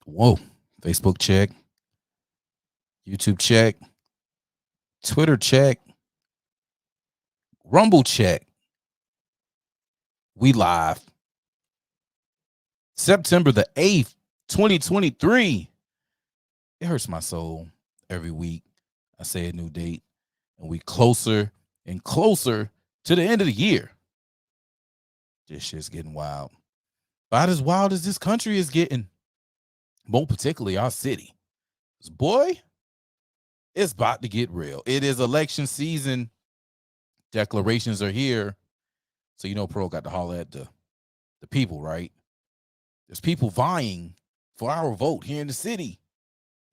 Whoa. Facebook check. YouTube check. Twitter check. Rumble check. We live. September the 8th, 2023. It hurts my soul every week. I say a new date, and we closer and closer to the end of the year. This shit's getting wild. About as wild as this country is getting. More particularly our city. Boy, it's about to get real. It is election season. Declarations are here. So, Pro got to holler at the people, right? There's people vying for our vote here in the city.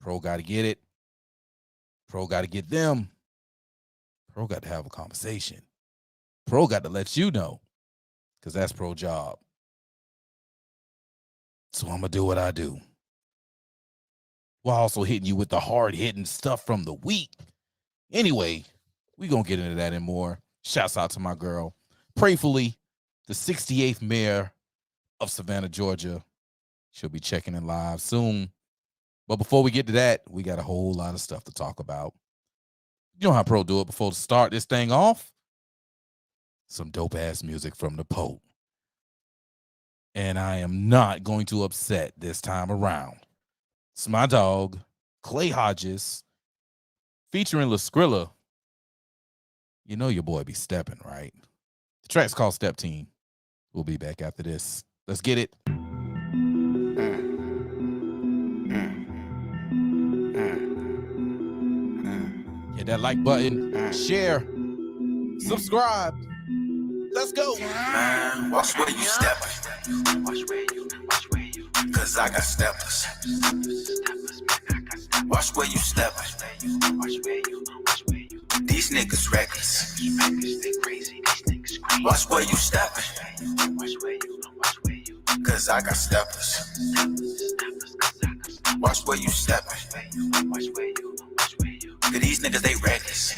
Pro got to get it. Pro got to get them. Pro got to have a conversation. Pro got to let you know, because that's Pro job. So I'm going to do what I do, while also hitting you with the hard-hitting stuff from the week. Anyway, we're going to get into that and more. Shouts out to my girl, Prayfully, the 68th mayor of Savannah, Georgia. She'll be checking in live soon. But before we get to that, we got a whole lot of stuff to talk about. You know how Pro do it before to start this thing off? Some dope-ass music from the Pope. And I am not going to upset this time around. It's my dog, Clay Hodges, featuring La Skrilla. You know your boy be stepping, right? The track's called Step Team. We'll be back after this. Let's get it. Hit that like button, share, subscribe. Let's go. Man, watch where you stepping. Watch where you. Cause I got steppers. Watch where you stepping. Watch where you. These niggas reckless. Watch where you stepping. Cause I got steppers. Watch where you stepping. Cause these niggas, they reckless.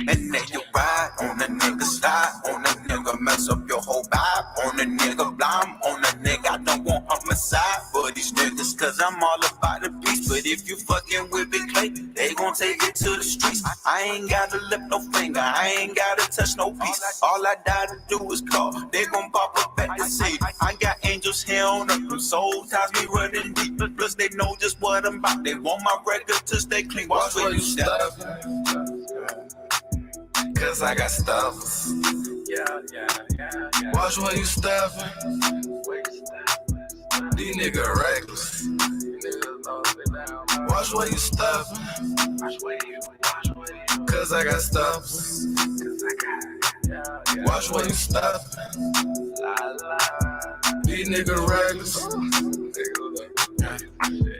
And they you ride on the nigga slide, on the nigga mess up your whole vibe, on the nigga blind, on the nigga I don't want homicide for these niggas, cause I'm all about the peace. But if you fucking with Big Clay, they gon' take it to the streets. I ain't gotta lift no finger, I ain't gotta touch no piece. All I gotta do is call, they gon' pop up at the city. I got angels here on earth, them soul ties me running deep. Plus they know just what I'm about, they want my record to stay clean. Watch where you step. Cause I got stuffers. Watch where you steppin'. These niggas reckless. Watch where you steppin'. Cause I got stuffers. Watch where you steppin'. These niggas reckless.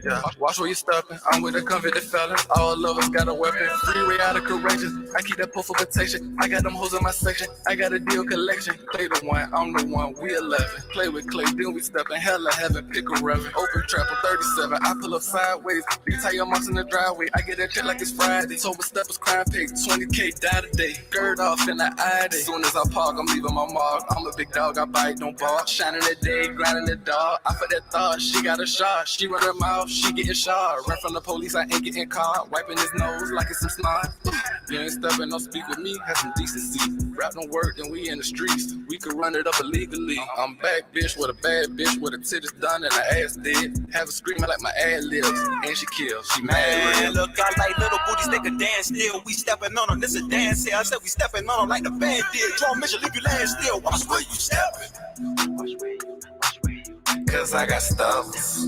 Yeah. Watch where you steppin'. I'm with a convicted felons. All of us got a weapon. Freeway out of courageous. I keep that pull for protection. I got them hoes in my section. I got a deal collection. Clay the one, I'm the one. We 11. Play with Clay, then we steppin'. Hella heaven, pick a reverend. Open trap on 37. I pull up sideways. These tire marks in the driveway. I get that check like it's Friday. Sober steppers, crime pay. 20K die today. Gird off in the eye day. Soon as I park, I'm leaving my mark. I'm a big dog, I bite, don't bark. Shining the day, grinding the dog. I put that thought, she got a shot. She run her mouth, she getting shot. Run from the police, I ain't getting caught. Wiping his nose like it's some snot. You ain't stepping, don't speak with me, have some decency. Rap don't work, then we in the streets. We could run it up illegally. I'm back, bitch, with a bad bitch, with her titties done and her ass dead. Have her screaming like my ad libs, and she kills. She mad. Man, look, I like little booties, they can dance still. We stepping on them, this a dance here. I said we stepping on them like the band did. Draw a mission, leave you land still. Watch where you stepping. Watch where you. Cause I got stuffers.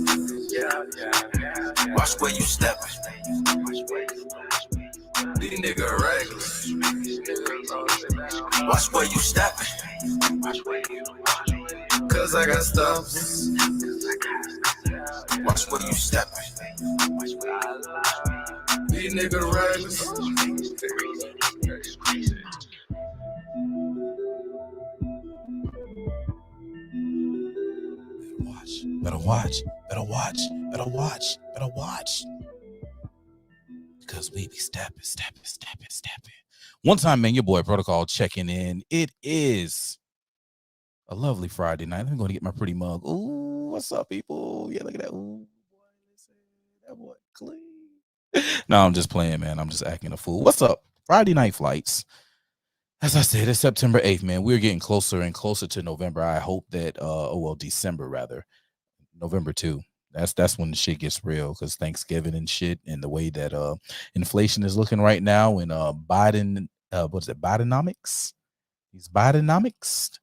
Watch where you steppin'. These niggas reckless. Watch where you steppin'. Cause I got stuffers. Watch where you steppin'. These niggas reckless. Better watch. Because we be stepping. One time, man, your boy Protocol checking in. It is a lovely Friday night. I'm going to get my pretty mug. Ooh, What's up, people? Yeah, look at that. Ooh, boy, listen, that boy clean. No, I'm just playing, man. I'm just acting a fool. What's up? Friday night flights. As I said, it's September 8th, man. We're getting closer and closer to November. I hope that December rather. November 2. That's when the shit gets real because Thanksgiving and shit and the way that inflation is looking right now and Biden what's it, Bidenomics? These Bidenomics.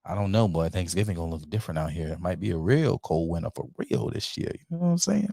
I don't know, boy. Thanksgiving gonna look different out here. It might be a real cold winter for real this year. You know what I'm saying?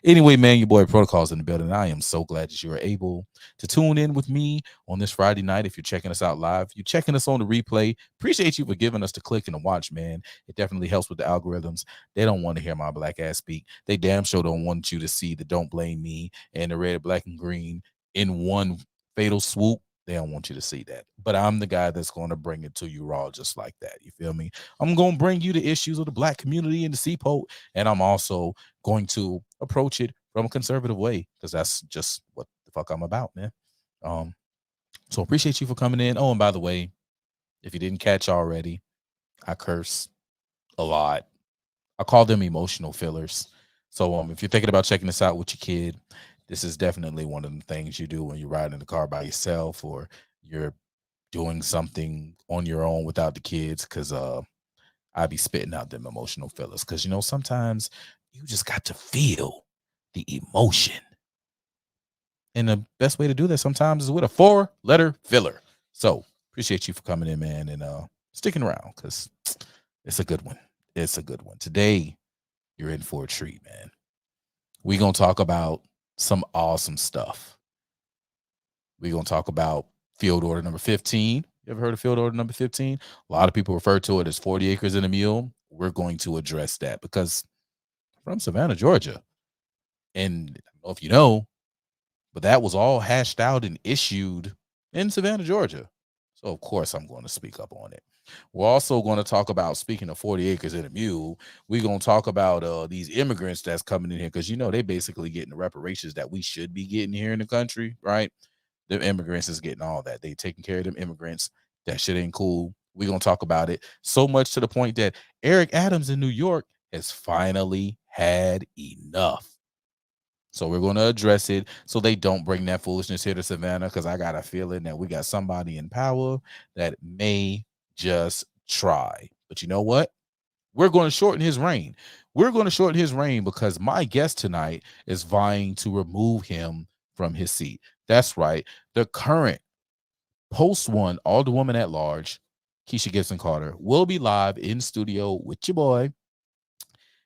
Anyway, man, your boy Protocol's in the building. I am so glad that you are able to tune in with me on this Friday night. If you're checking us out live, you're checking us on the replay. Appreciate you for giving us the click and the watch, man. It definitely helps with the algorithms. They don't want to hear my black ass speak. They damn sure don't want you to see the Don't Blame Me and the red, black, and green in one fatal swoop. They don't want you to see that. But I'm the guy that's going to bring it to you raw just like that. You feel me? I'm going to bring you the issues of the black community in the Seaport. And I'm also going to approach it from a conservative way because that's just what the fuck I'm about, man. So appreciate you for coming in. Oh, and by the way, if you didn't catch already, I curse a lot. I call them emotional fillers. So if you're thinking about checking this out with your kid, this is definitely one of the things you do when you're riding in the car by yourself or you're doing something on your own without the kids. Because I be spitting out them emotional fillers. Because sometimes you just got to feel the emotion. And the best way to do that sometimes is with a 4-letter filler. So appreciate you for coming in, man, and sticking around because it's a good one. It's a good one. Today, you're in for a treat, man. We're going to talk about some awesome stuff. We're going to talk about Field Order number 15. You ever heard of Field Order number 15? A lot of people refer to it as 40 acres and a mule. We're going to address that because I'm from Savannah, Georgia. And I don't know if you know, but that was all hashed out and issued in Savannah, Georgia. So, of course, I'm going to speak up on it. We're also going to talk about, speaking of 40 acres and a mule, we're going to talk about these immigrants that's coming in here because, they basically getting the reparations that we should be getting here in the country, right? The immigrants is getting all that. They taking care of them immigrants. That shit ain't cool. We're going to talk about it so much to the point that Eric Adams in New York has finally had enough. So we're going to address it so they don't bring that foolishness here to Savannah because I got a feeling that we got somebody in power that may just try. But you know what? We're going to shorten his reign. We're going to shorten his reign because my guest tonight is vying to remove him from his seat. That's right. The current post-1 Alderwoman at large, Kesha Gibson Carter, will be live in studio with your boy.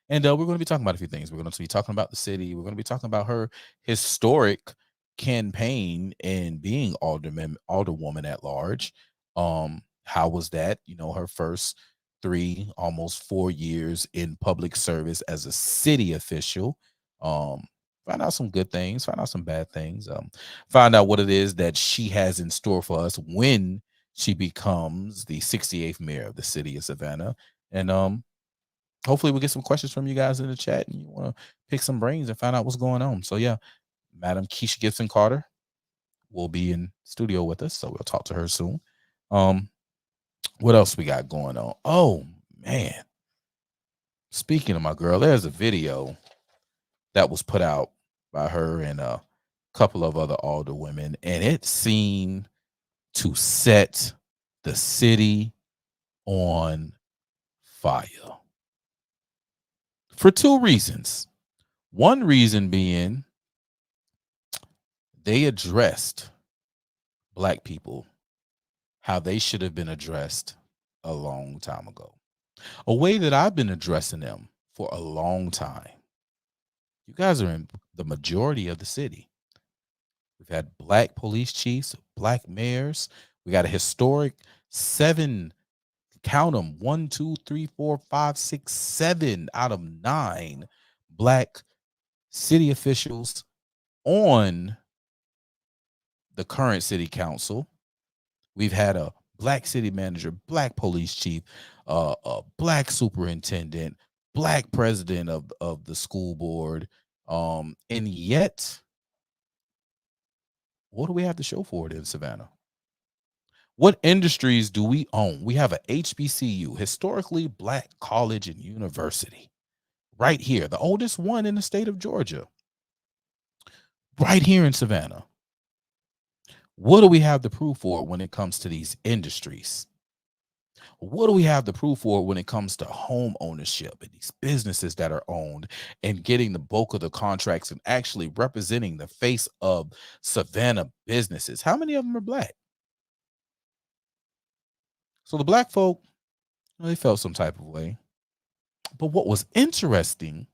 And we're going to be talking about a few things. We're going to be talking about the city. We're going to be talking about her historic campaign and being alderwoman at large. How was that? Her first 3, almost 4 years in public service as a city official. Find out some good things, find out some bad things. Find out what it is that she has in store for us when she becomes the 68th mayor of the city of Savannah. And hopefully we'll get some questions from you guys in the chat and you want to pick some brains and find out what's going on. So yeah, Madam Kesha Gibson Carter will be in studio with us. So we'll talk to her soon. What else we got going on? Oh man. Speaking of my girl, there's a video that was put out by her and a couple of other alderwomen, and it seemed to set the city on fire. For 2 reasons. One reason being they addressed Black people how they should have been addressed a long time ago. A way that I've been addressing them for a long time. You guys are in the majority of the city. We've had Black police chiefs, Black mayors. We got a historic 7, count them, 1, 2, 3, 4, 5, 6, 7 out of 9 Black city officials on the current city council. We've had a Black city manager, Black police chief, a Black superintendent, Black president of the school board. And yet, what do we have to show for it in Savannah? What industries do we own? We have a HBCU, historically Black college and university. right here, the oldest one in the state of Georgia, right here in Savannah. What do we have the proof for when it comes to these industries? What do we have the proof for when it comes to home ownership and these businesses that are owned and getting the bulk of the contracts and actually representing the face of Savannah businesses? How many of them are black? So the black folk, they felt some type of way. But what was interesting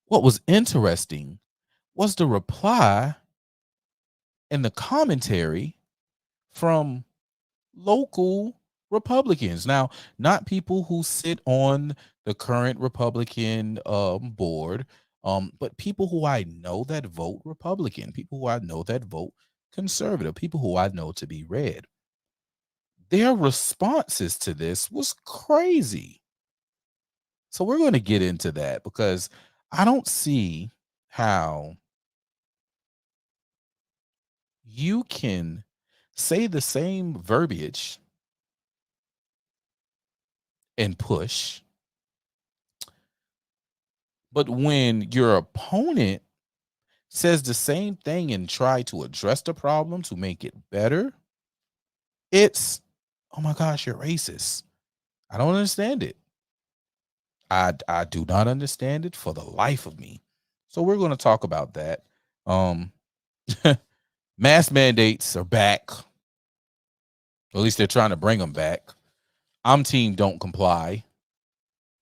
was the reply and the commentary from local Republicans. Now, not people who sit on the current Republican board, but people who I know that vote Republican, people who I know that vote conservative, people who I know to be red. Their responses to this was crazy. So we're going to get into that because I don't see how you can say the same verbiage and push, but when your opponent says the same thing and try to address the problem to make it better, it's, oh my gosh, you're racist. I don't understand it. I do not understand it for the life of me. So we're going to talk about that. Mask mandates are back. At least they're trying to bring them back. I'm team don't comply.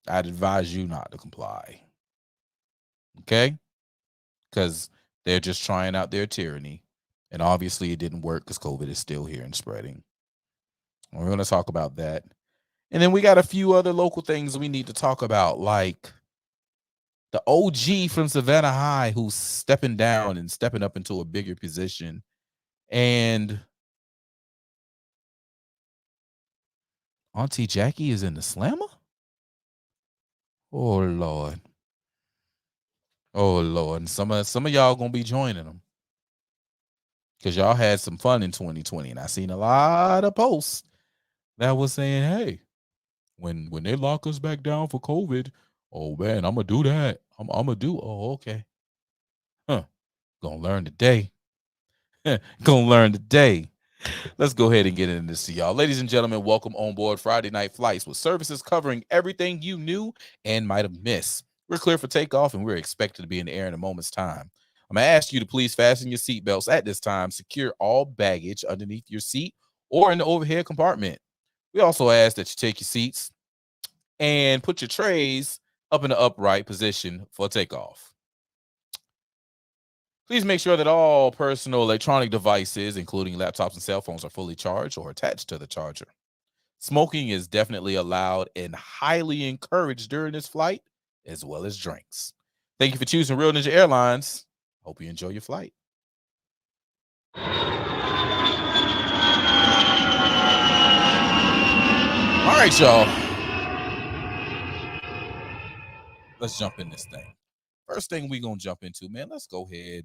I'd advise you not to comply. Okay? Because they're just trying out their tyranny. And obviously it didn't work because COVID is still here and spreading. We're going to talk about that. And then we got a few other local things we need to talk about, like the OG from Savannah High who's stepping down and stepping up into a bigger position. And Auntie Jackie is in the slammer? Oh, Lord. Oh, Lord. And some of y'all going to be joining them. Because y'all had some fun in 2020. And I seen a lot of posts that was saying, hey, when they lock us back down for COVID, oh, man, I'm going to do that. I'm going to do, oh, okay. Huh. Gonna learn today. Gonna learn today. Let's go ahead and get into this, y'all. Ladies and gentlemen, welcome on board Friday Night Flights with services covering everything you knew and might have missed. We're clear for takeoff and we're expected to be in the air in a moment's time. I'm gonna ask you to please fasten your seatbelts at this time, secure all baggage underneath your seat or in the overhead compartment. We also ask that you take your seats and put your trays up in the upright position for takeoff. Please make sure that all personal electronic devices, including laptops and cell phones, are fully charged or attached to the charger. Smoking is definitely allowed and highly encouraged during this flight, as well as drinks. Thank you for choosing Real Ninja Airlines. Hope you enjoy your flight. All right, y'all. Let's jump in this thing. First thing we're going to jump into, man, let's go ahead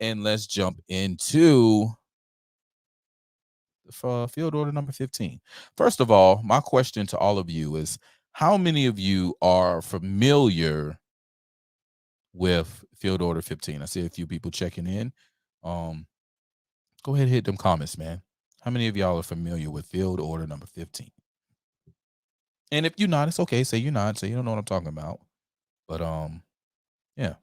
and let's jump into field order number 15. First of all, my question to all of you is, how many of you are familiar with field order 15? I see a few people checking in. Go ahead and hit them comments, man. How many of y'all are familiar with field order number 15? And if you're not, it's okay. Say you're not. Say you don't know what I'm talking about. But yeah.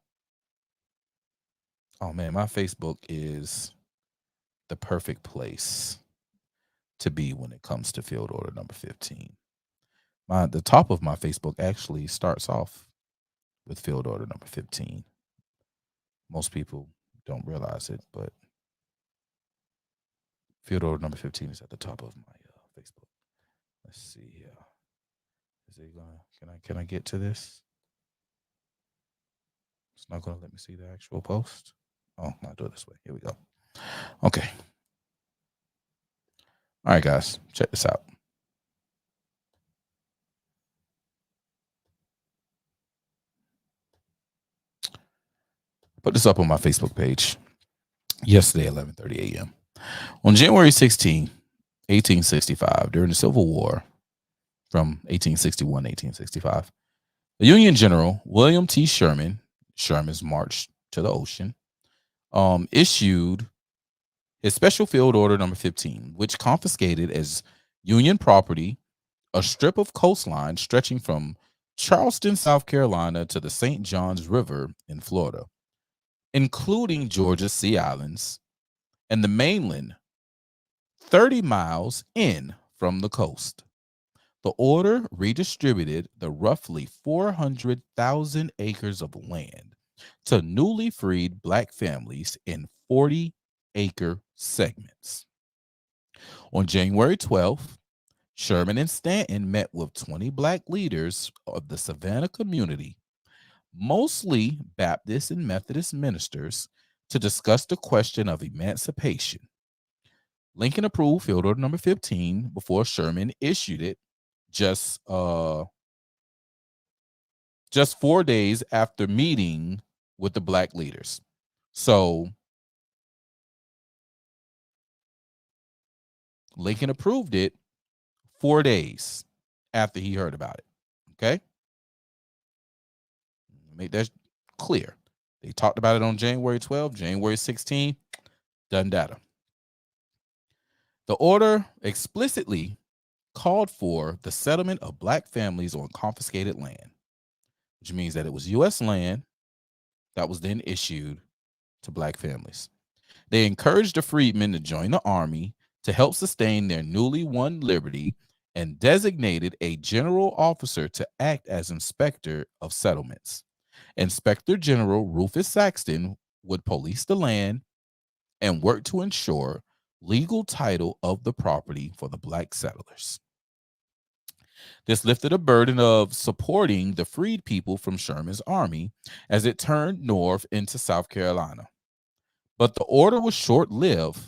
Oh man, my Facebook is the perfect place to be when it comes to field order number 15. The top of my Facebook actually starts off with field order number 15. Most people don't realize it, but field order number 15 is at the top of my Facebook. Let's see here. Is it gonna? Can I get to this? It's not gonna let me see the actual post. Oh, I'll do it this way. Here we go. Okay. All right, guys, check this out. Put this up on my Facebook page yesterday, 11:30 a.m. On January 16, 1865, during the Civil War from 1861 to 1865, Union General William T. Sherman, Sherman's March to the Ocean, issued his Special Field Order number 15, which confiscated as Union property a strip of coastline stretching from Charleston, South Carolina to the St. Johns River in Florida, including Georgia's Sea Islands and the mainland 30 miles in from the coast. The order redistributed the roughly 400,000 acres of land to newly freed Black families in 40-acre segments. On January 12th, Sherman and Stanton met with 20 Black leaders of the Savannah community, mostly Baptist and Methodist ministers, to discuss the question of emancipation. Lincoln approved Field Order number 15 before Sherman issued it just 4 days after meeting with the Black leaders. So Lincoln approved it 4 days after he heard about it. Okay? Make that clear. They talked about it on January 12th, January 16th, done data. The order explicitly called for the settlement of Black families on confiscated land, which means that it was U.S. land that was then issued to Black families. They encouraged the freedmen to join the army to help sustain their newly won liberty and designated a general officer to act as inspector of settlements. Inspector General Rufus Saxton would police the land and work to ensure legal title of the property for the Black settlers. This lifted a burden of supporting the freed people from Sherman's army as it turned north into South Carolina. But the order was short-lived.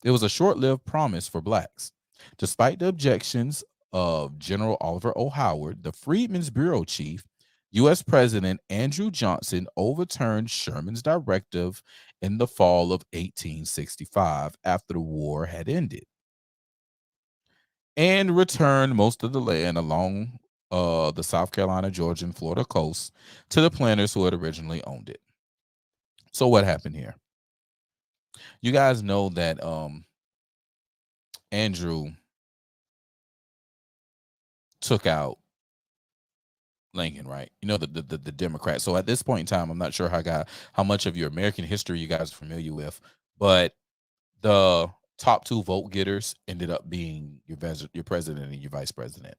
It was a short-lived promise for Blacks. Despite the objections of General Oliver O. Howard, the Freedmen's Bureau chief, U.S. President Andrew Johnson overturned Sherman's directive in the fall of 1865 after the war had ended and returned most of the land along the South Carolina, Georgia, and Florida coast to the planters who had originally owned it. So what happened here? You guys know that Andrew took out Lincoln, right? You know, the Democrat. So at this point in time, I'm not sure how much of your American history you guys are familiar with, but the top two vote getters ended up being your president and your vice president,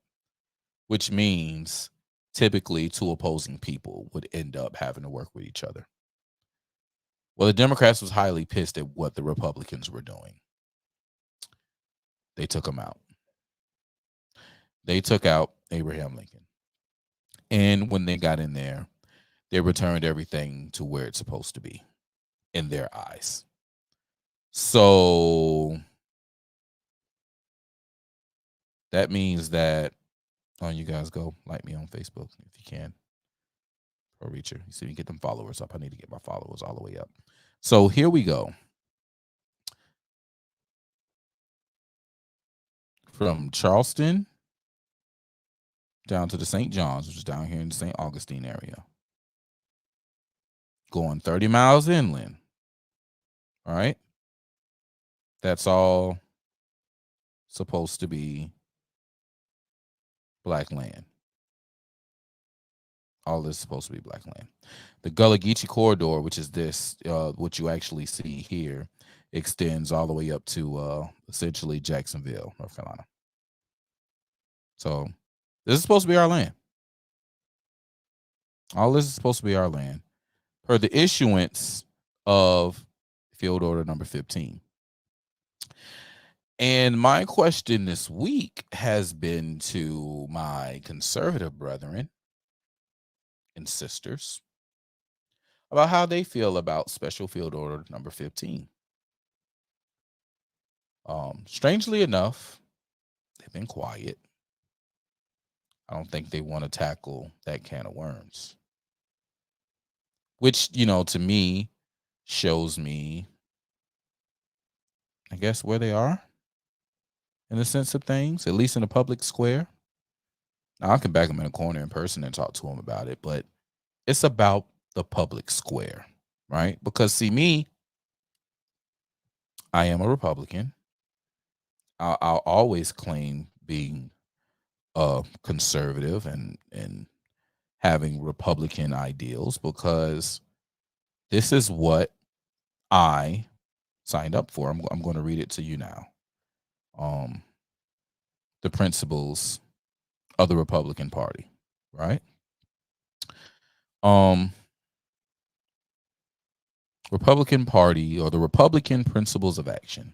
which means typically two opposing people would end up having to work with each other. Well, the Democrats was highly pissed at what the Republicans were doing. They took him out. They took out Abraham Lincoln. And when they got in there, they returned everything to where it's supposed to be in their eyes. So that means that, you guys go like me on Facebook if you can. Or Reacher. You see me get them followers up. I need to get my followers all the way up. So here we go. From Charleston down to the St. Johns, which is down here in the St. Augustine area. Going 30 miles inland. All right. That's all supposed to be Black land. All this is supposed to be Black land. The Gullah Geechee corridor, which is this, what you actually see here, extends all the way up to essentially Jacksonville, North Carolina. So this is supposed to be our land. All this is supposed to be our land per the issuance of Field Order number 15. And my question this week has been to my conservative brethren and sisters about how they feel about Special Field Order number 15. Strangely enough, they've been quiet. I don't think they want to tackle that can of worms, which, to me shows me, I guess, where they are in the sense of things, at least in the public square. I can back him in a corner in person and talk to him about it, but it's about the public square, right? Because see, me, I am a Republican. I'll always claim being conservative and having Republican ideals because this is what I signed up for. I'm going to read it to you now. Um, the principles of the Republican Party, right? Um, Republican Party or the Republican Principles of Action.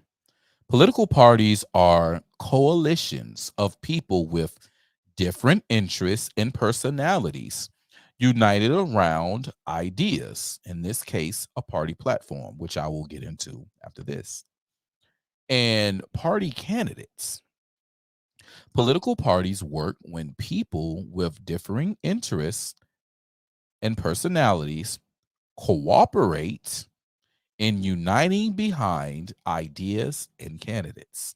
Political parties are coalitions of people with different interests and personalities united around ideas, in this case, a party platform, which I will get into after this, and party candidates. Political parties work when people with differing interests and personalities cooperate in uniting behind ideas and candidates.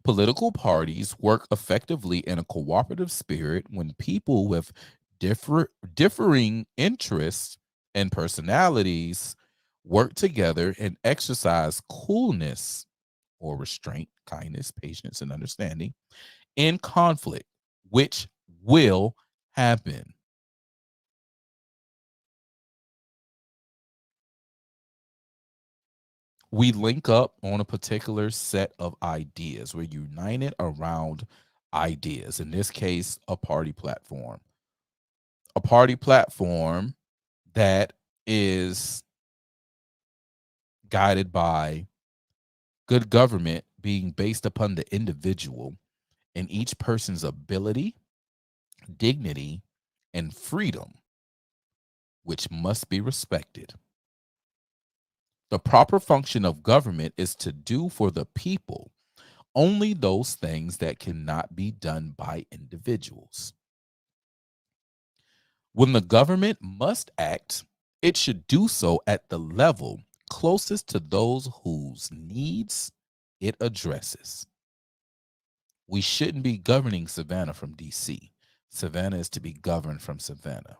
Political parties work effectively in a cooperative spirit when people with differing interests and personalities work together and exercise coolness or restraint, kindness, patience, and understanding in conflict, which will happen. We link up on a particular set of ideas. We're united around ideas. In this case, a party platform. A party platform that is guided by good government being based upon the individual and each person's ability, dignity, and freedom, which must be respected. The proper function of government is to do for the people only those things that cannot be done by individuals. When the government must act, it should do so at the level closest to those whose needs it addresses. We shouldn't be governing Savannah from DC. Savannah is to be governed from Savannah.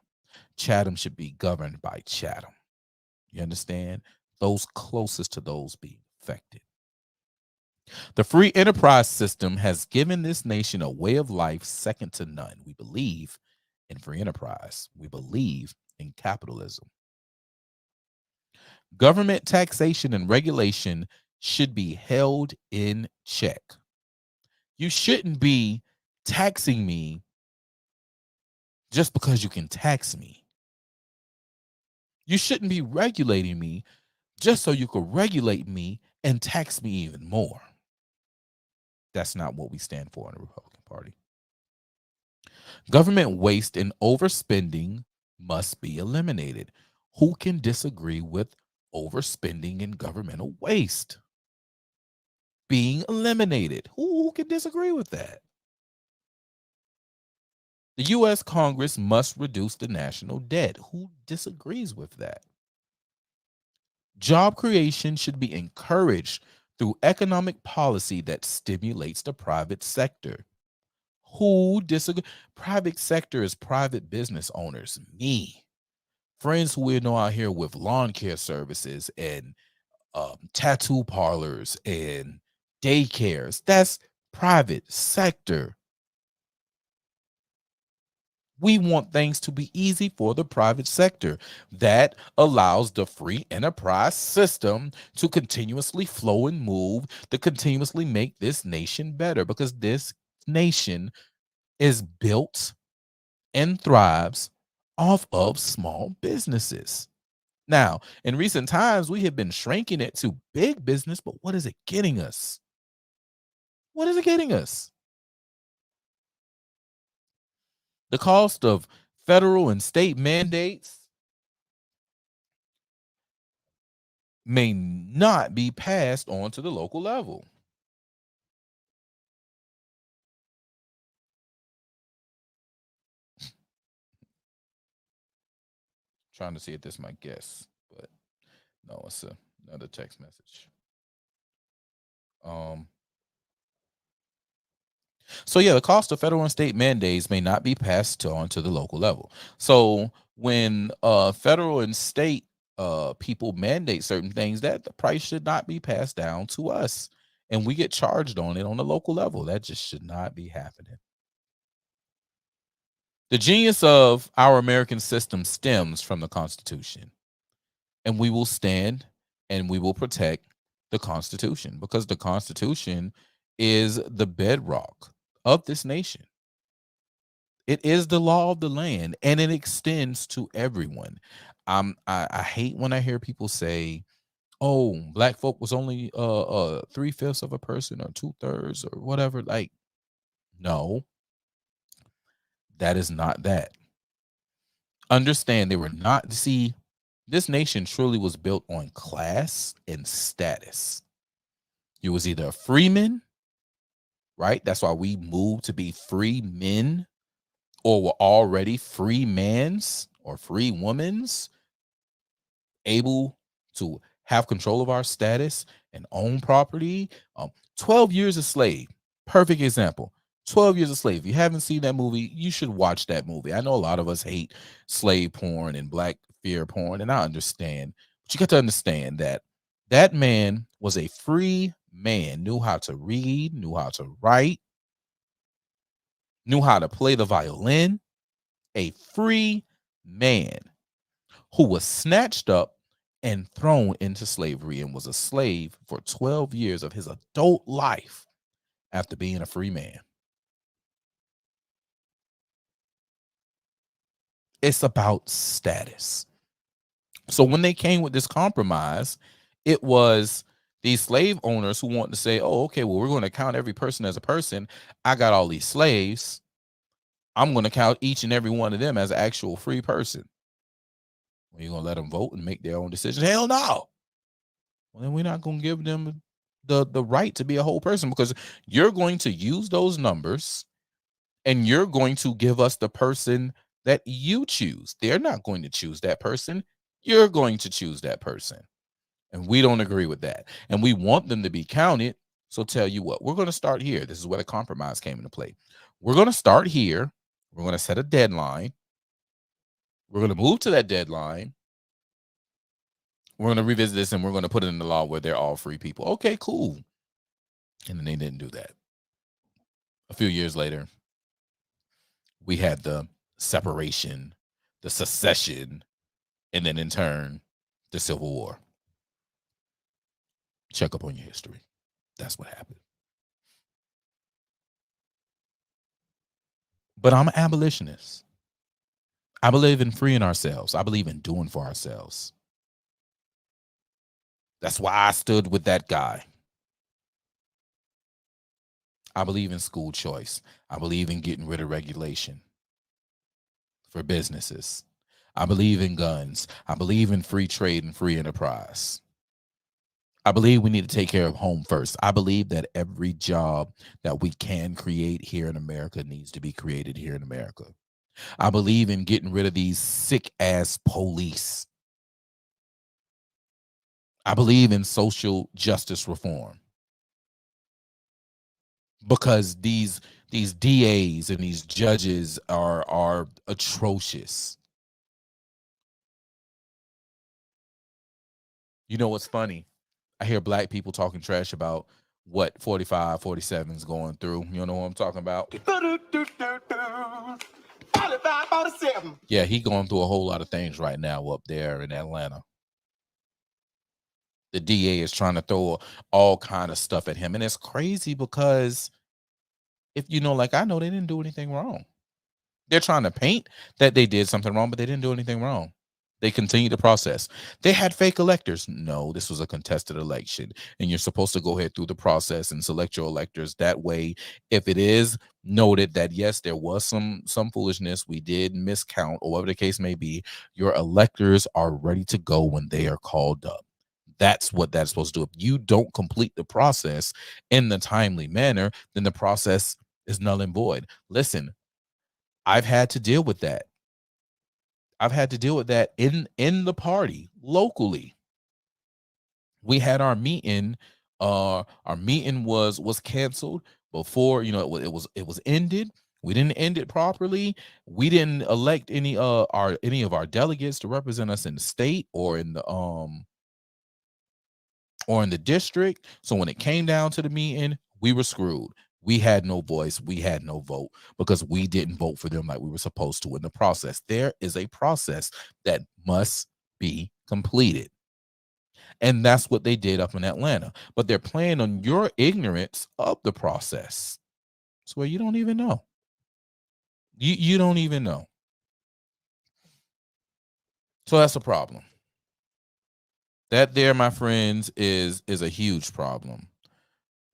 Chatham should be governed by Chatham. You understand? Those closest to those being affected. The free enterprise system has given this nation a way of life second to none. We believe in free enterprise. We believe in capitalism. Government taxation and regulation should be held in check. You shouldn't be taxing me just because you can tax me. You shouldn't be regulating me just so you could regulate me and tax me even more. That's not what we stand for in the Republican Party. Government waste and overspending must be eliminated. Who can disagree with overspending and governmental waste being eliminated? Who can disagree with that? The U.S. Congress must reduce the national debt. Who disagrees with that? Job creation should be encouraged through economic policy that stimulates the private sector. Who disagree? Private sector is private business owners. Me, friends who we know out here with lawn care services and tattoo parlors and daycares. That's private sector. We want things to be easy for the private sector. That allows the free enterprise system to continuously flow and move, to continuously make this nation better, because this nation is built and thrives off of small businesses. Now, in recent times, we have been shrinking it to big business, but what is it getting us? What is it getting us? The cost of federal and state mandates may not be passed on to the local level. Trying to see if this my guess, but no, it's another text message. Um, So yeah, the cost of federal and state mandates may not be passed on to the local level. So when federal and state people mandate certain things, that the price should not be passed down to us, and we get charged on it on the local level. That just should not be happening. The genius of our American system stems from the Constitution, and we will stand and we will protect the Constitution, because the Constitution is the bedrock of this nation. It is the law of the land, and it extends to everyone. I hate when I hear people say, "Oh, black folk was only 3/5 of a person or 2/3 or whatever." Like, no, that is not that. Understand, they were not. See, this nation truly was built on class and status. You was either a freeman, right? That's why we moved to be free men, or were already free mans or free womans, able to have control of our status and own property. 12 years a slave, perfect example. 12 years a slave. If you haven't seen that movie, you should watch that movie. I know a lot of us hate slave porn and black fear porn, and I understand, but you got to understand that that man was a free man, knew how to read, knew how to write, knew how to play the violin. A free man who was snatched up and thrown into slavery and was a slave for 12 years of his adult life after being a free man. It's about status. So when they came with this compromise, it was these slave owners who wanted to say, "Oh, okay, well, we're going to count every person as a person. I got all these slaves. I'm going to count each and every one of them as an actual free person. Well, you're going to let them vote and make their own decisions? Hell no. Well, then we're not going to give them the right to be a whole person, because you're going to use those numbers and you're going to give us the person that you choose. They're not going to choose that person. You're going to choose that person. And we don't agree with that. And we want them to be counted. So tell you what, we're going to start here. This is where the compromise came into play. We're going to start here. We're going to set a deadline. We're going to move to that deadline. We're going to revisit this and we're going to put it in the law where they're all free people. Okay, cool. And then they didn't do that. A few years later, we had the separation, the secession, and then in turn, the Civil War. Check up on your history. That's what happened. But I'm an abolitionist. I believe in freeing ourselves. I believe in doing for ourselves. That's why I stood with that guy. I believe in school choice. I believe in getting rid of regulation for businesses. I believe in guns. I believe in free trade and free enterprise. I believe we need to take care of home first. I believe that every job that we can create here in America needs to be created here in America. I believe in getting rid of these sick ass police. I believe in social justice reform, because these DAs and these judges are atrocious. You know what's funny? I hear black people talking trash about what 45, 47 is going through. You know what I'm talking about? 45, 47. Yeah, he going through a whole lot of things right now up there in Atlanta. The DA is trying to throw all kind of stuff at him. And it's crazy because if you know, like I know, they didn't do anything wrong. They're trying to paint that they did something wrong, but they didn't do anything wrong. They continued the process. They had fake electors. No, this was a contested election, and you're supposed to go ahead through the process and select your electors. That way, if it is noted that yes, there was some foolishness, we did miscount, or whatever the case may be, your electors are ready to go when they are called up. That's what that's supposed to do. If you don't complete the process in the timely manner, then the process is null and void. Listen, I've had to deal with that. I've had to deal with that in the party locally. We had our meeting. Our meeting was canceled. before, you know, it was ended. We didn't end it properly. We didn't elect any of our delegates to represent us in the state or in the district. So when it came down to the meeting, we were screwed. We had no voice. We had no vote because we didn't vote for them like we were supposed to in the process. There is a process that must be completed. And that's what they did up in Atlanta. But they're playing on your ignorance of the process. It's where you don't even know. You don't even know. So that's a problem. That there, my friends, is a huge problem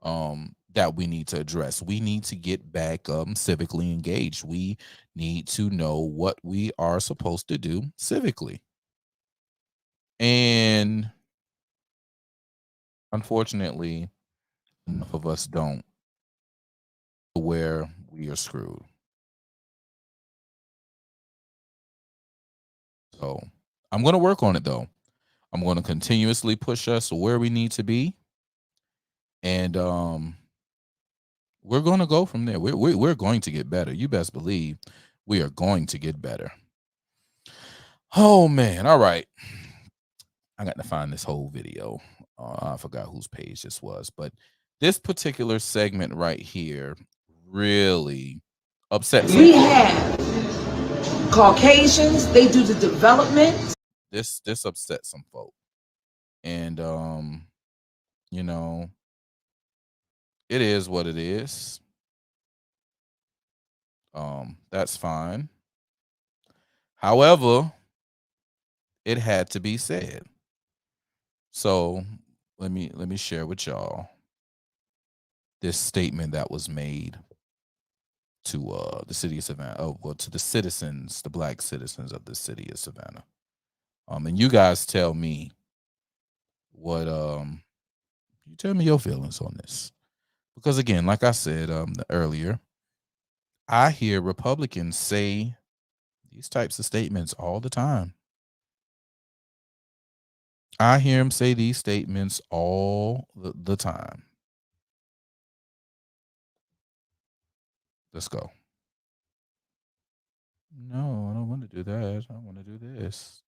that we need to address. We need to get back civically engaged. We need to know what we are supposed to do civically. And unfortunately, enough of us don't, where we are screwed. So I'm going to work on it, though. I'm going to continuously push us where we need to be. And we're going to go from there. We're going to get better. You best believe we are going to get better. Oh, man. All right. I got to find this whole video. I forgot whose page this was, but this particular segment right here really upset me. We have Caucasians, they do the development. This upset some folk. And you know, it is what it is. That's fine. However, it had to be said. So let me share with y'all this statement that was made to the city of Savannah, to the citizens, the Black citizens of the city of Savannah. And you guys tell me what you tell me your feelings on this. Because again, like I said earlier, I hear Republicans say these types of statements all the time. I hear them say these statements all the time. Let's go. No, I don't want to do that. I want to do this.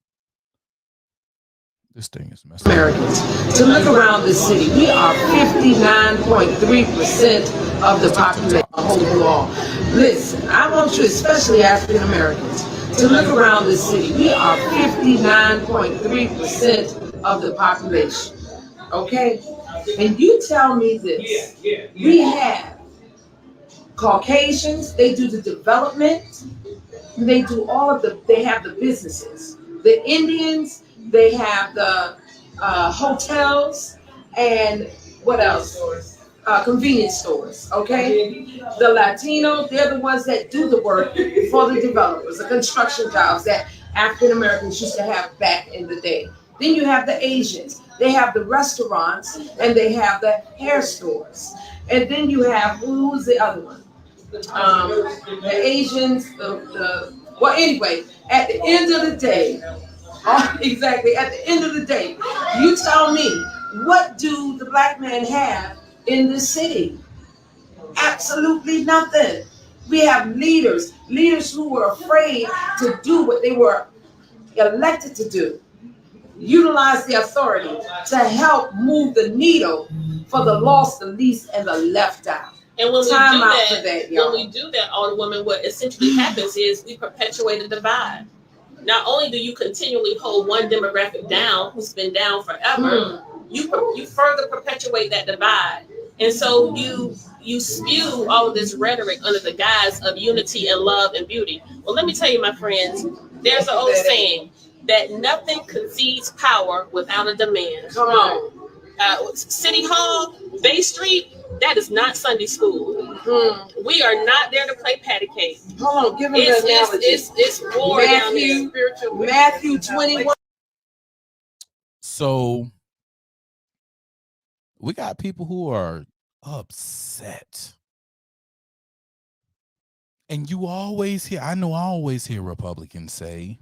This thing is messed up. Americans. To look around the city, we are 59.3% of the population. Overall. Listen, I want you, especially African Americans, to look around the city. We are 59.3% of the population. Okay? And you tell me this. We have Caucasians, they do the development, they do all of they have the businesses. The Indians, they have the hotels, and what else? Convenience stores, okay? The Latinos, they're the ones that do the work for the developers, the construction jobs that African Americans used to have back in the day. Then you have the Asians. They have the restaurants, and they have the hair stores. And then you have, who's the other one? The Asians, well, anyway, at the end of the day, exactly, at the end of the day, you tell me, what do the Black men have in this city? Absolutely nothing. We have leaders who were afraid to do what they were elected to do. Utilize the authority to help move the needle for the lost, the least, and the left out. And when we do that, Alderwoman, what essentially happens is we perpetuate a divide. Not only do you continually hold one demographic down who's been down forever, you further perpetuate that divide. And so you spew all of this rhetoric under the guise of unity and love and beauty. Well, let me tell you, my friends, there's an old saying that nothing concedes power without a demand. Come on. City Hall, Bay Street, that is not Sunday school. We are not there to play patty cake. Hold on, give me the analogy. It's war down there. Matthew 21. So we got people who are upset. And you always hear, I always hear Republicans say,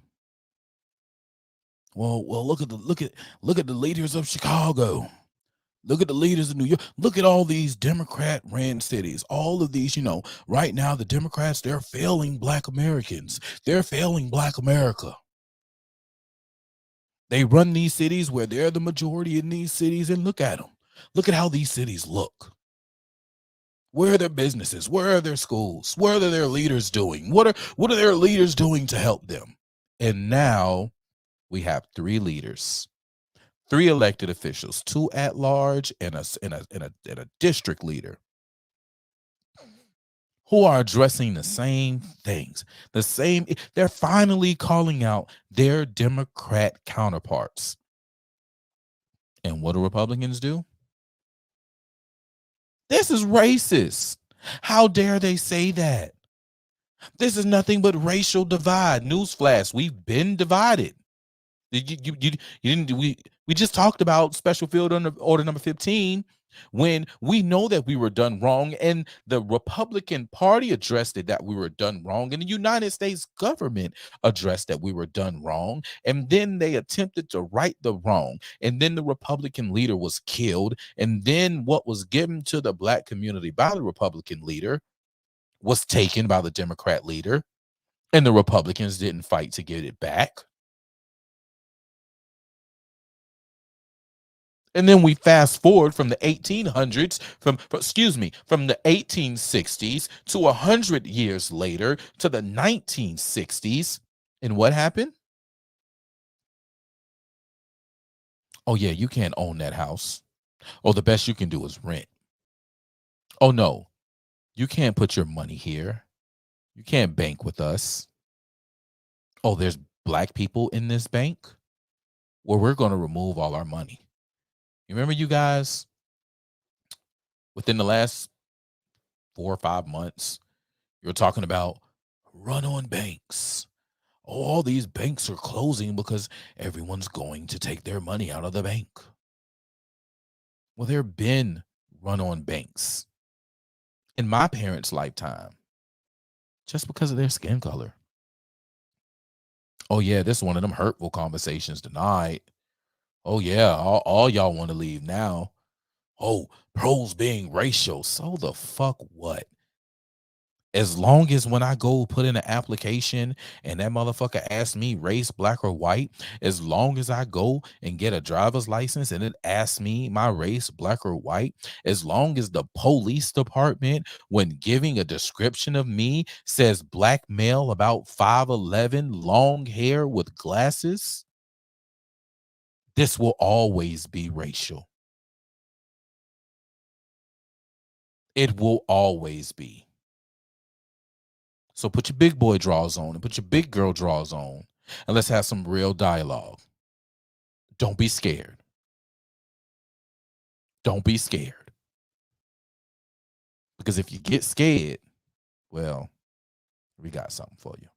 well, look at the leaders of Chicago. Look at the leaders in New York. Look at all these Democrat-ran cities. All of these, right now the Democrats, they're failing Black Americans. They're failing Black America. They run these cities where they're the majority in these cities, and look at them. Look at how these cities look. Where are their businesses? Where are their schools? What are their leaders doing? What are their leaders doing to help them? And now we have 3 leaders. 3 elected officials, 2 at large and a district leader, who are addressing the same things. They're finally calling out their Democrat counterparts. And what do Republicans do? This is racist. How dare they say that? This is nothing but racial divide. Newsflash, we've been divided. You didn't. We just talked about Special Field Order number 15, when we know that we were done wrong, and the Republican Party addressed it, that we were done wrong, and the United States government addressed that we were done wrong, and then they attempted to right the wrong, and then the Republican leader was killed, and then what was given to the Black community by the Republican leader was taken by the Democrat leader, and the Republicans didn't fight to get it back. And then we fast forward from the 1800s, from the 1860s to 100 years later to the 1960s. And what happened? Oh, yeah, you can't own that house. Oh, the best you can do is rent. Oh, no, you can't put your money here. You can't bank with us. Oh, there's Black people in this bank? Well, we're going to remove all our money. You remember, you guys, within the last 4 or 5 months, you're talking about run-on banks. Oh, all these banks are closing because everyone's going to take their money out of the bank. Well, there have been run-on banks in my parents' lifetime just because of their skin color. Oh, yeah, this is one of them hurtful conversations tonight. Oh, yeah, all y'all want to leave now. Oh, pros being racial. So the fuck what? As long as when I go put in an application and that motherfucker asks me race, Black or white, as long as I go and get a driver's license and it asks me my race, Black or white, as long as the police department, when giving a description of me, says Black male, about 5'11", long hair with glasses, this will always be racial. It will always be. So put your big boy drawers on and put your big girl drawers on, and let's have some real dialogue. Don't be scared. Don't be scared. Because if you get scared, well, we got something for you.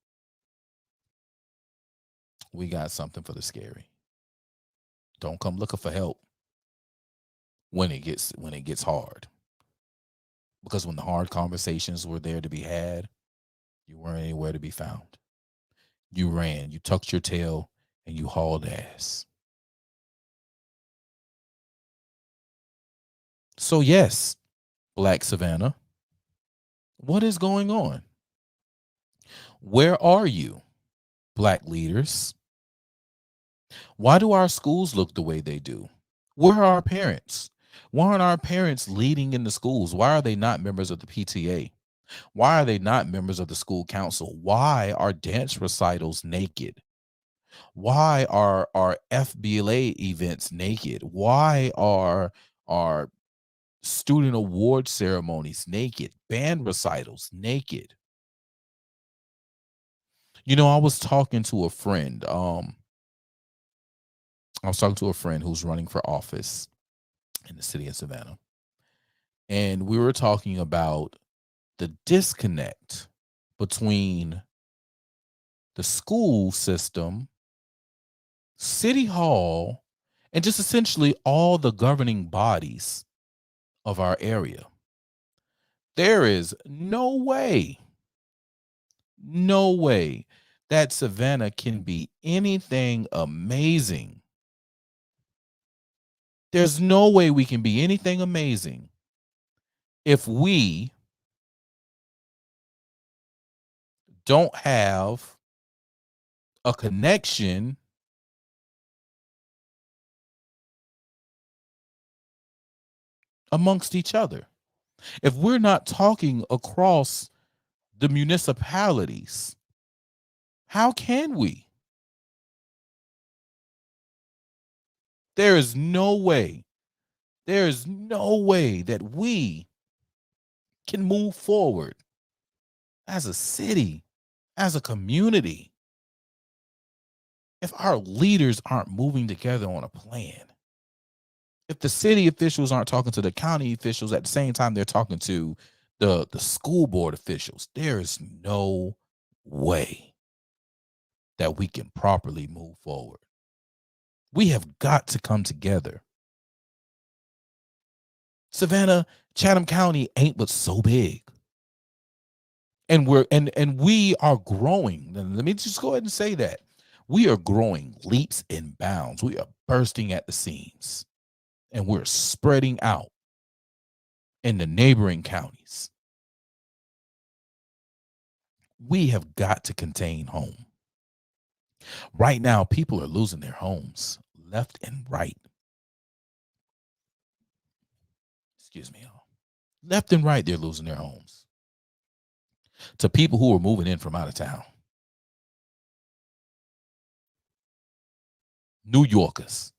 We got something for the scary. Don't come looking for help when it gets hard. Because when the hard conversations were there to be had, you weren't anywhere to be found. You ran, you tucked your tail, and you hauled ass. So yes, Black Savannah, what is going on? Where are you, Black leaders? Why do our schools look the way they do? Where are our parents? Why aren't our parents leading in the schools? Why are they not members of the PTA? Why are they not members of the school council? Why are dance recitals naked? Why are our FBLA events naked? Why are our student award ceremonies naked? Band recitals naked? I was talking to a friend. Who's running for office in the city of Savannah. And we were talking about the disconnect between the school system, city hall, and just essentially all the governing bodies of our area. There is no way that Savannah can be anything amazing There's no way we can be anything amazing if we don't have a connection amongst each other. If we're not talking across the municipalities, how can we? There is no way that we can move forward as a city, as a community, if our leaders aren't moving together on a plan. If the city officials aren't talking to the county officials at the same time they're talking to the school board officials, there is no way that we can properly move forward. We have got to come together. Savannah, Chatham County ain't but so big. And we are growing. Let me just go ahead and say that. We are growing leaps and bounds. We are bursting at the seams. And we're spreading out in the neighboring counties. We have got to contain home. Right now, people are losing their homes left and right. Excuse me, y'all. Left and right, they're losing their homes to people who are moving in from out of town. New Yorkers,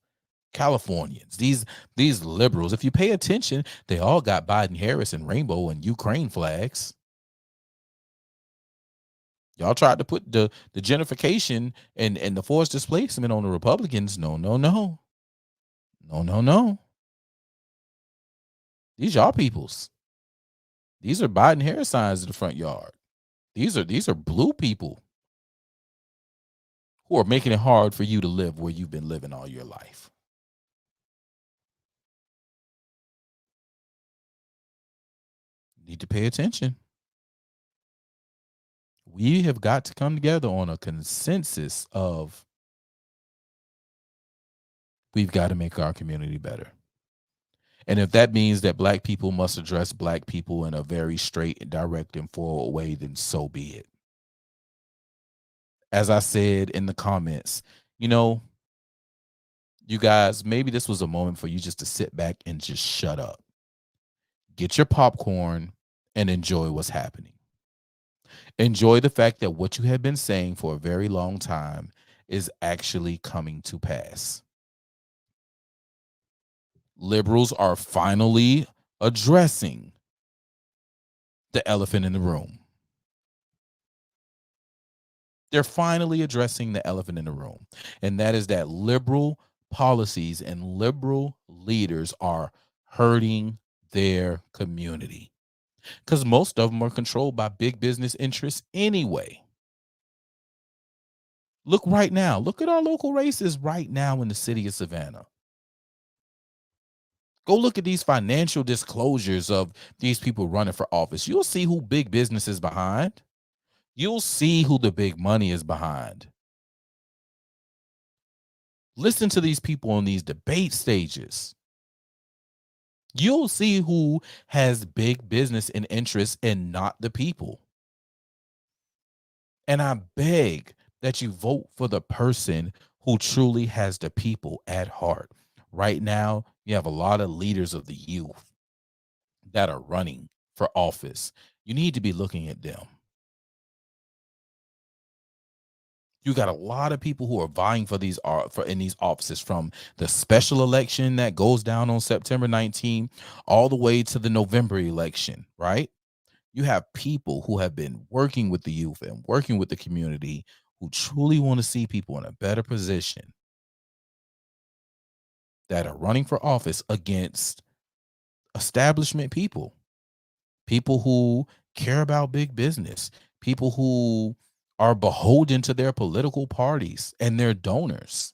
Californians, these liberals, if you pay attention, they all got Biden, Harris, and rainbow and Ukraine flags. Y'all tried to put the gentrification and the forced displacement on the Republicans. No. These y'all peoples. These are Biden Harris signs in the front yard. These are blue people who are making it hard for you to live where you've been living all your life. You need to pay attention. We have got to come together on a consensus of we've got to make our community better. And if that means that Black people must address Black people in a very straight, direct, and forward way, then so be it. As I said in the comments, you guys, maybe this was a moment for you just to sit back and just shut up. Get your popcorn and enjoy what's happening. Enjoy the fact that what you have been saying for a very long time is actually coming to pass. Liberals are finally addressing the elephant in the room. They're finally addressing the elephant in the room. And that is that liberal policies and liberal leaders are hurting their community. Because most of them are controlled by big business interests anyway. Look right now. Look at our local races right now in the city of Savannah. Go look at these financial disclosures of these people running for office. You'll see who big business is behind. You'll see who the big money is behind. Listen to these people on these debate stages. You'll see who has big business and interests and not the people. And I beg that you vote for the person who truly has the people at heart. Right now, you have a lot of leaders of the youth that are running for office. You need to be looking at them. You got a lot of people who are vying for in these offices, from the special election that goes down on September 19th all the way to the November election, right? You have people who have been working with the youth and working with the community who truly want to see people in a better position, that are running for office against establishment people who care about big business, people who are beholden to their political parties and their donors.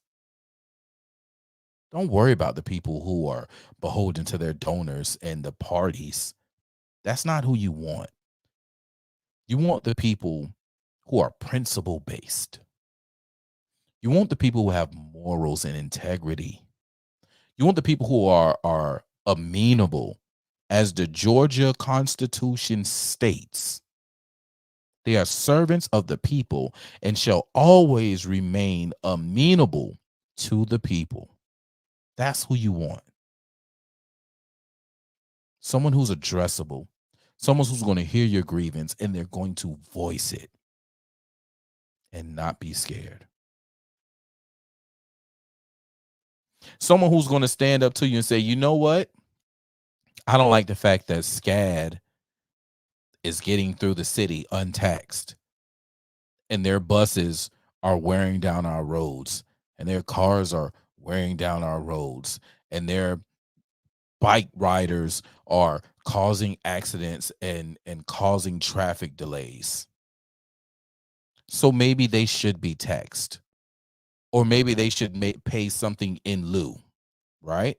Don't worry about the people who are beholden to their donors and the parties. That's not who you want. You want the people who are principle based. You want the people who have morals and integrity. You want the people who are amenable, as the Georgia Constitution states. They are servants of the people and shall always remain amenable to the people. That's who you want. Someone who's addressable, someone who's going to hear your grievance and they're going to voice it and not be scared. Someone who's going to stand up to you and say, you know what? I don't like the fact that SCAD is getting through the city untaxed and their buses are wearing down our roads and their cars are wearing down our roads and their bike riders are causing accidents and causing traffic delays. So maybe they should be taxed, or maybe they should pay something in lieu, right?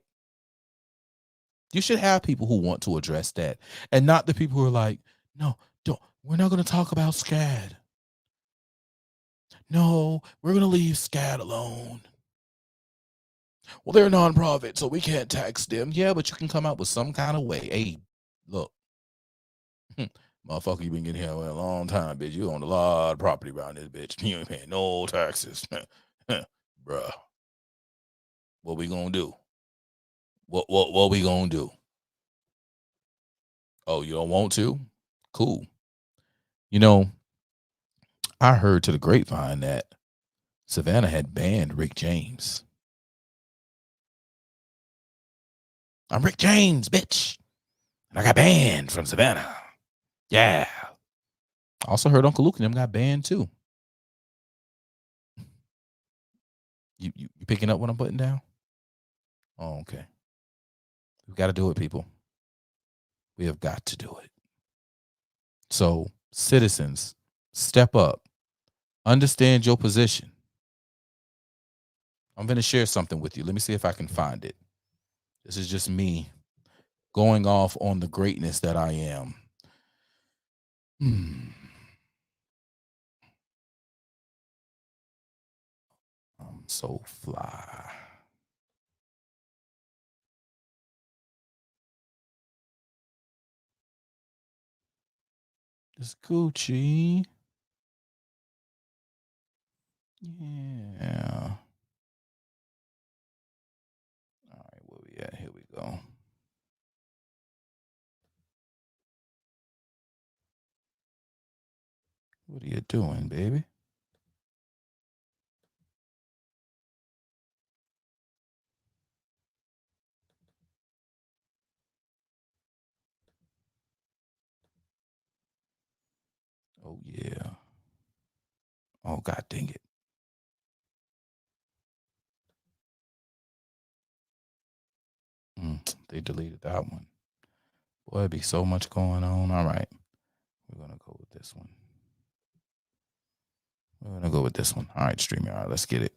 You should have people who want to address that, and not the people who are like, no, don't. We're not going to talk about SCAD. No, we're going to leave SCAD alone. Well, they're a nonprofit, so we can't tax them. Yeah, but you can come out with some kind of way. Hey, look, motherfucker, you been getting here a long time, bitch. You own a lot of property around this bitch. You ain't paying no taxes. Bruh. What we gonna do? What we gonna do? Oh, you don't want to? Cool. You know, I heard to the grapevine that Savannah had banned Rick James. I'm Rick James, bitch. And I got banned from Savannah. Yeah. I also heard Uncle Luke and them got banned too. You picking up what I'm putting down? Oh, okay. We've got to do it, people. We have got to do it. So, citizens, step up. Understand your position. I'm going to share something with you. Let me see if I can find it. This is just me going off on the greatness that I am. I'm so fly. It's Gucci. Yeah. All right, where we at? Here we go. What are you doing, baby? Oh, yeah. Oh, God dang it. They deleted that one. Boy, it'd be so much going on. All right. We're going to go with this one. We're going to go with this one. All right, StreamYard. Let's get it.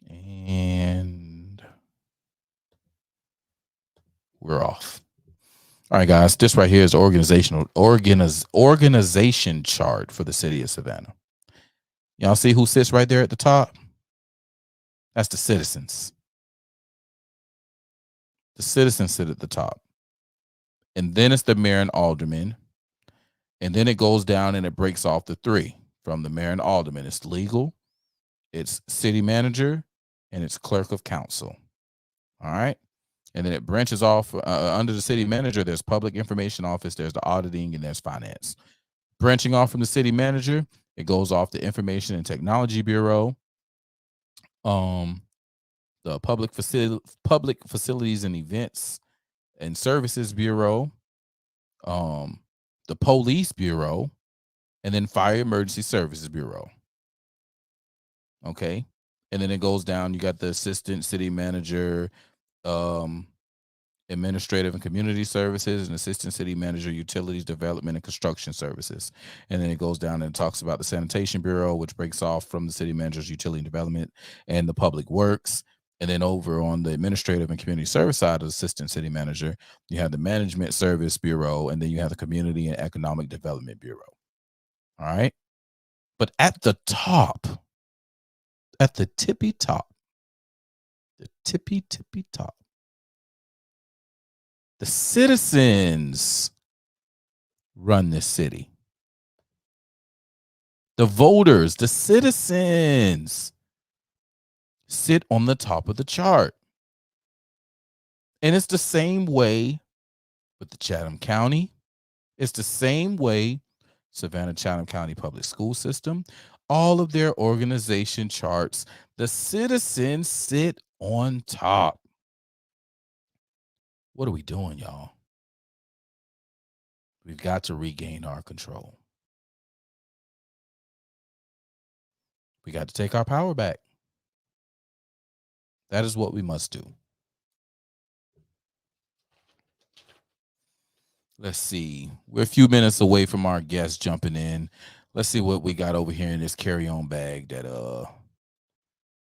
And we're off. All right, guys. This right here is the organization chart for the city of Savannah. Y'all see who sits right there at the top? That's the citizens. The citizens sit at the top. And then it's the mayor and aldermen. And then it goes down and it breaks off the three from the mayor and aldermen. It's legal, it's city manager, and it's clerk of council. All right. And then it branches off under the city manager. There's public information office, there's the auditing, and there's finance. Branching off from the city manager, it goes off the information and technology bureau, the public facilities and events and services bureau, the police bureau, and then fire emergency services bureau. Okay. And then it goes down. You got the assistant city manager, administrative and community services, and assistant city manager, utilities, development, and construction services. And then it goes down and talks about the sanitation bureau, which breaks off from the city manager's utility development and the public works. And then over on the administrative and community service side of the assistant city manager, you have the management service bureau, and then you have the community and economic development bureau. All right. But at the top, at the tippy top, the tippy top, the citizens run this city. The voters, the citizens sit on the top of the chart. And it's the same way with the Chatham County. It's the same way Savannah Chatham County Public School System. All of their organization charts, the citizens sit on top. What are we doing, y'all? We've got to regain our control. We got to take our power back. That is what we must do. Let's see. We're a few minutes away from our guests jumping in. Let's see what we got over here in this carry-on bag that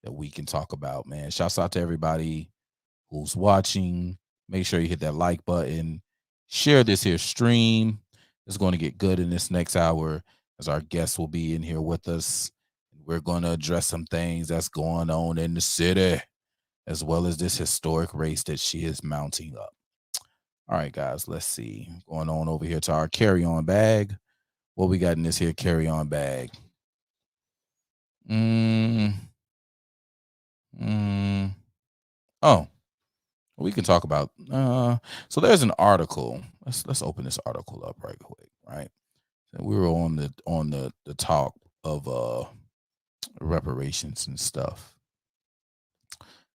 we can talk about, man. Shouts out to everybody who's watching. Make sure you hit that like button. Share this here stream. It's going to get good in this next hour as our guests will be in here with us. We're going to address some things that's going on in the city, as well as this historic race that she is mounting up. All right, guys, let's see. Going on over here to our carry-on bag. What we got in this here carry-on bag? Oh, we can talk about. So there's an article. Let's open this article up right quick. Right, so we were on the talk of reparations and stuff.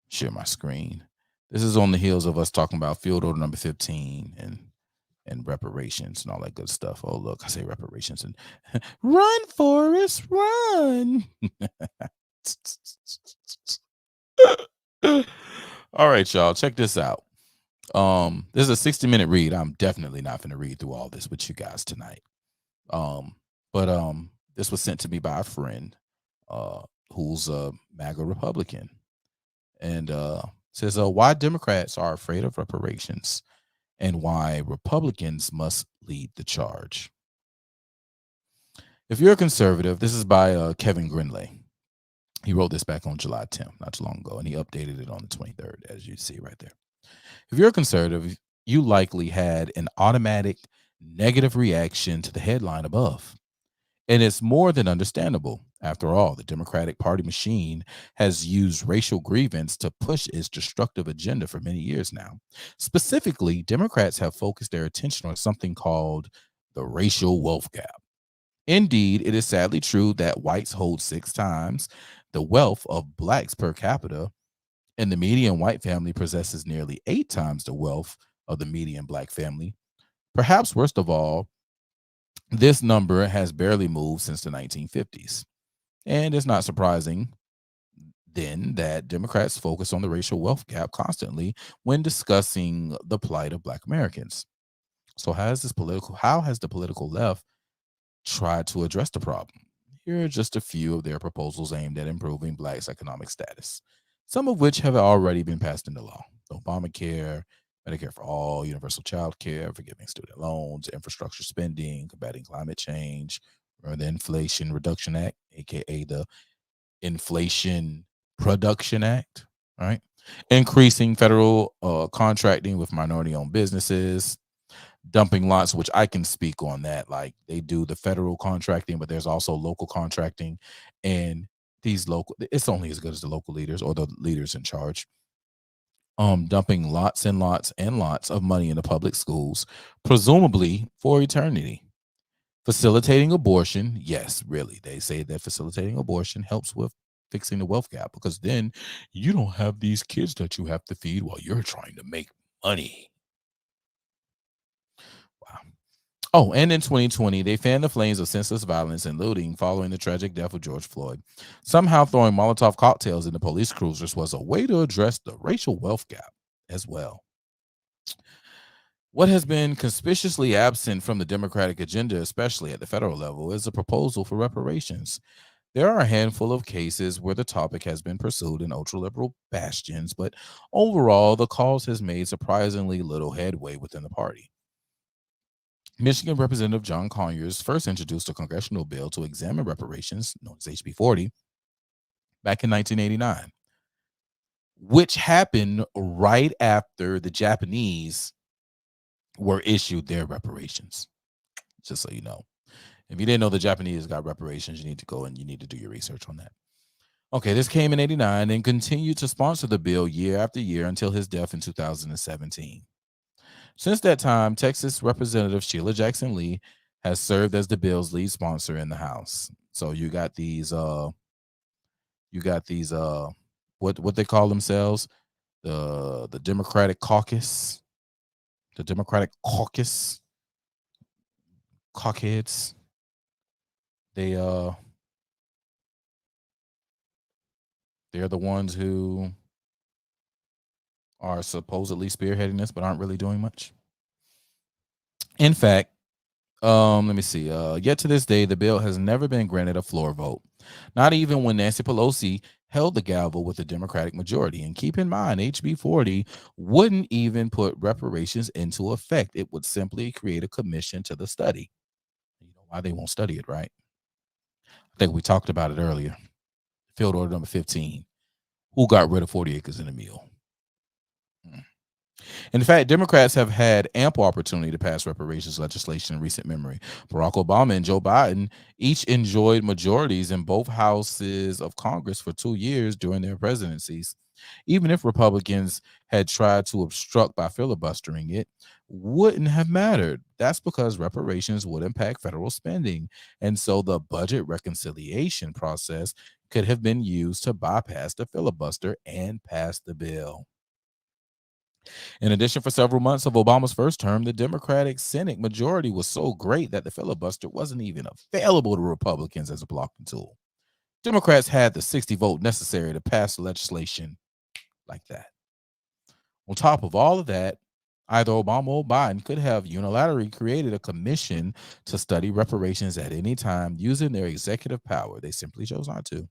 Share my screen. This is on the heels of us talking about field order number 15 and reparations and all that good stuff. Oh, look, I say reparations and run, Forrest, run. All right, y'all, check this out. This is a 60-minute read. I'm definitely not going to read through all this with you guys tonight. But this was sent to me by a friend who's a MAGA Republican. And says why Democrats are afraid of reparations and why Republicans must lead the charge. If you're a conservative, this is by Kevin Grinley. He wrote this back on July 10th, not too long ago, and he updated it on the 23rd, as you see right there. If you're a conservative, you likely had an automatic negative reaction to the headline above. And it's more than understandable. After all, the Democratic Party machine has used racial grievance to push its destructive agenda for many years now. Specifically, Democrats have focused their attention on something called the racial wealth gap. Indeed, it is sadly true that whites hold 6 times the wealth of blacks per capita, and the median white family possesses nearly 8 times the wealth of the median black family. Perhaps worst of all, this number has barely moved since the 1950s. And it's not surprising then that Democrats focus on the racial wealth gap constantly when discussing the plight of Black Americans. So how has the political left tried to address the problem? Here are just a few of their proposals aimed at improving Blacks' economic status, some of which have already been passed into law. Obamacare, Medicare for all, universal child care, forgiving student loans, infrastructure spending, combating climate change, or the Inflation Reduction Act, aka the Inflation Production Act, right? Increasing federal contracting with minority-owned businesses, dumping lots, which I can speak on that. Like, they do the federal contracting, but there's also local contracting, and these local, it's only as good as the local leaders or the leaders in charge. Dumping lots and lots and lots of money into public schools, presumably for eternity. Facilitating abortion, yes, really. They say that facilitating abortion helps with fixing the wealth gap, because then you don't have these kids that you have to feed while you're trying to make money. Wow. Oh, and in 2020, they fanned the flames of senseless violence and looting following the tragic death of George Floyd. Somehow throwing Molotov cocktails into police cruisers was a way to address the racial wealth gap as well. What has been conspicuously absent from the Democratic agenda, especially at the federal level, is a proposal for reparations. There are a handful of cases where the topic has been pursued in ultra-liberal bastions, but overall, the cause has made surprisingly little headway within the party. Michigan Representative John Conyers first introduced a congressional bill to examine reparations, known as HB 40, back in 1989, which happened right after the Japanese were issued their reparations. Just so you know. If you didn't know the Japanese got reparations, you need to go and you need to do your research on that. Okay, this came in 89 and continued to sponsor the bill year after year until his death in 2017. Since that time, Texas Representative Sheila Jackson Lee has served as the bill's lead sponsor in the House. So you got these what they call themselves, the Democratic Caucus, cockheads. They're the ones who are supposedly spearheading this, but aren't really doing much. In fact, let me see. Yet to this day, the bill has never been granted a floor vote, not even when Nancy Pelosi held the gavel with a Democratic majority. And keep in mind, HB 40 wouldn't even put reparations into effect. It would simply create a commission to the study. You know why they won't study it, right? I think we talked about it earlier. Field Order number 15. Who got rid of 40 acres in a meal? In fact, Democrats have had ample opportunity to pass reparations legislation in recent memory. Barack Obama and Joe Biden each enjoyed majorities in both houses of Congress for 2 years during their presidencies. Even if Republicans had tried to obstruct by filibustering it, wouldn't have mattered. That's because reparations would impact federal spending. And so the budget reconciliation process could have been used to bypass the filibuster and pass the bill. In addition, for several months of Obama's first term, the Democratic Senate majority was so great that the filibuster wasn't even available to Republicans as a blocking tool. Democrats had the 60 vote necessary to pass legislation like that. On top of all of that, either Obama or Biden could have unilaterally created a commission to study reparations at any time using their executive power. They simply chose not to.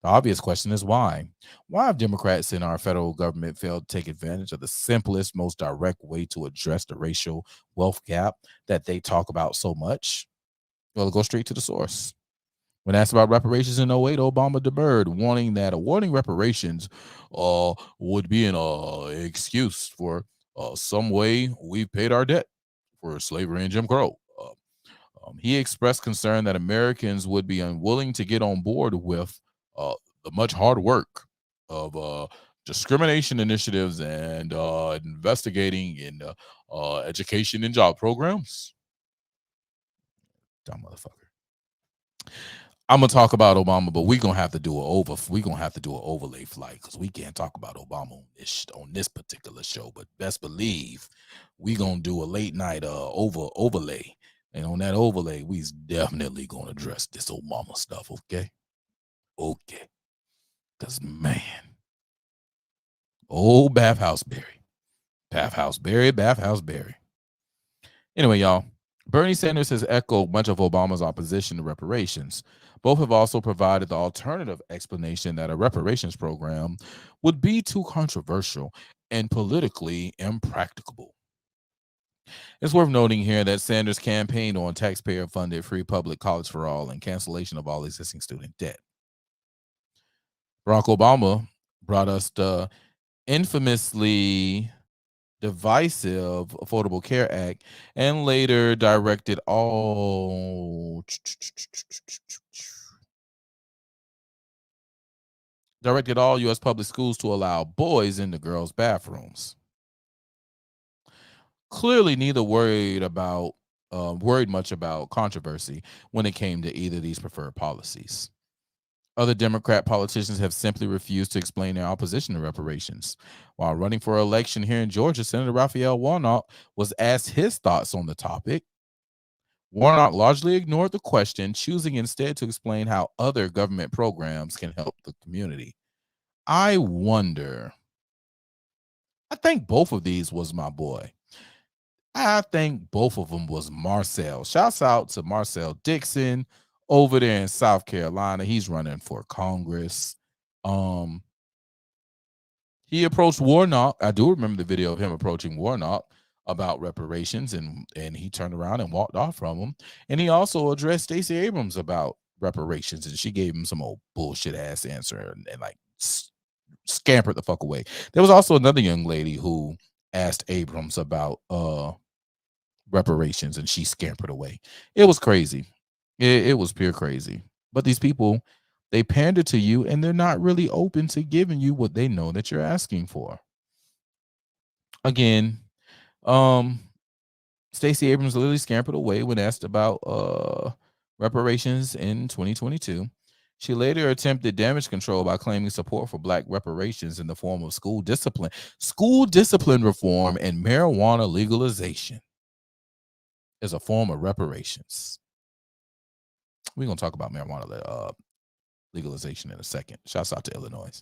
The obvious question is why? Why have Democrats in our federal government failed to take advantage of the simplest, most direct way to address the racial wealth gap that they talk about so much? Well, go straight to the source. When asked about reparations in 08, Obama demurred, warning that awarding reparations would be an excuse for some way we paid our debt for slavery and Jim Crow. He expressed concern that Americans would be unwilling to get on board with the much hard work of discrimination initiatives and investigating in education and job programs. Dumb motherfucker. I'm gonna talk about Obama, but we're gonna have to do an overlay flight because we can't talk about Obama on this particular show. But best believe we gonna do a late night overlay. And on that overlay, we's definitely gonna address this Obama stuff, okay? Okay. Because, man, old Bathhouse Berry. Anyway, y'all, Bernie Sanders has echoed much of Obama's opposition to reparations. Both have also provided the alternative explanation that a reparations program would be too controversial and politically impracticable. It's worth noting here that Sanders campaigned on taxpayer-funded free public college for all and cancellation of all existing student debt. Barack Obama brought us the infamously divisive Affordable Care Act and later directed all U.S. public schools to allow boys in the girls' bathrooms. Clearly, neither worried much about controversy when it came to either of these preferred policies. Other Democrat politicians have simply refused to explain their opposition to reparations. While running for election here in Georgia, Senator Raphael Warnock was asked his thoughts on the topic. Warnock largely ignored the question, choosing instead to explain how other government programs can help the community. I think both of these was my boy. I think both of them was Marcel. Shouts out to Marcel Dixon over there in South Carolina. He's running for Congress. He approached Warnock. I do remember the video of him approaching Warnock about reparations, and he turned around and walked off from him. And he also addressed Stacey Abrams about reparations, and she gave him some old bullshit ass answer and like scampered the fuck away. There was also another young lady who asked Abrams about reparations, and she scampered away. It was crazy. It was pure crazy. But these people, they pander to you, and they're not really open to giving you what they know that you're asking for. Again, Stacey Abrams literally scampered away when asked about reparations in 2022. She later attempted damage control by claiming support for Black reparations in the form of school discipline reform, and marijuana legalization is a form of reparations. We're going to talk about marijuana legalization in a second. Shouts out to Illinois.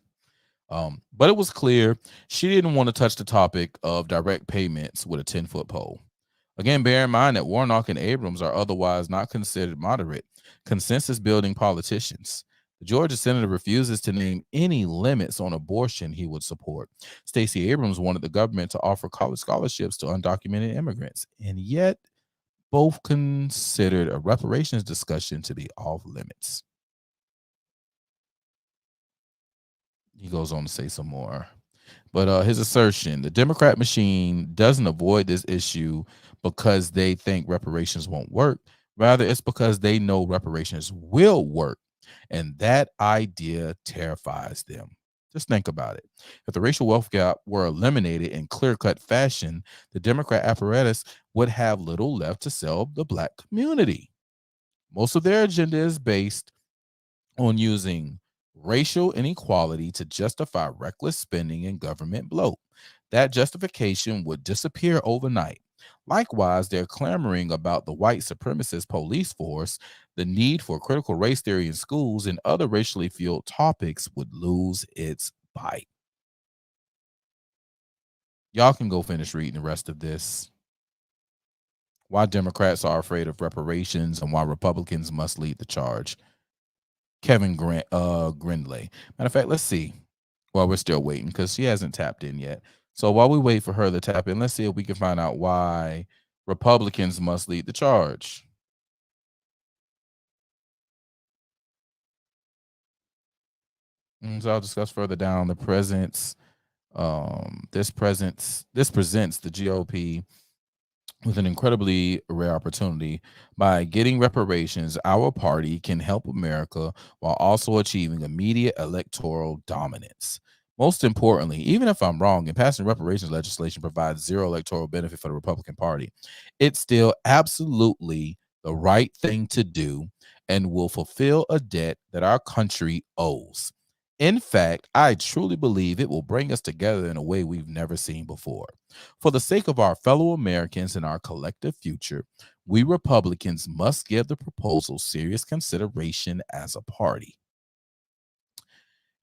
But it was clear she didn't want to touch the topic of direct payments with a 10-foot pole. Again, bear in mind that Warnock and Abrams are otherwise not considered moderate, consensus-building politicians. The Georgia senator refuses to name any limits on abortion he would support. Stacey Abrams wanted the government to offer college scholarships to undocumented immigrants, and yet both considered a reparations discussion to be off limits. He goes on to say some more. But his assertion, the Democrat machine doesn't avoid this issue because they think reparations won't work. Rather, it's because they know reparations will work. And that idea terrifies them. Just think about it. If the racial wealth gap were eliminated in clear-cut fashion, the Democrat apparatus would have little left to sell the Black community. Most of their agenda is based on using racial inequality to justify reckless spending and government bloat. That justification would disappear overnight. Likewise, they're clamoring about the white supremacist police force. The need for critical race theory in schools and other racially fueled topics would lose its bite. Y'all can go finish reading the rest of this. Why Democrats are afraid of reparations and why Republicans must lead the charge. Kevin Grindley. Matter of fact, let's see. Well, we're still waiting because she hasn't tapped in yet. So while we wait for her to tap in, let's see if we can find out why Republicans must lead the charge. So I'll discuss further down the presence. This presents the GOP with an incredibly rare opportunity. By getting reparations, our party can help America while also achieving immediate electoral dominance. Most importantly, even if I'm wrong and passing reparations legislation provides zero electoral benefit for the Republican Party, it's still absolutely the right thing to do and will fulfill a debt that our country owes. In fact, I truly believe it will bring us together in a way we've never seen before. For the sake of our fellow Americans and our collective future, we Republicans must give the proposal serious consideration as a party.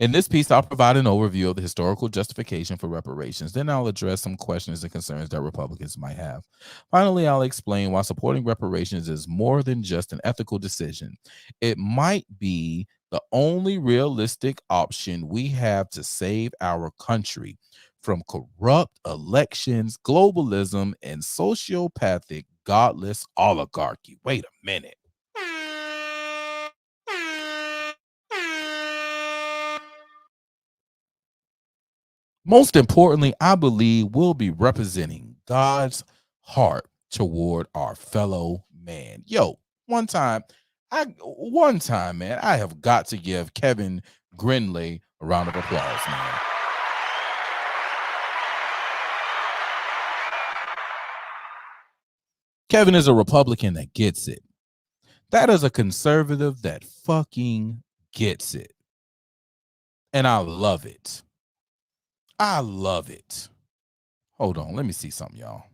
In this piece, I'll provide an overview of the historical justification for reparations. Then I'll address some questions and concerns that Republicans might have. Finally, I'll explain why supporting reparations is more than just an ethical decision. It might be the only realistic option we have to save our country from corrupt elections, globalism, and sociopathic, godless oligarchy. Wait a minute. Most importantly, I believe we'll be representing God's heart toward our fellow man. Yo, one time, man, I have got to give Kevin Grindley a round of applause, man. Kevin is a Republican that gets it. That is a conservative that fucking gets it. And I love it. I love it. Hold on, let me see something, y'all.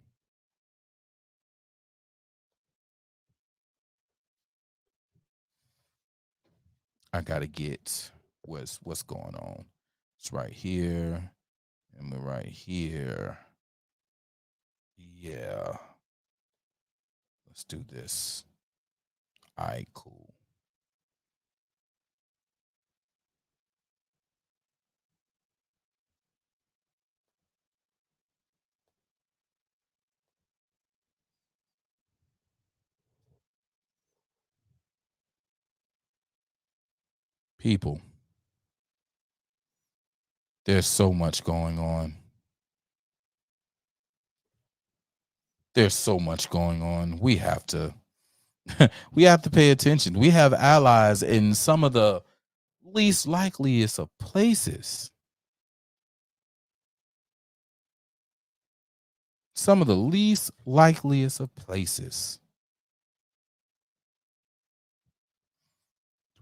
I gotta get what's going on. It's right here, and we're right here. Yeah, let's do this. All right, cool. People, there's so much going on. There's so much going on. We have to we have to pay attention. We have allies in some of the least likeliest of places. Some of the least likeliest of places.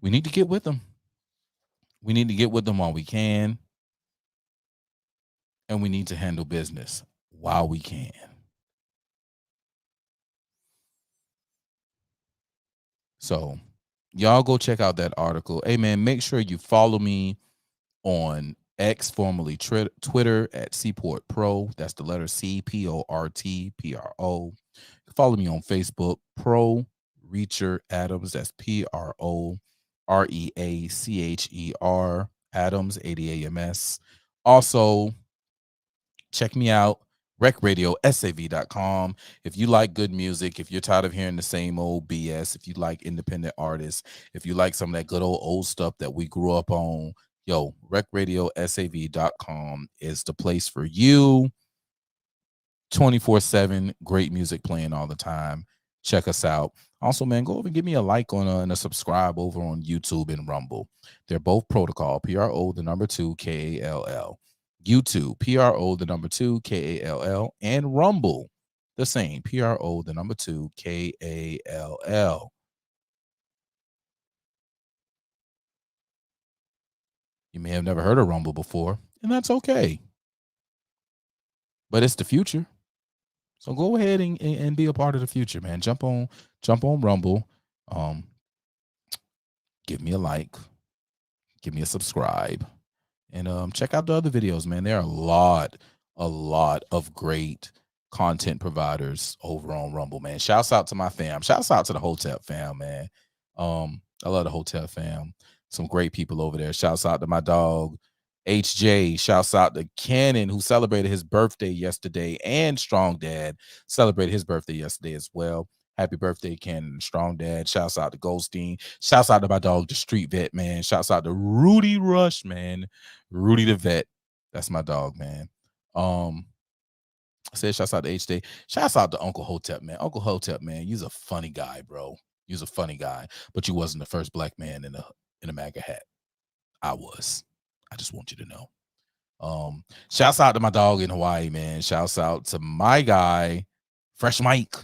We need to get with them. We need to get with them while we can. And we need to handle business while we can. So y'all go check out that article. Hey man, make sure you follow me on X, formerly Twitter, at Seaport Pro. That's the letter C, PORTPRO. Follow me on Facebook, Pro Reacher Adams. That's PROREACHER Adams, ADAMS. Also, check me out, recradiosav.com. If you like good music, if you're tired of hearing the same old BS, if you like independent artists, if you like some of that good old stuff that we grew up on, yo, recradiosav.com is the place for you. 24/7, great music playing all the time. Check us out. Also, man, go over and give me a like on and a subscribe over on YouTube and Rumble. They're both Protocol, PRO, the number 2, KALL. YouTube, PRO, the number 2, KALL, and Rumble, the same, PRO, the number 2, KALL. You may have never heard of Rumble before, and that's okay. But it's the future. So go ahead and be a part of the future, man. Jump on Rumble. Give me a like, give me a subscribe, and check out the other videos, man. There are a lot of great content providers over on Rumble, man. Shouts out to my fam. Shouts out to the Hotep fam, man. I love the Hotep fam. Some great people over there. Shouts out to my dog HJ. Shouts out to Cannon, who celebrated his birthday yesterday, and Strong Dad celebrated his birthday yesterday as well. Happy birthday, Cannon and Strong Dad. Shouts out to Goldstein. Shouts out to my dog, the Street Vet, man. Shouts out to Rudy Rush, man. Rudy the Vet. That's my dog, man. I said shouts out to HJ. Shouts out to Uncle Hotep, man. Uncle Hotep, man, you's a funny guy, bro. You's a funny guy, but you wasn't the first black man in a MAGA hat. I was. I just want you to know. Shouts out to my dog in Hawaii, man. Shouts out to my guy, Fresh Mike.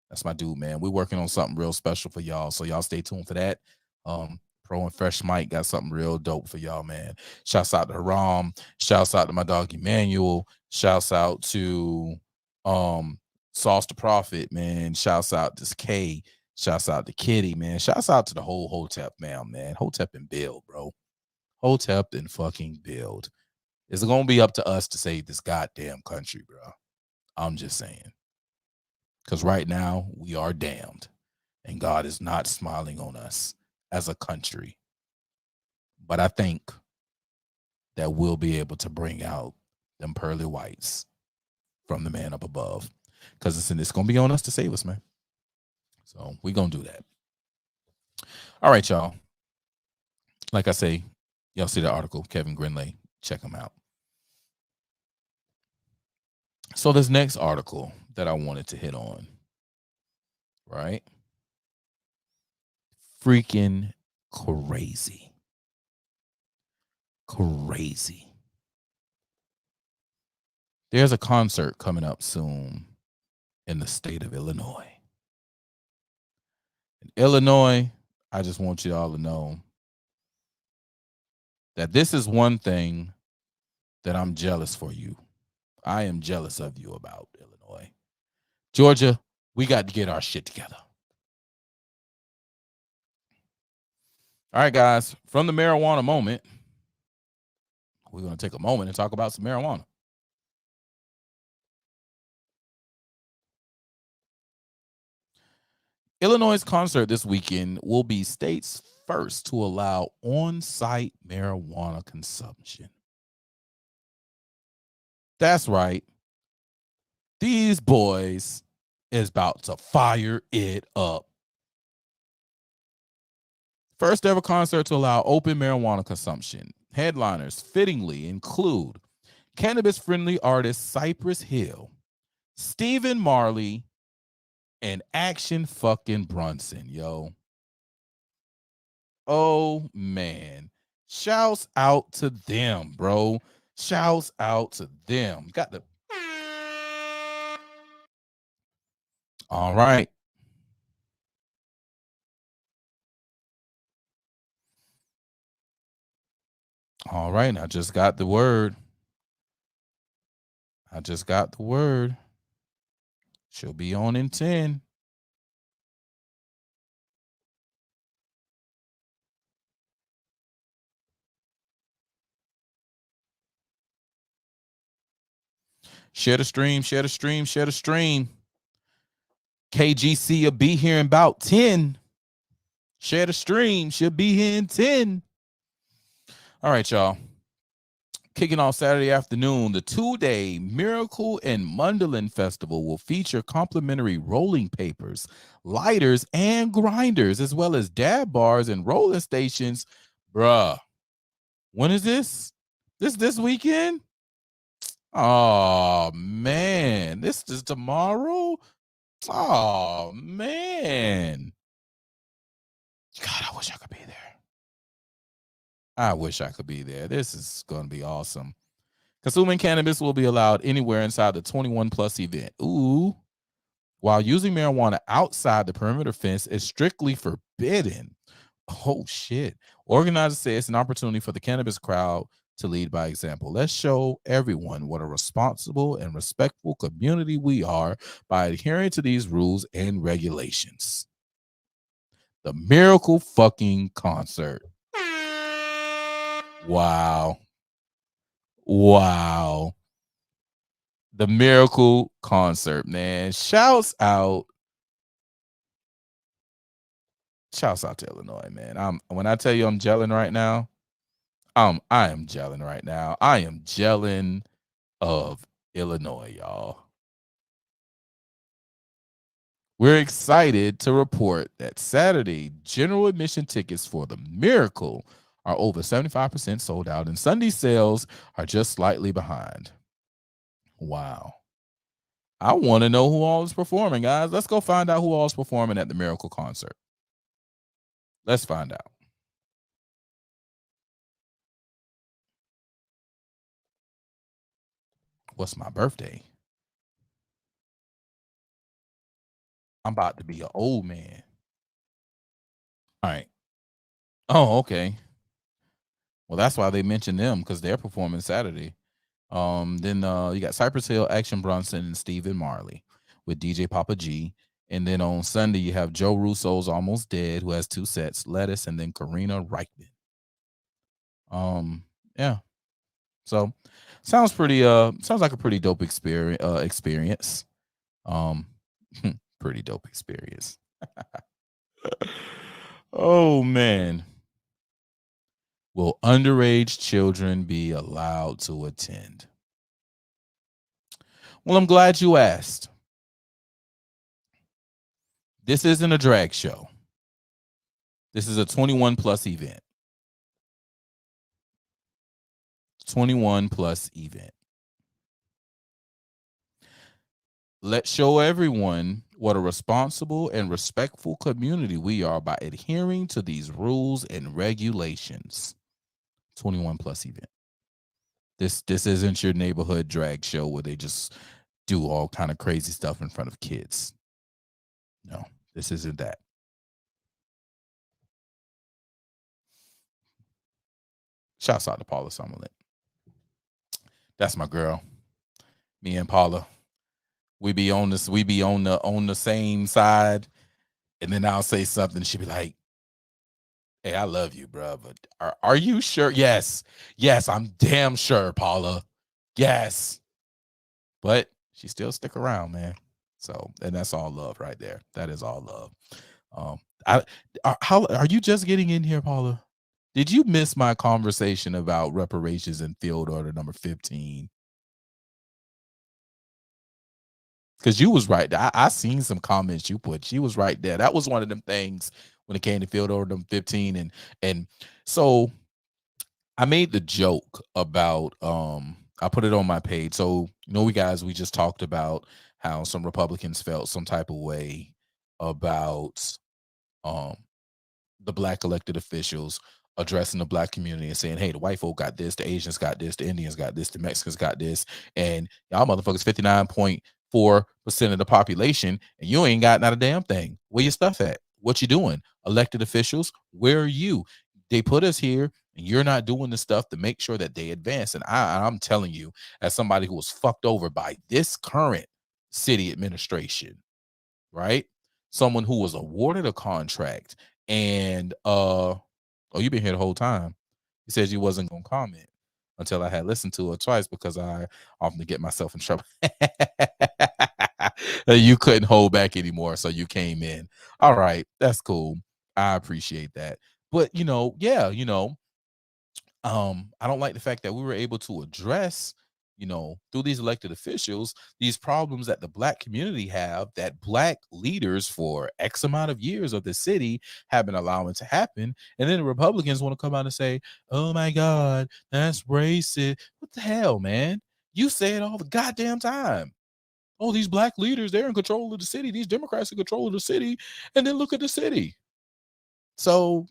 That's my dude, man. We're working on something real special for y'all, so y'all stay tuned for that. Pro and Fresh Mike got something real dope for y'all, man. Shouts out to Haram. Shouts out to my dog Emmanuel. Shouts out to Sauce the Prophet, man. Shouts out to K. Shouts out to Kitty, man. Shouts out to the whole Hotep man. Hotep and build, bro. Hotep and fucking build. It's gonna be up to us to save this goddamn country, bro. I'm just saying. Because right now we are damned, and God is not smiling on us as a country. But I think that we'll be able to bring out them pearly whites from the man up above, because it's going to be on us to save us, man. So we're going to do that. All right, y'all. Like I say, y'all see the article, Kevin Grinley. Check him out. So this next article that I wanted to hit on, right? Freaking crazy. Crazy. There's a concert coming up soon in the state of Illinois. In Illinois, I just want you all to know that this is one thing that I'm jealous for you. I am jealous of you about Illinois. Georgia, we got to get our shit together. All right, guys, from the marijuana moment, we're going to take a moment and talk about some marijuana. Illinois' concert this weekend will be state's first to allow on-site marijuana consumption. That's right. These boys is about to fire it up. First ever concert to allow open marijuana consumption. Headliners fittingly include cannabis-friendly artist Cypress Hill, Stephen Marley, and Action fucking Brunson, yo. Oh, man. Shouts out to them, bro. Shouts out to them. Got the... All right. All right. I just got the word. She'll be on in 10. Share the stream. KGC will be here in about 10. Share the stream. She'll be here in 10. All right, y'all. Kicking off Saturday afternoon, the 2-day Miracle and Mundelein Festival will feature complimentary rolling papers, lighters, and grinders, as well as dab bars and rolling stations. Bruh, when is this? This weekend? Oh, man. This is tomorrow? Oh, man. God, I wish I could be there. This is going to be awesome. Consuming cannabis will be allowed anywhere inside the 21 plus event. Ooh. While using marijuana outside the perimeter fence is strictly forbidden. Oh, shit. Organizers say it's an opportunity for the cannabis crowd to lead by example. Let's show everyone what a responsible and respectful community we are by adhering to these rules and regulations. The Miracle fucking concert. Wow. The Miracle concert, man. Shouts out to Illinois, man. When I tell you I'm gelling right now, I am gelling right now. I am gelling of Illinois, y'all. We're excited to report that Saturday general admission tickets for the Miracle are over 75% sold out, and Sunday sales are just slightly behind. Wow. I want to know who all is performing, guys. Let's go find out who all is performing at the Miracle concert. Let's find out. What's my birthday? I'm about to be an old man. All right. Oh, okay. Well, that's why they mentioned them, because they're performing Saturday. Then you got Cypress Hill, Action Bronson, and Stephen Marley with DJ Papa G. And then on Sunday, you have Joe Russo's Almost Dead, who has 2 sets, Lettuce, and then Karina Reichman. Yeah. So sounds like a pretty dope experience. Pretty dope experience. Oh, man. Will underage children be allowed to attend? Well, I'm glad you asked. This isn't a drag show. This is a 21 plus event. 21 plus event. Let's show everyone what a responsible and respectful community we are by adhering to these rules and regulations. 21 plus event. This isn't your neighborhood drag show where they just do all kind of crazy stuff in front of kids. No, this isn't that. Shouts out to Paula Summerlin. That's my girl. Me and Paula. We be on the same side, and then I'll say something. She'll be like, "Hey, I love you, bro, but are you sure?" Yes, I'm damn sure, Paula. Yes, but she still stick around, man. So, and that's all love right there. That is all love. How are you just getting in here, Paula? Did you miss my conversation about reparations in field order number 15? Because you was right. I seen some comments you put. She was right there. That was one of them things when it came to field order them 15. And so I made the joke about I put it on my page. So, we just talked about how some Republicans felt some type of way about um the black elected officials addressing the black community and saying, hey, the white folk got this, the Asians got this, the Indians got this, the Mexicans got this, and y'all motherfuckers 59.4% of the population, and you ain't got not a damn thing. Where your stuff at? What you doing? Elected officials, where are you? They put us here, and you're not doing the stuff to make sure that they advance. And I'm telling you, as somebody who was fucked over by this current city administration, right? Someone who was awarded a contract and oh, you've been here the whole time. He says you wasn't gonna comment until I had listened to it twice because I often get myself in trouble. You couldn't hold back anymore, so you came in. All right, that's cool. I appreciate that. But yeah, I don't like the fact that we were able to address, through these elected officials, these problems that the black community have, that black leaders for X amount of years of the city have been allowing to happen. And then the Republicans want to come out and say, oh my God, that's racist. What the hell, man? You say it all the goddamn time. Oh, these black leaders, they're in control of the city. These Democrats in control of the city. And then look at the city. So,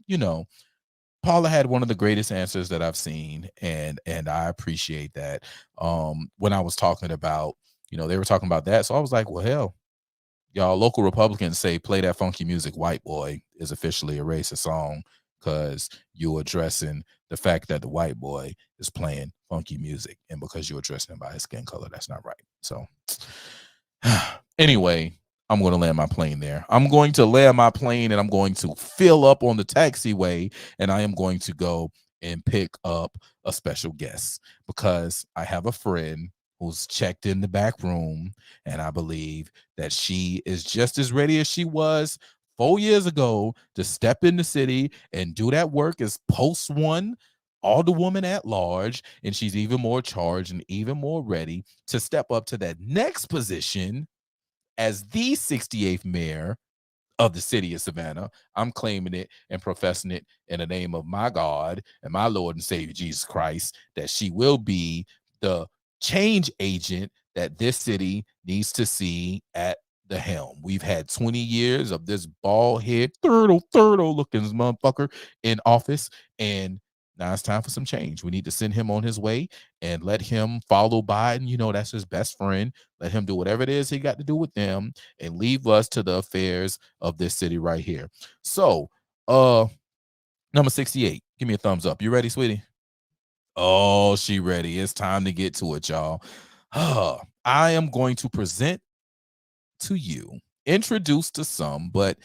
Paula had one of the greatest answers that I've seen, and I appreciate that. When I was talking about, they were talking about that, so I was like, well, hell, y'all local Republicans say play that funky music, white boy is officially a racist song because you're addressing the fact that the white boy is playing funky music, and because you're addressing him by his skin color, that's not right. So anyway, I'm going to land my plane there. I'm going to land my plane and I'm going to fill up on the taxiway, and I am going to go and pick up a special guest because I have a friend who's checked in the back room, and I believe that she is just as ready as she was 4 years ago to step in the city and do that work as post one Alderwoman at large, and she's even more charged and even more ready to step up to that next position as the 68th mayor of the city of Savannah. I'm claiming it and professing it in the name of my God and my Lord and Savior Jesus Christ, that she will be the change agent that this city needs to see at the helm. We've had 20 years of this bald head, thirtle looking motherfucker in office, and now it's time for some change. We need to send him on his way and let him follow Biden. That's his best friend. Let him do whatever it is he got to do with them and leave us to the affairs of this city right here. So, number 68, give me a thumbs up. You ready, sweetie? Oh, she ready. It's time to get to it, y'all. I am going to present to you, introduce to some, but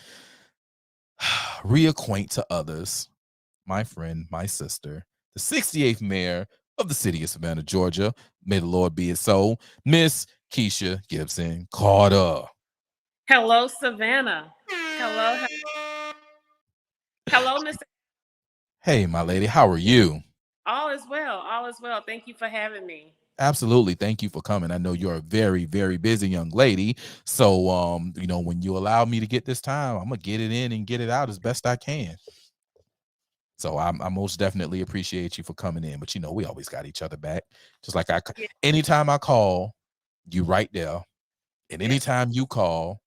reacquaint to others, my friend, my sister, the 68th mayor of the city of Savannah, Georgia. May the Lord be it so, Miss Kesha Gibson Carter. Hello, Savannah. Hello. Hello, Mr. Hey, my lady, how are you? All is well. All is well. Thank you for having me. Absolutely. Thank you for coming. I know you're a very, very busy young lady. So, when you allow me to get this time, I'm going to get it in and get it out as best I can. So I most definitely appreciate you for coming in. But, we always got each other back. Just like anytime I call, you right there. And anytime you call,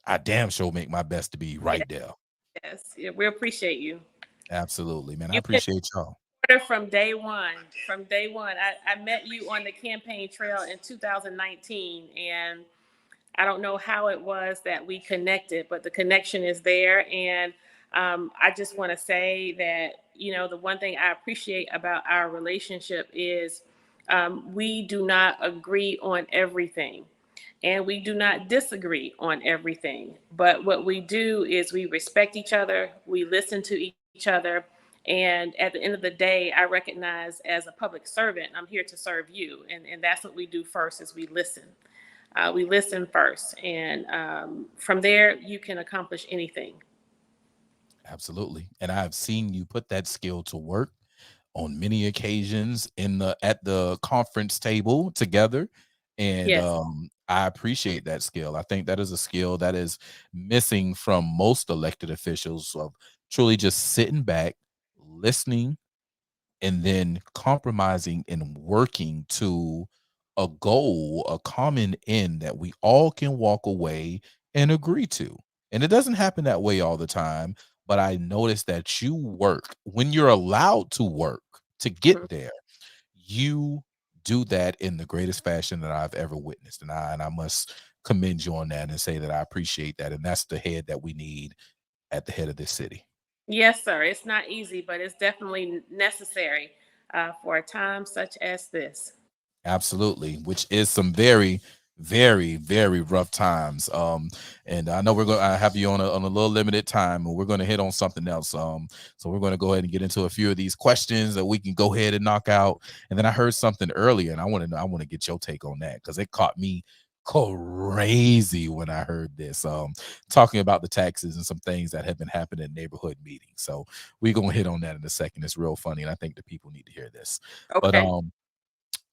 I damn sure make my best to be right there. Yes, yeah, we appreciate you. Absolutely, man. I appreciate y'all. From day one, I met you on the campaign trail in 2019, and I don't know how it was that we connected, but the connection is there. And I just want to say that, the one thing I appreciate about our relationship is we do not agree on everything. And we do not disagree on everything. But what we do is we respect each other, we listen to each other. And at the end of the day, I recognize as a public servant, I'm here to serve you. And that's what we do first is we listen. We listen first. And from there, you can accomplish anything. Absolutely. And I've seen you put that skill to work on many occasions at the conference table together. And yes. I appreciate that skill. I think that is a skill that is missing from most elected officials, of truly just sitting back, listening, and then compromising and working to a goal, a common end that we all can walk away and agree to. And it doesn't happen that way all the time, but I noticed that you work when you're allowed to work to get there. You do that in the greatest fashion that I've ever witnessed. And I must commend you on that and say that I appreciate that. And that's the head that we need at the head of this city. Yes, sir. It's not easy, but it's definitely necessary for a time such as this. Absolutely, which is some very, very, very rough times. And I know we're going to have you on a little limited time, and we're going to hit on something else. So we're going to go ahead and get into a few of these questions that we can go ahead and knock out. And then I heard something earlier, and I want to get your take on that, because it caught me crazy when I heard this. Talking about the taxes and some things that have been happening in neighborhood meetings. So we're gonna hit on that in a second. It's real funny, and I think the people need to hear this. But Okay.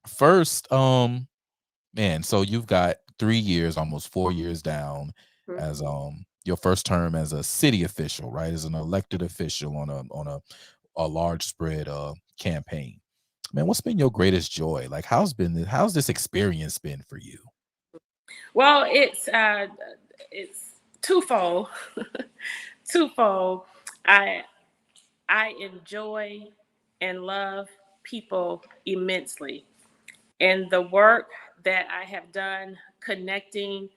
first, man, so you've got 3 years, almost 4 years down Mhm. as your first term as a city official, right? As an elected official on a large spread campaign. Man, what's been your greatest joy? Like, how's this experience been for you? Well, it's twofold. Twofold. I I enjoy and love people immensely. And the work that I have done connecting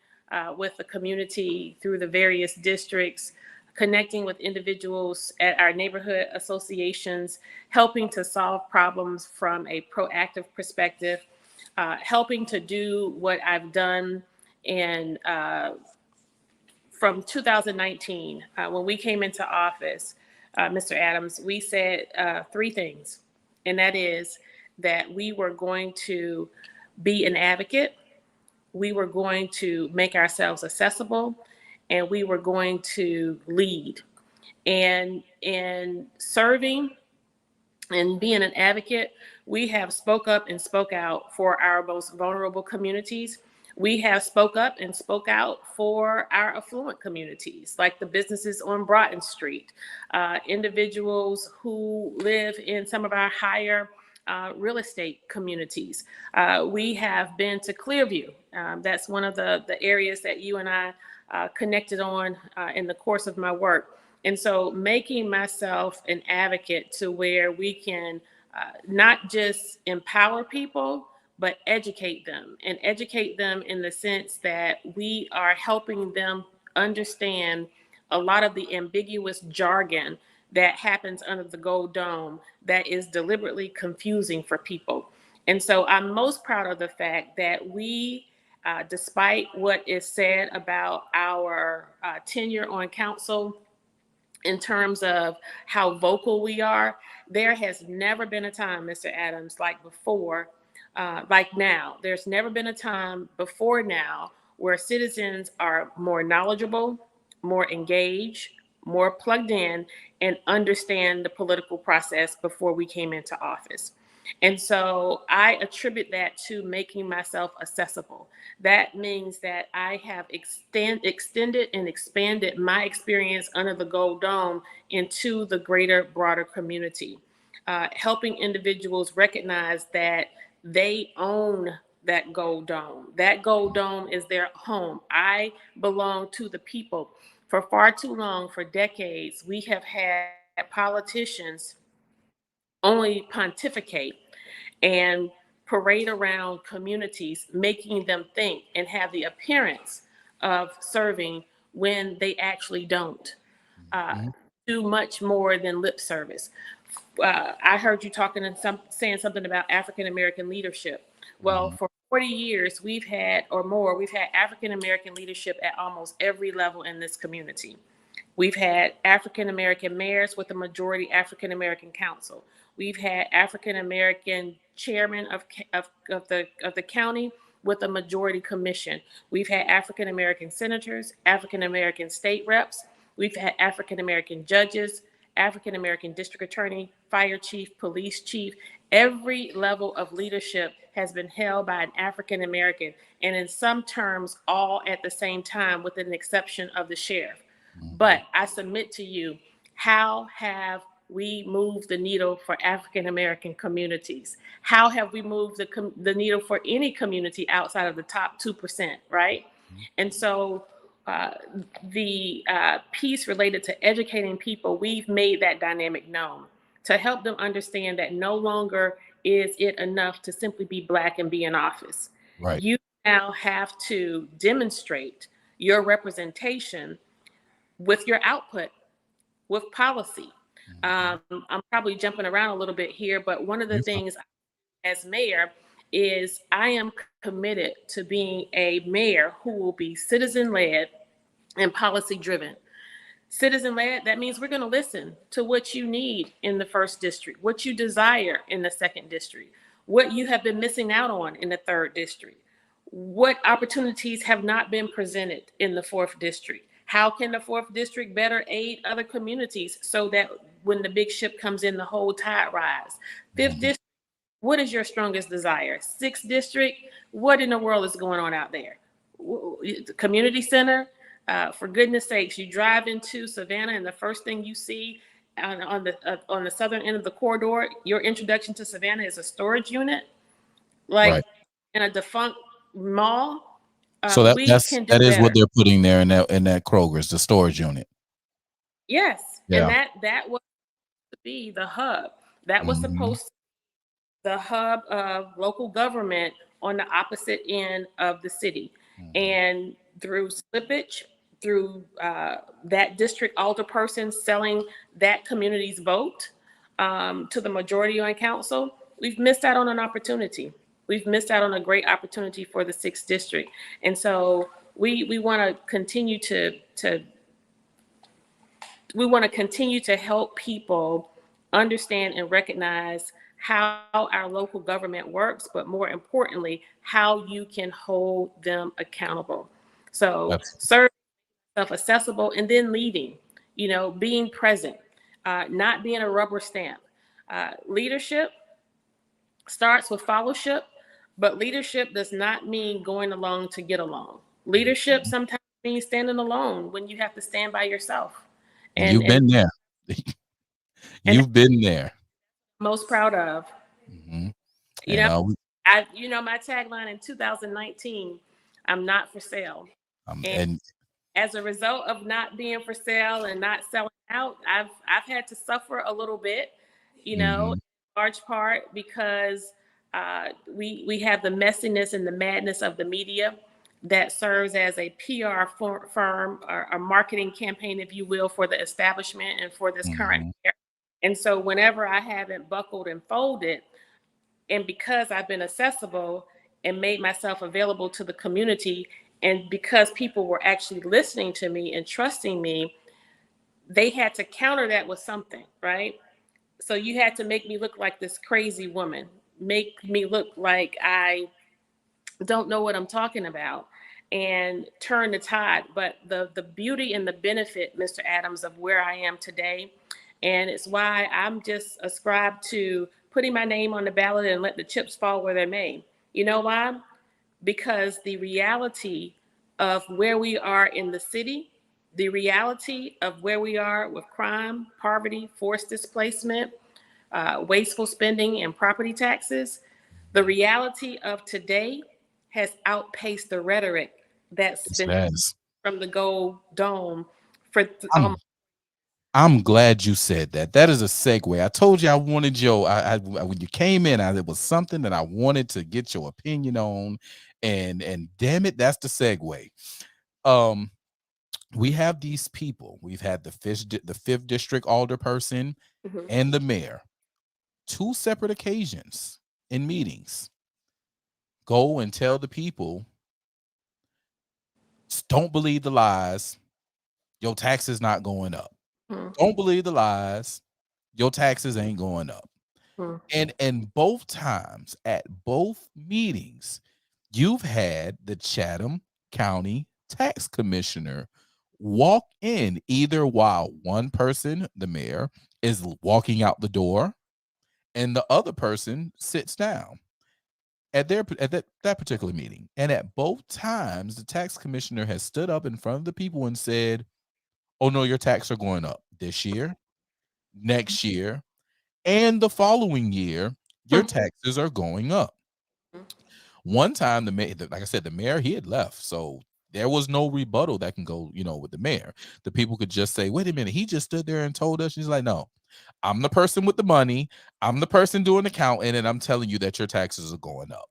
with the community through the various districts, connecting with individuals at our neighborhood associations, helping to solve problems from a proactive perspective, helping to do what I've done in from 2019, when we came into office, Mr. Adams, we said three things, and that is that we were going to be an advocate, we were going to make ourselves accessible, and we were going to lead. And in serving and being an advocate, we have spoke up and spoke out for our most vulnerable communities. We have spoke up and spoke out for our affluent communities, like the businesses on Broughton Street, individuals who live in some of our higher real estate communities. We have been to Clearview. That's one of the areas that you and I connected on in the course of my work. And so making myself an advocate to where we can not just empower people, but educate them, and educate them in the sense that we are helping them understand a lot of the ambiguous jargon that happens under the Gold Dome that is deliberately confusing for people. And so I'm most proud of the fact that we, despite what is said about our tenure on council, in terms of how vocal we are, there has never been a time, Mr. Adams, like before, like now. There's never been a time before now where citizens are more knowledgeable, more engaged, more plugged in, and understand the political process before we came into office. And so I attribute that to making myself accessible. That means that I have extended and expanded my experience under the Gold Dome into the greater, broader community, helping individuals recognize that they own that Gold Dome. That Gold Dome is their home. I belong to the people. For far too long, for decades, we have had politicians only pontificate and parade around communities, making them think and have the appearance of serving when they actually don't. Uh, Mhm. do much more than lip service. I heard you talking and saying something about African American leadership. Well, Mhm. for 40 years, we've had African American leadership at almost every level in this community. We've had African American mayors with a majority African American council. We've had African American chairman of the county with a majority commission. We've had African American senators, African American state reps. We've had African American judges, African American district attorney, fire chief, police chief. Every level of leadership has been held by an African American, and in some terms, all at the same time, with an exception of the sheriff. But I submit to you, how have we moved the needle for African American communities? How have we moved the needle for any community outside of the top 2%, right? And so the piece related to educating people, we've made that dynamic known to help them understand that no longer is it enough to simply be Black and be in office. Right. You now have to demonstrate your representation with your output, with policy. I'm probably jumping around a little bit here, but one of the things as mayor is I am committed to being a mayor who will be citizen-led and policy-driven. Citizen-led, that means we're going to listen to what you need in the 1st district, what you desire in the 2nd district, what you have been missing out on in the 3rd district, what opportunities have not been presented in the 4th district. How can the 4th district better aid other communities so that when the big ship comes in, the whole tide rise? 5th district, what is your strongest desire? 6th district, what in the world is going on out there? Community center, for goodness sakes, you drive into Savannah and the first thing you see on the southern end of the corridor, your introduction to Savannah is a storage unit, like Right. in a defunct mall. So that is what better. they're putting there in that Kroger's, the storage unit. Yes, Yeah. and that was to be the hub. That was supposed to be the hub of local government on the opposite end of the city. And through slippage, through that district alderperson selling that community's vote to the majority on council, we've missed out on an opportunity. We've missed out on a great opportunity for the 6th district. And so we want to continue to help people understand and recognize how our local government works, but more importantly, how you can hold them accountable. So serve yourself accessible and then leading, being present, not being a rubber stamp. Leadership starts with fellowship, but leadership does not mean going along to get along. Leadership sometimes means standing alone when you have to stand by yourself. And you've been there. You've been there. Most proud of. My tagline in 2019, I'm not for sale. And as a result of not being for sale and not selling out, I've had to suffer a little bit, in large part because we have the messiness and the madness of the media that serves as a PR firm or a marketing campaign, if you will, for the establishment and for this current year. And so whenever I haven't buckled and folded, and because I've been accessible and made myself available to the community, and because people were actually listening to me and trusting me, they had to counter that with something, right? So you had to make me look like this crazy woman, make me look like I don't know what I'm talking about, and turn the tide. But the beauty and the benefit, Mr. Adams, of where I am today, and it's why I'm just ascribed to putting my name on the ballot and let the chips fall where they may. You know why? Because the reality of where we are in the city, the reality of where we are with crime, poverty, forced displacement, wasteful spending, and property taxes, the reality of today has outpaced the rhetoric that's been from the Gold Dome for I'm glad you said that. That is a segue. I told you I wanted when you came in, it was something that I wanted to get your opinion on, and damn it, that's the segue. We have these people. We've had the 5th district alderperson and the mayor, 2 separate occasions in meetings, go and tell the people, don't believe the lies, your taxes not going up. Don't believe the lies, your taxes ain't going up. And both times at both meetings, you've had the Chatham County Tax Commissioner walk in either while one person, the mayor, is walking out the door, and the other person sits down at that particular meeting. And at both times, the tax commissioner has stood up in front of the people and said, "Oh no, your taxes are going up this year, next year, and the following year. Your taxes are going up." One time, like I said, the mayor, he had left, so there was no rebuttal that can go, with the mayor. The people could just say, "Wait a minute, he just stood there and told us." She's like, "No, I'm the person with the money. I'm the person doing the counting, and I'm telling you that your taxes are going up."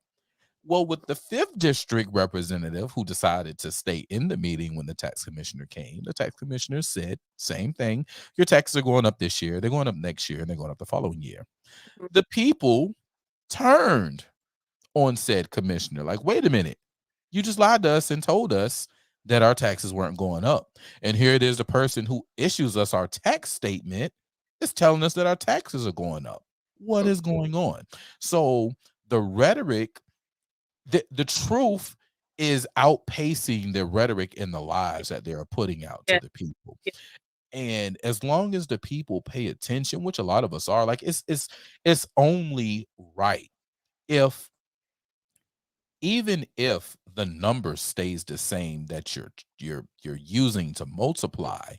Well, with the 5th district representative who decided to stay in the meeting when the tax commissioner came, the tax commissioner said, same thing. Your taxes are going up this year, they're going up next year, and they're going up the following year. The people turned on said commissioner. Like, wait a minute, you just lied to us and told us that our taxes weren't going up. And here it is, the person who issues us our tax statement is telling us that our taxes are going up. What is going on? So the rhetoric, the truth is outpacing the rhetoric and the lies that they're putting out to Yeah. the people. And as long as the people pay attention, which a lot of us are, like, it's only right if, even if the number stays the same that you're using to multiply,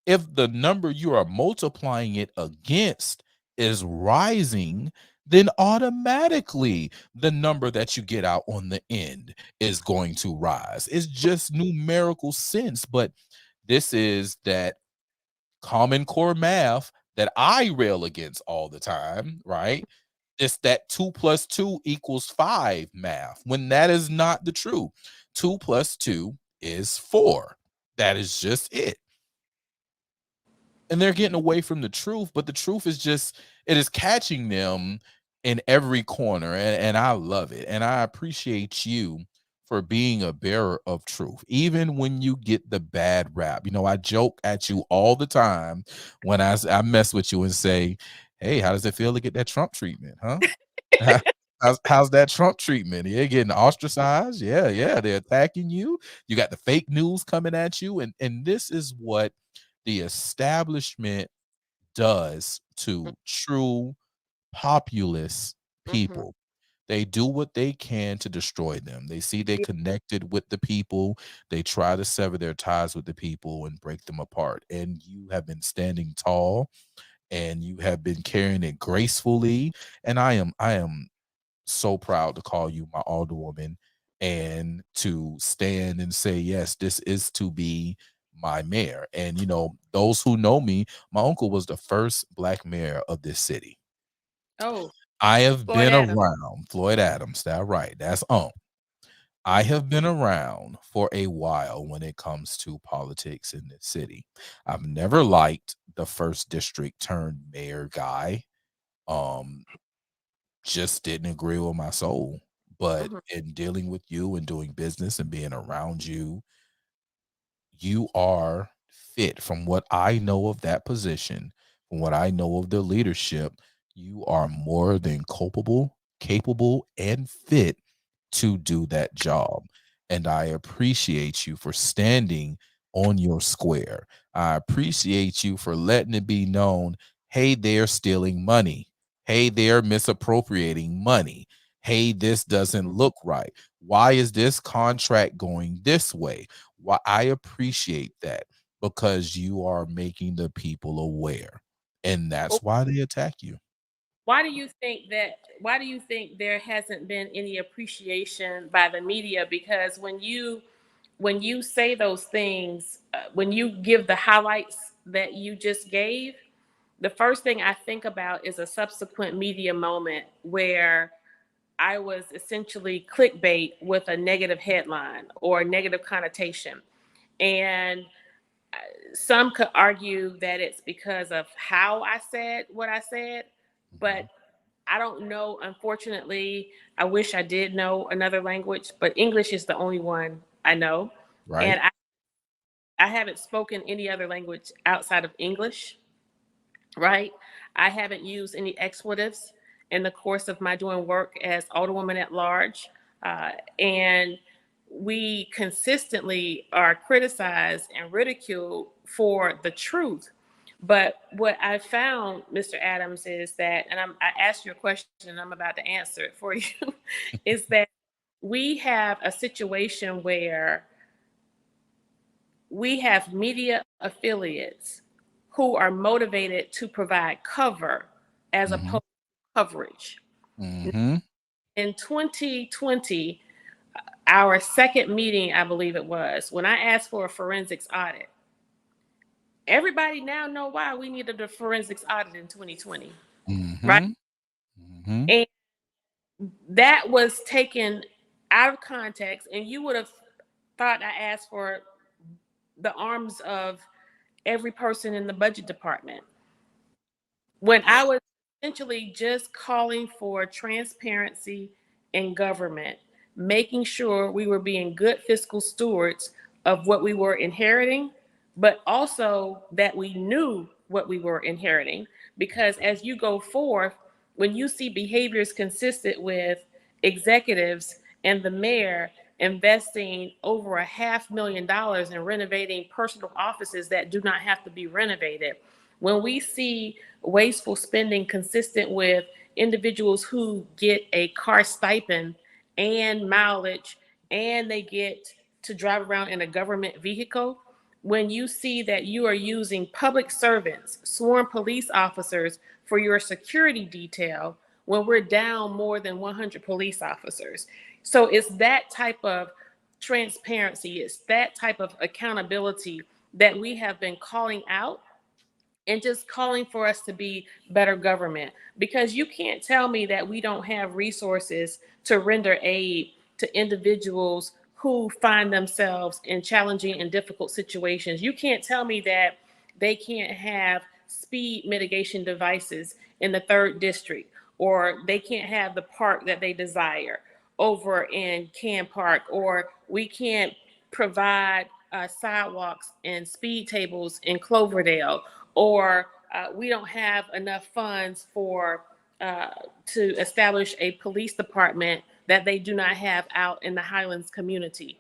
if the number you are multiplying it against is rising, then automatically the number that you get out on the end is going to rise. It's just numerical sense, but this is that common core math that I rail against all the time, right? It's that 2 plus 2 equals 5 math, when that is not the truth. 2 plus 2 is 4. That is just it. And they're getting away from the truth, but the truth is just, it is catching them in every corner, and I love it. And I appreciate you for being a bearer of truth, even when you get the bad rap. I joke at you all the time when I mess with you and say, "Hey, how does it feel to get that Trump treatment, huh?" How's that Trump treatment? You're getting ostracized. Yeah, they're attacking you. You got the fake news coming at you, and this is what the establishment does to true populist people. They do what they can to destroy them. They see they connected with the people. They try to sever their ties with the people and break them apart. And you have been standing tall, and you have been carrying it gracefully. And I am so proud to call you my Alderwoman, and to stand and say, yes, this is to be my mayor. And those who know me, my uncle was the first Black mayor of this city. Oh, I have Floyd been Adams. around Floyd Adams. That right. That's I have been around for a while when it comes to politics in this city. I've never liked the 1st district turned mayor guy. Um, just didn't agree with my soul. But in dealing with you and doing business and being around you, you are fit. From what I know of that position, from what I know of the leadership, you are more than capable, and fit to do that job. And I appreciate you for standing on your square. I appreciate you for letting it be known, hey, they're stealing money. Hey, they're misappropriating money. Hey, this doesn't look right. Why is this contract going this way? Why? I appreciate that, because you are making the people aware. And that's why they attack you. Why do you think that? Why do you think there hasn't been any appreciation by the media? Because when you say those things, when you give the highlights that you just gave, the first thing I think about is a subsequent media moment where I was essentially clickbait with a negative headline or a negative connotation. And some could argue that it's because of how I said what I said, but I don't know. Unfortunately, I wish I did know another language, but English is the only one I know. Right? And I haven't spoken any other language outside of English, right? I haven't used any expletives in the course of my doing work as Alderwoman at Large. And we consistently are criticized and ridiculed for the truth. But what I found, Mr. Adams, is that, and I asked you a question and I'm about to answer it for you, is that we have a situation where we have media affiliates who are motivated to provide cover as Mm-hmm. opposed to coverage. Mm-hmm. In 2020, our second meeting, I believe it was, when I asked for a forensics audit, everybody now know why we needed a forensics audit in 2020, right? Mm-hmm. Mm-hmm. And that was taken out of context, and you would have thought I asked for the arms of every person in the budget department, when I was essentially just calling for transparency in government, making sure we were being good fiscal stewards of what we were inheriting, but also that we knew what we were inheriting. Because as you go forth, when you see behaviors consistent with executives and the mayor investing over $500,000 in renovating personal offices that do not have to be renovated, when we see wasteful spending consistent with individuals who get a car stipend and mileage and they get to drive around in a government vehicle, when you see that you are using public servants, sworn police officers for your security detail, when we're down more than 100 police officers. So it's that type of transparency, it's that type of accountability that we have been calling out and just calling for us to be better government. Because you can't tell me that we don't have resources to render aid to individuals who find themselves in challenging and difficult situations. You can't tell me that they can't have speed mitigation devices in the 3rd district, or they can't have the park that they desire over in Can Park, or we can't provide sidewalks and speed tables in Cloverdale, or we don't have enough funds for to establish a police department that they do not have out in the Highlands community.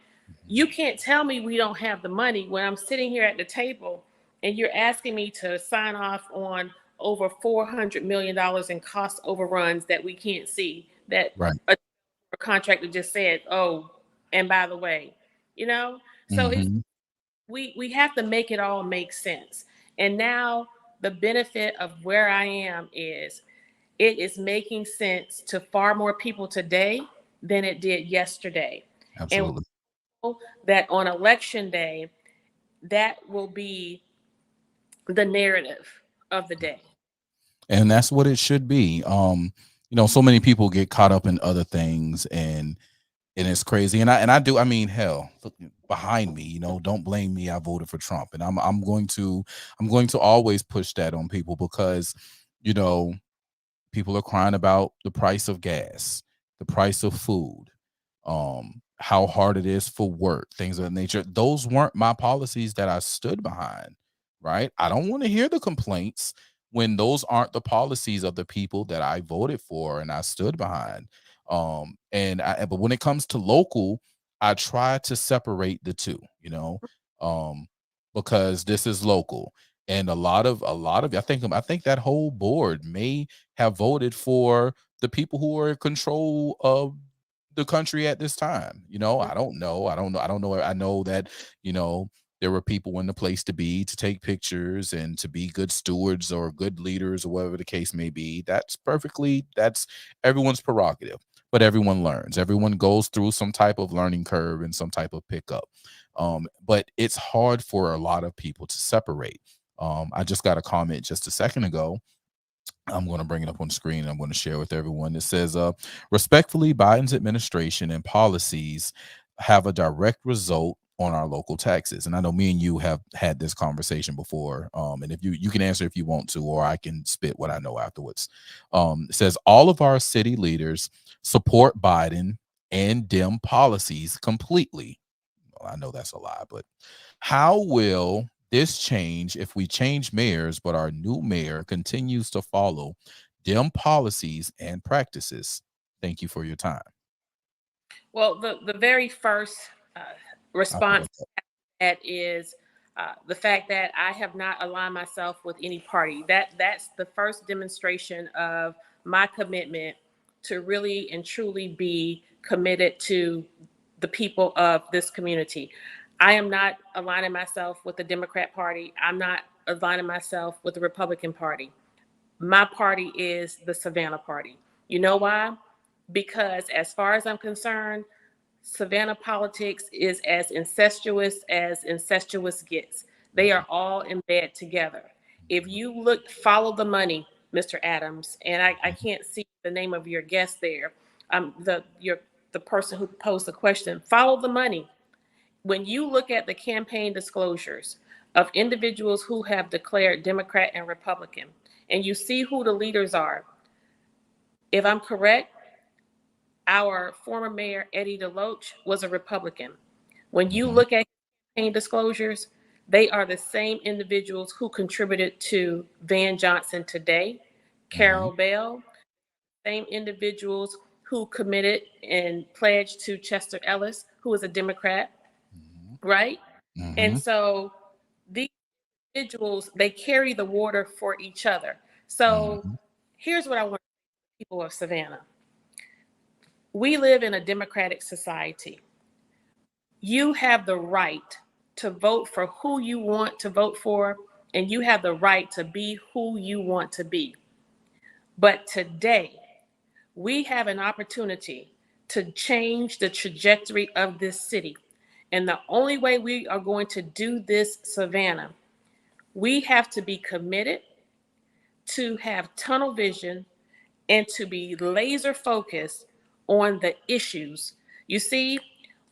You can't tell me we don't have the money when I'm sitting here at the table and you're asking me to sign off on over $400 million in cost overruns that we can't see, that Right. a contractor just said, oh, and by the way, you know? So it's Mm-hmm. we have to make it all make sense. And now the benefit of where I am is it is making sense to far more people today than it did yesterday. And Absolutely. that on election day, that will be the narrative of the day. And that's what it should be. So many people get caught up in other things, and it's crazy. And I do. I mean, hell, look behind me. Don't blame me. I voted for Trump, and I'm going to always push that on people because, you know, people are crying about the price of gas, the price of food, how hard it is for work, things of that nature. Those weren't my policies that I stood behind, right? I don't want to hear the complaints when those aren't the policies of the people that I voted for and I stood behind. But when it comes to local, I try to separate the two, um, because this is local. And a lot of I think that whole board may have voted for the people who are in control of the country at this time. I don't know. I know that, you know, there were people in the place to be to take pictures and to be good stewards or good leaders or whatever the case may be. That's everyone's prerogative. But everyone learns. Everyone goes through some type of learning curve and some type of pickup. But it's hard for a lot of people to separate. I just got a comment just a second ago. I'm going to bring it up on the screen. I'm going to share with everyone. It says, respectfully, Biden's administration and policies have a direct result on our local taxes. And I know me and you have had this conversation before. And if you can answer if you want to, or I can spit what I know afterwards. It says all of our city leaders support Biden and Dem policies completely. Well, I know that's a lie, but how will this change if we change mayors, but our new mayor continues to follow Dem policies and practices? Thank you for your time. Well, the very first I feel response like to that is The fact that I have not aligned myself with any party, that's the first demonstration of my commitment to really and truly be committed to the people of this community. I am not aligning myself with the Democrat Party. I'm not aligning myself with the Republican Party. My party is the Savannah Party. You know why? Because as far as I'm concerned, Savannah politics is as incestuous gets. They are all in bed together. If you look, follow the money, Mr. Adams, and I can't see the name of your guest there. The person who posed the question. Follow the money. When you look at the campaign disclosures of individuals who have declared Democrat and Republican, and you see who the leaders are, if I'm correct, our former mayor, Eddie DeLoach, was a Republican. When you look at campaign disclosures, they are the same individuals who contributed to Van Johnson today, Carol Bell, same individuals who committed and pledged to Chester Ellis, who is a Democrat, right? And so these individuals, they carry the water for each other. So here's what I want people of Savannah. We live in a democratic society. You have the right to vote for who you want to vote for, and you have the right to be who you want to be. But today, we have an opportunity to change the trajectory of this city. And the only way we are going to do this, Savannah, we have to be committed to have tunnel vision and to be laser focused on the issues. You see,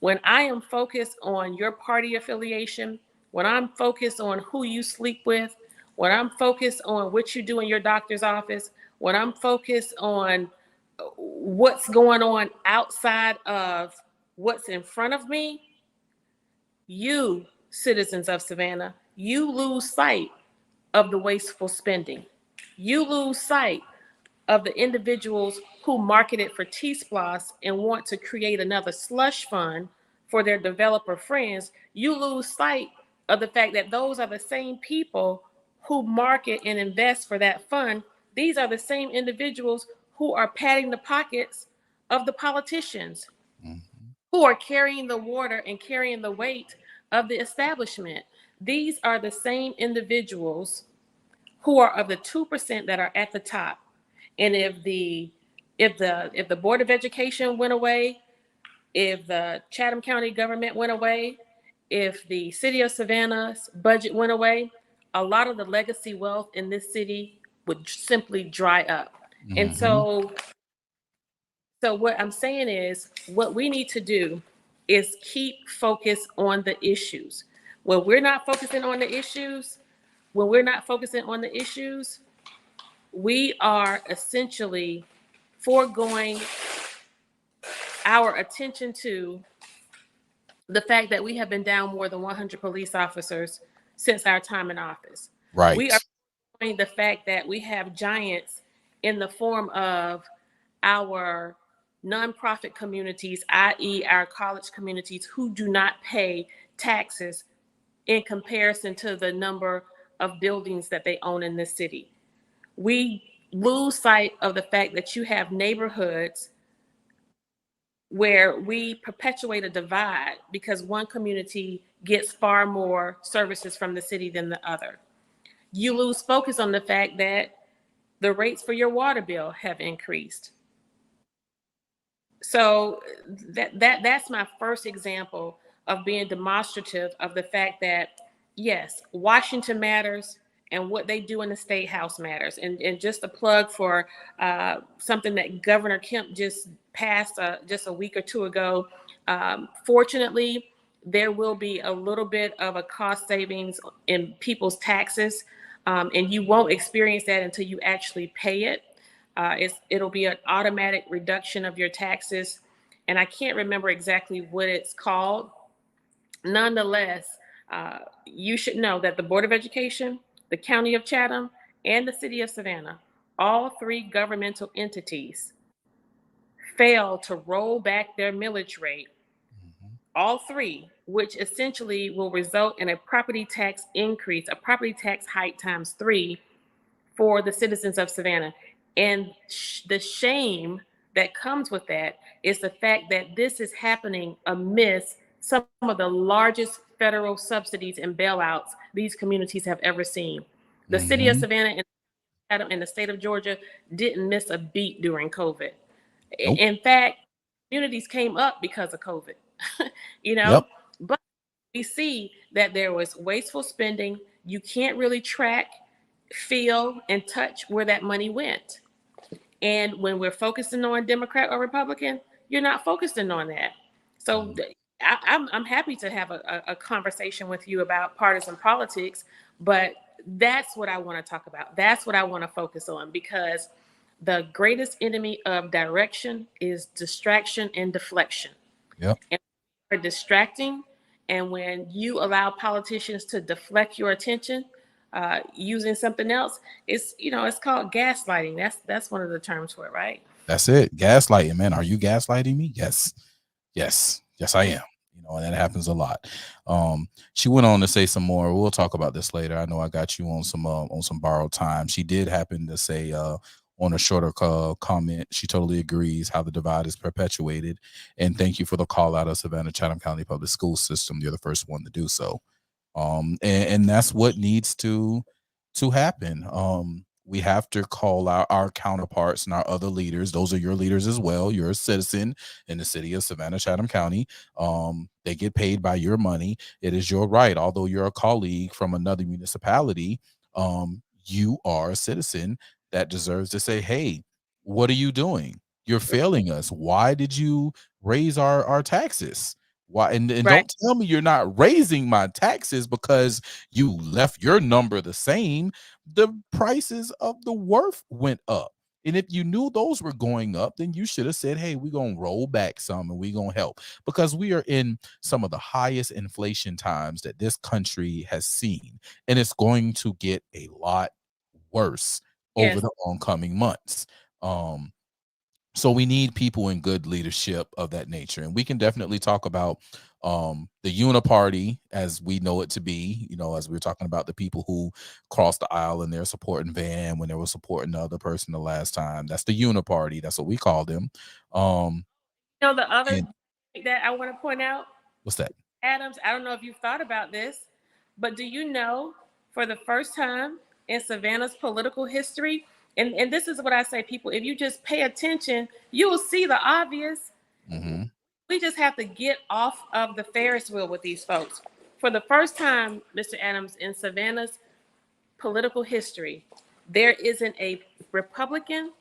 when I am focused on your party affiliation, when I'm focused on who you sleep with, when I'm focused on what you do in your doctor's office, when I'm focused on what's going on outside of what's in front of me, you, citizens of Savannah, you lose sight of the wasteful spending. You lose sight of the individuals who marketed for T-Splosh and want to create another slush fund for their developer friends. You lose sight of the fact that those are the same people who market and invest for that fund. These are the same individuals who are padding the pockets of the politicians, who are carrying the water and carrying the weight of the establishment. These are the same individuals who are of the 2% that are at the top. And if the Board of Education went away, if the Chatham County government went away, if the city of Savannah's budget went away, a lot of the legacy wealth in this city would simply dry up. And so what I'm saying is, what we need to do is keep focused on the issues. When we're not focusing on the issues, we are essentially foregoing our attention to the fact that we have been down more than 100 police officers since our time in office. Right. We are foregoing the fact that we have giants in the form of our nonprofit communities, i.e. our college communities, who do not pay taxes in comparison to the number of buildings that they own in this city. We lose sight of the fact that you have neighborhoods where we perpetuate a divide because one community gets far more services from the city than the other. You lose focus on the fact that the rates for your water bill have increased. So that's my first example of being demonstrative of the fact that, yes, Washington matters and what they do in the State House matters. And just a plug for something that Governor Kemp just passed just a week or two ago. Fortunately, there will be a little bit of a cost savings in people's taxes, and you won't experience that until you actually pay it. It'll be an automatic reduction of your taxes, and I can't remember exactly what it's called. Nonetheless, you should know that the Board of Education, the County of Chatham, and the City of Savannah, all three governmental entities, failed to roll back their millage rate. All three, which essentially will result in a property tax increase, a property tax hike times 3 for the citizens of Savannah. And the shame that comes with that is the fact that this is happening amidst some of the largest federal subsidies and bailouts these communities have ever seen. The city of Savannah and the state of Georgia didn't miss a beat during COVID. Nope. In fact, communities came up because of COVID, Yep. but we see that there was wasteful spending. You can't really track, feel, and touch where that money went. And when we're focusing on Democrat or Republican, you're not focusing on that. So I'm happy to have a conversation with you about partisan politics, but that's what I want to talk about. That's what I want to focus on, because the greatest enemy of direction is distraction and deflection. Yep. And we're distracting, and when you allow politicians to deflect your attention using something else, it's called gaslighting. That's one of the terms for it, right? That's it. Gaslighting, man. Are you gaslighting me? Yes, I am. And that happens a lot. She went on to say some more. We'll talk about this later. I know I got you on some borrowed time. She did happen to say on a shorter comment, she totally agrees how the divide is perpetuated. And thank you for the call out of Savannah Chatham County Public School System. You're the first one to do so. And that's what needs to happen. We have to call out our counterparts and our other leaders. Those are your leaders as well. You're a citizen in the city of Savannah, Chatham County. They get paid by your money. It is your right. Although you're a colleague from another municipality, you are a citizen that deserves to say, hey, what are you doing? You're failing us. Why did you raise our taxes? Why? And Right. Don't tell me you're not raising my taxes because you left your number the same. The prices of the worth went up. And if you knew those were going up, then you should have said, hey, we're going to roll back some and we're going to help, because we are in some of the highest inflation times that this country has seen. And it's going to get a lot worse over the oncoming months. So we need people in good leadership of that nature. And we can definitely talk about the uniparty as we know it to be, as we were talking about the people who crossed the aisle and they're supporting Van when they were supporting the other person the last time. That's the uniparty. That's what we call them. The other thing that I want to point out, what's that? Adams, I don't know if you've thought about this, but do you know, for the first time in Savannah's political history, and this is what I say, people, if you just pay attention, you will see the obvious. Mm-hmm. We just have to get off of the Ferris wheel with these folks. For the first time, Mr. Adams, in Savannah's political history, there isn't a Republican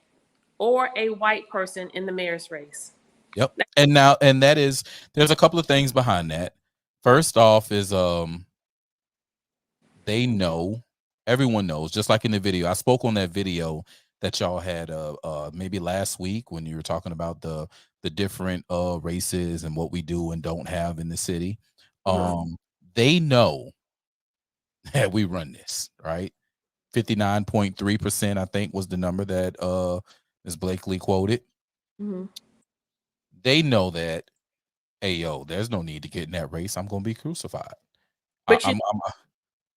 or a white person in the mayor's race. Yep. And there's a couple of things behind that. First off is everyone knows, just like in the video. I spoke on that video that y'all had maybe last week when you were talking about the different races and what we do and don't have in the city. They know that we run this, right? 59.3%, I think, was the number that Ms. Blakely quoted. Mm-hmm. They know that, hey, yo, there's no need to get in that race. I'm going to be crucified. But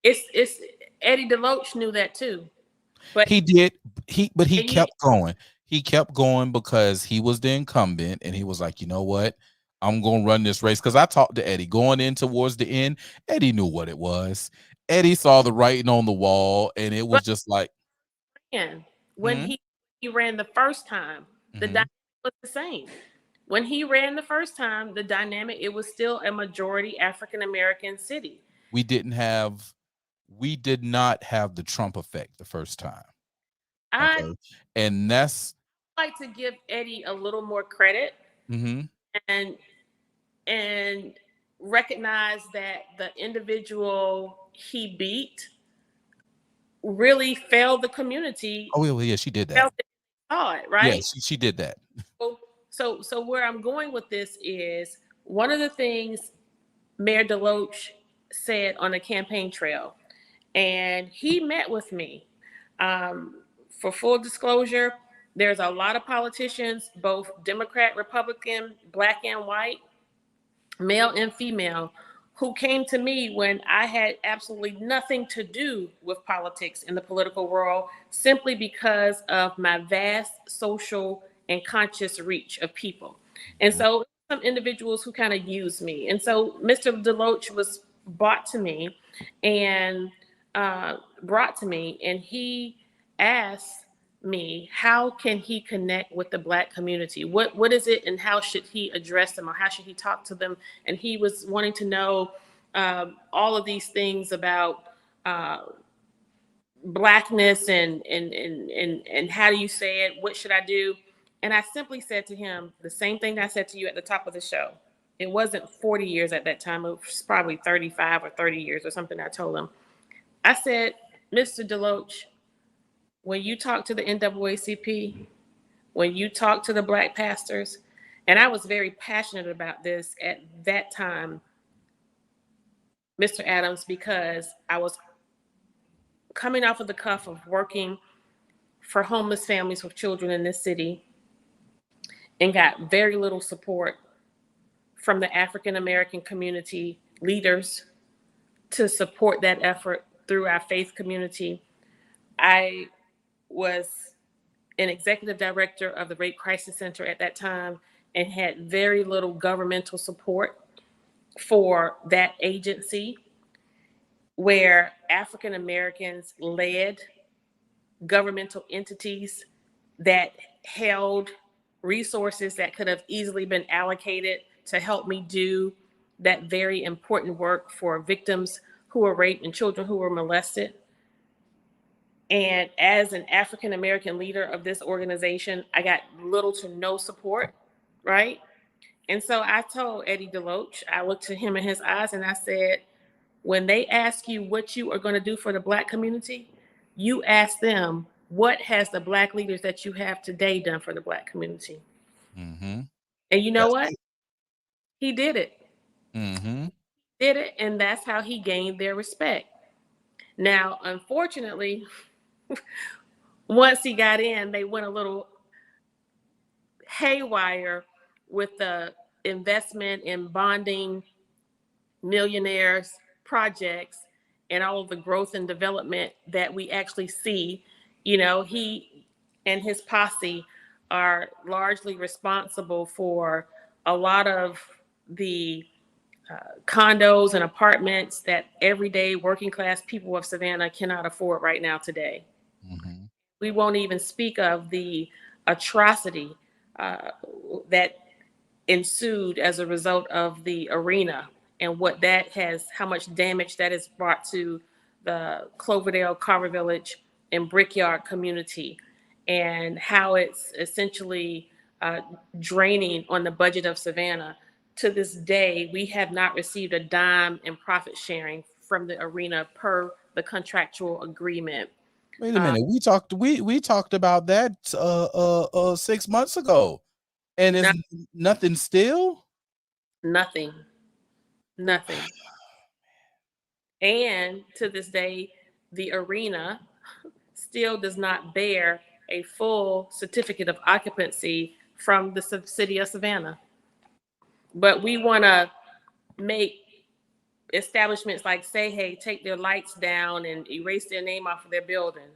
it's Eddie DeLoach knew that too. But he did. He kept going. He kept going because he was the incumbent, and he was like, you know what? I'm going to run this race. Because I talked to Eddie going in towards the end. Eddie knew what it was. Eddie saw the writing on the wall, and it was just like. When he ran the first time, the dynamic was the same. When he ran the first time, the dynamic, it was still a majority African-American city. We did not have the Trump effect the first time. Okay. And that's, I like to give Eddie a little more credit and recognize that the individual he beat really failed the community. Oh yeah, she did that. Saw it, right? Yeah, she did that. So where I'm going with this is, one of the things Mayor DeLoach said on the campaign trail, and he met with me. For full disclosure, there's a lot of politicians, both Democrat, Republican, black and white, male and female, who came to me when I had absolutely nothing to do with politics in the political world, simply because of my vast social and conscious reach of people. And so some individuals who kind of used me. And so Mr. Deloach was brought to me and he asked me, how can he connect with the Black community? What is it, and how should he address them, or how should he talk to them? And he was wanting to know all of these things about Blackness and how do you say it? What should I do? And I simply said to him the same thing I said to you at the top of the show. It wasn't 40 years at that time. It was probably 35 or 30 years or something. I told him. I said, Mr. Deloach, when you talk to the NAACP, when you talk to the Black pastors, and I was very passionate about this at that time, Mr. Adams, because I was coming off of the cuff of working for homeless families with children in this city and got very little support from the African American community leaders to support that effort through our faith community. I was an executive director of the Rape Crisis Center at that time and had very little governmental support for that agency, where African Americans led governmental entities that held resources that could have easily been allocated to help me do that very important work for victims who were raped and children who were molested. And as an African American leader of this organization, I got little to no support, right? And so I told Eddie Deloach, I looked to him in his eyes and I said, when they ask you what you are going to do for the Black community, you ask them, what has the Black leaders that you have today done for the Black community? Mm-hmm. And you know what? He did it. Mm-hmm. Did it, and that's how he gained their respect. Now, unfortunately, once he got in, they went a little haywire with the investment in bonding millionaires projects and all of the growth and development that we actually see. You know, he and his posse are largely responsible for a lot of the condos and apartments that everyday working class people of Savannah cannot afford right now today. Mm-hmm. We won't even speak of the atrocity that ensued as a result of the arena and what that has, how much damage that has brought to the Cloverdale, Carver Village, and Brickyard community, and how it's essentially draining on the budget of Savannah. To this day, we have not received a dime in profit sharing from the arena per the contractual agreement. Wait a minute. We talked about that 6 months ago. And is nothing still? Nothing. And to this day, the arena still does not bear a full certificate of occupancy from the city of Savannah. But we want to make establishments like Say Hey take their lights down and erase their name off of their building.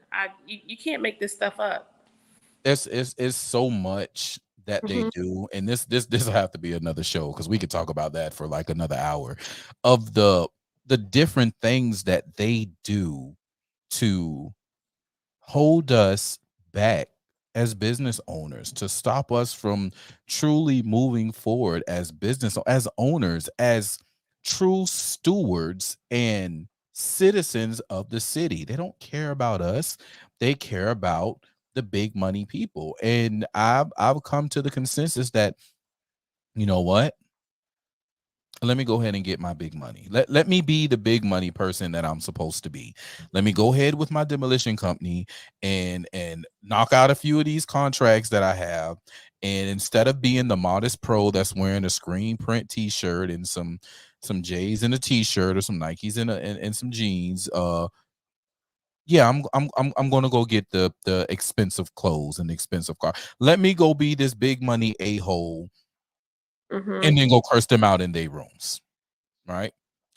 You can't make this stuff up. It's so much that they do, and this will have to be another show because we could talk about that for like another hour of the different things that they do to hold us back as business owners, to stop us from truly moving forward as as owners, as true stewards and citizens of the city. They don't care about us. They care about the big money people. And I've come to the consensus that, you know what? Let me go ahead and get my big money. Let me be the big money person that I'm supposed to be. Let me go ahead with my demolition company and knock out a few of these contracts that I have. And instead of being the modest pro that's wearing a screen print t-shirt and some J's in a t-shirt or some Nikes and some jeans, yeah, I'm gonna go get the expensive clothes and the expensive car. Let me go be this big money a-hole and then go curse them out in their rooms, right?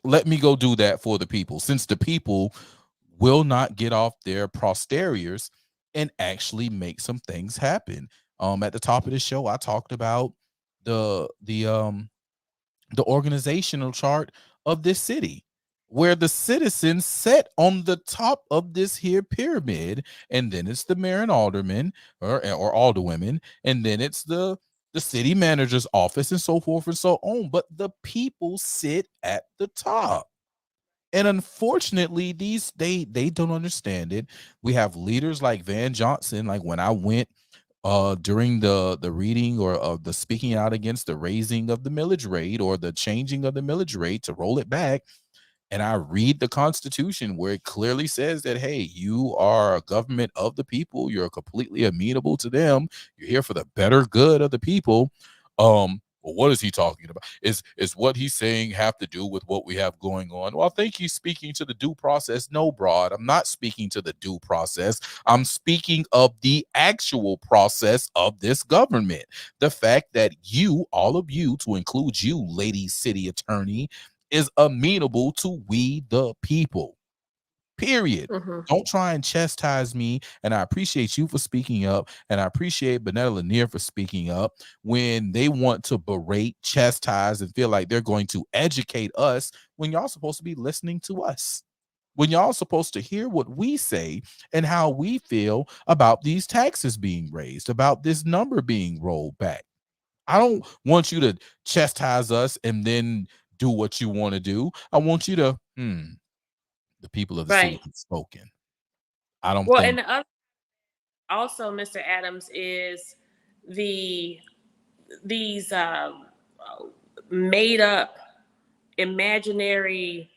Let me go do that for the people, since the people will not get off their posteriors and actually make some things happen. At the top of the show, I talked about the organizational chart of this city, where the citizens set on the top of this here pyramid, and then it's the mayor and alderman or alderwomen, and then it's the city manager's office, and so forth and so on. But the people sit at the top. And unfortunately, they don't understand it. We have leaders like Van Johnson. Like when I went during the reading or of the speaking out against the raising of the millage rate or the changing of the millage rate to roll it back, and I read the Constitution where it clearly says that, hey, you are a government of the people, you're completely amenable to them, you're here for the better good of the people. Well, what is he talking about? Is what he's saying have to do with what we have going on? Well, I think he's speaking to the due process. No, broad, I'm not speaking to the due process. I'm speaking of the actual process of this government. The fact that you, all of you, to include you, lady city attorney, is amenable to we the people. Period. Mm-hmm. Don't try and chastise me. And I appreciate you for speaking up. And I appreciate Benetta Lanier for speaking up when they want to berate, chastise, and feel like they're going to educate us when y'all supposed to be listening to us. When y'all supposed to hear what we say and how we feel about these taxes being raised, about this number being rolled back. I don't want you to chastise us and then do what you want to do. I want you to, the people of the city have spoken. I don't Well, think. and the other also, Mr. Adams, is these made up imaginary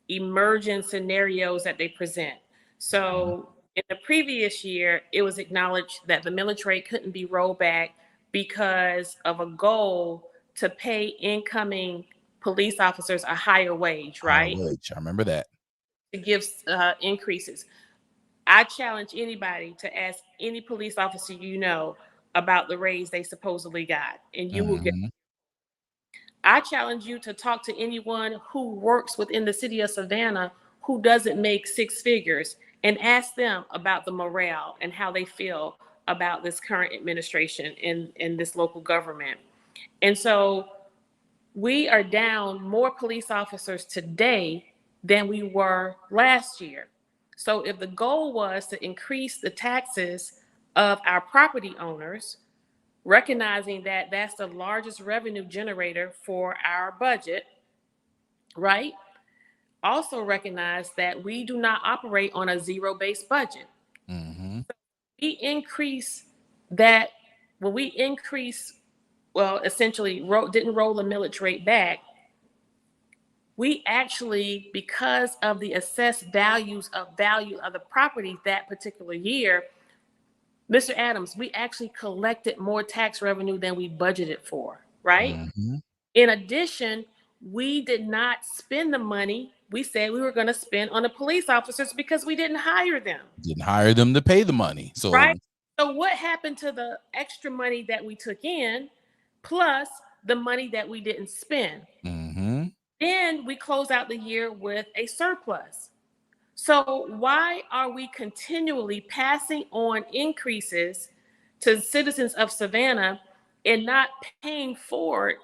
emergent scenarios that they present. So in the previous year, it was acknowledged that the millage rate couldn't be rolled back because of a goal to pay incoming police officers a higher wage, right? Higher wage. I remember that. To give increases. I challenge anybody to ask any police officer you know about the raise they supposedly got, and you will get. I challenge you to talk to anyone who works within the city of Savannah who doesn't make six figures and ask them about the morale and how they feel about this current administration in this local government. And so we are down more police officers today than we were last year. So if the goal was to increase the taxes of our property owners, recognizing that that's the largest revenue generator for our budget, right? Also recognize that we do not operate on a zero-based budget. Mm-hmm. We increase that, when we increase, well, essentially didn't roll the millage rate back, we actually, because of the assessed value of the property that particular year, Mr. Adams, we actually collected more tax revenue than we budgeted for, right? Mm-hmm. In addition, we did not spend the money we said we were going to spend on the police officers because we didn't hire them. Didn't hire them to pay the money. So, right? So what happened to the extra money that we took in plus the money that we didn't spend? Mm-hmm. Then we close out the year with a surplus. So why are we continually passing on increases to citizens of Savannah and not paying forward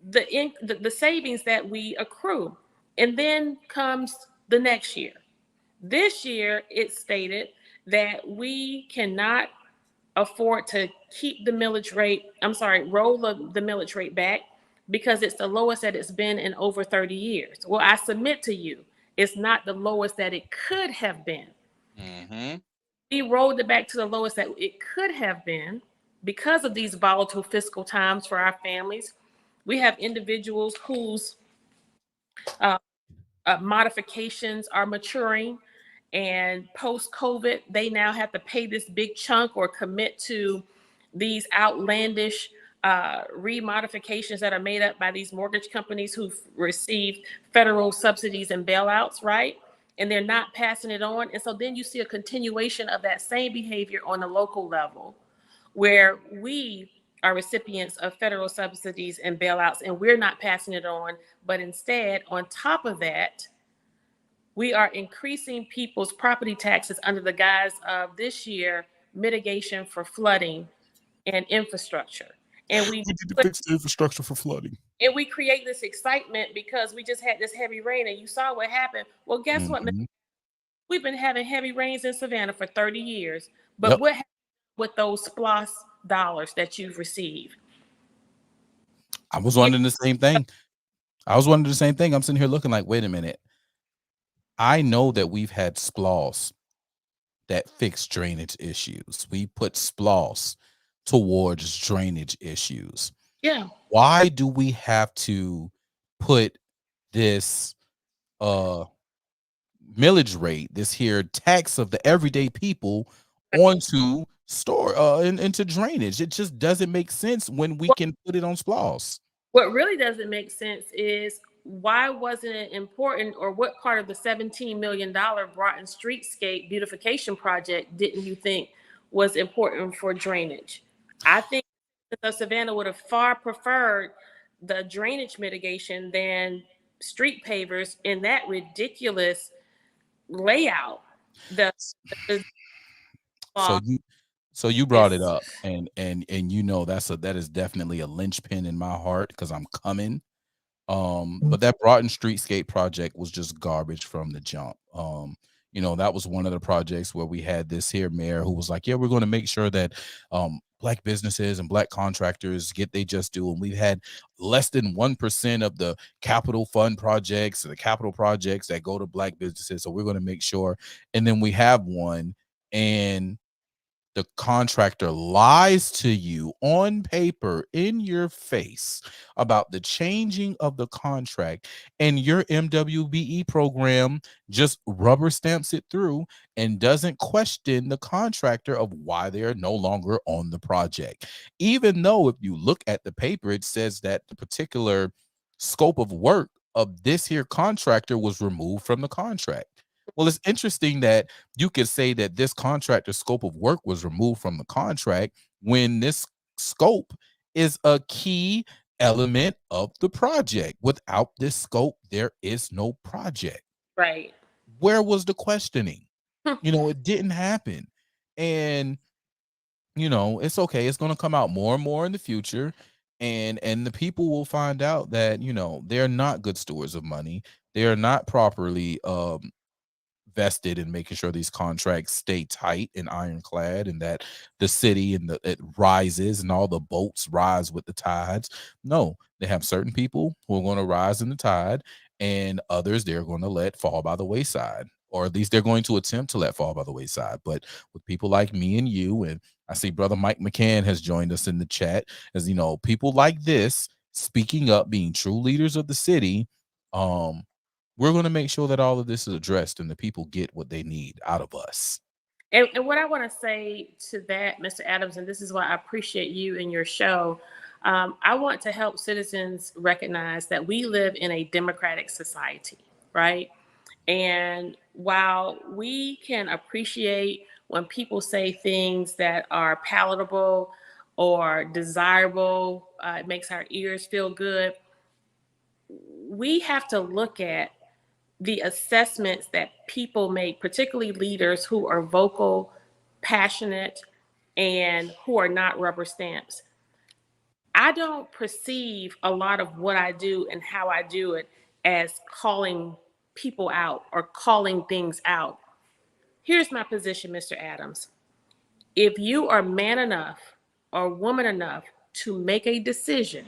the savings that we accrue? And then comes the next year. This year, it's stated that we cannot afford to keep the millage rate, roll the millage rate back because it's the lowest that it's been in over 30 years. Well, I submit to you, it's not the lowest that it could have been. Mm-hmm. We rolled it back to the lowest that it could have been because of these volatile fiscal times for our families. We have individuals whose modifications are maturing, and post-COVID, they now have to pay this big chunk or commit to these outlandish remodifications that are made up by these mortgage companies who've received federal subsidies and bailouts, right? And they're not passing it on. And so then you see a continuation of that same behavior on the local level, where we are recipients of federal subsidies and bailouts, and we're not passing it on. But instead, on top of that, we are increasing people's property taxes under the guise of this year mitigation for flooding and infrastructure. And we need to fix the infrastructure for flooding. And we create this excitement because we just had this heavy rain, and you saw what happened. Well, guess what? We've been having heavy rains in Savannah for 30 years. But what happened with those SPLOS dollars that you've received? I was wondering the same thing. I'm sitting here looking like, wait a minute. I know that we've had SPLOS that fix drainage issues. We put SPLOS towards drainage issues. Yeah. Why do we have to put this millage rate, this here tax of the everyday people onto into drainage? It just doesn't make sense when we can put it on SPLOS. What really doesn't make sense is why wasn't it important, or what part of the $17 million Broughton Streetscape beautification project didn't you think was important for drainage? I think that Savannah would have far preferred the drainage mitigation than street pavers in that ridiculous layout. So you brought it up, and you know that is definitely a linchpin in my heart because I'm coming. But that Broughton Streetscape project was just garbage from the jump. You know, that was one of the projects where we had this here mayor who was like, yeah, we're going to make sure that Black businesses and Black contractors get they just due. And we've had less than 1% of the capital fund projects or the capital projects that go to Black businesses. So we're going to make sure. And then we have one, and the contractor lies to you on paper in your face about the changing of the contract, and your MWBE program just rubber stamps it through and doesn't question the contractor of why they are no longer on the project. Even though if you look at the paper, it says that the particular scope of work of this here contractor was removed from the contract. Well, it's interesting that you could say that this contractor's scope of work was removed from the contract when this scope is a key element of the project. Without this scope, there is no project. Right. Where was the questioning? You know, it didn't happen. And, you know, it's okay. It's going to come out more and more in the future. And the people will find out that, you know, they're not good stewards of money. They are not properly vested in making sure these contracts stay tight and ironclad, and that the city and it rises and all the boats rise with the tides. No, they have certain people who are going to rise in the tide, and others they're going to let fall by the wayside, or at least they're going to attempt to let fall by the wayside. But with people like me and you, and I see Brother Mike McCann has joined us in the chat, as you know, people like this speaking up, being true leaders of the city, we're going to make sure that all of this is addressed and the people get what they need out of us. And what I want to say to that, Mr. Adams, and this is why I appreciate you and your show, I want to help citizens recognize that we live in a democratic society, right? And while we can appreciate when people say things that are palatable or desirable, it makes our ears feel good, we have to look at the assessments that people make, particularly leaders who are vocal, passionate, and who are not rubber stamps. I don't perceive a lot of what I do and how I do it as calling people out or calling things out. Here's my position, Mr. Adams. If you are man enough or woman enough to make a decision,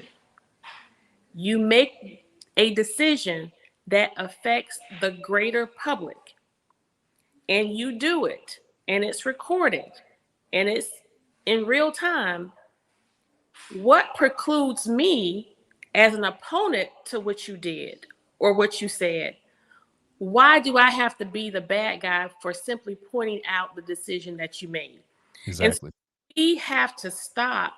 you make a decision that affects the greater public, and you do it, and it's recorded, and it's in real time, what precludes me as an opponent to what you did or what you said? Why do I have to be the bad guy for simply pointing out the decision that you made? Exactly. And so we have to stop.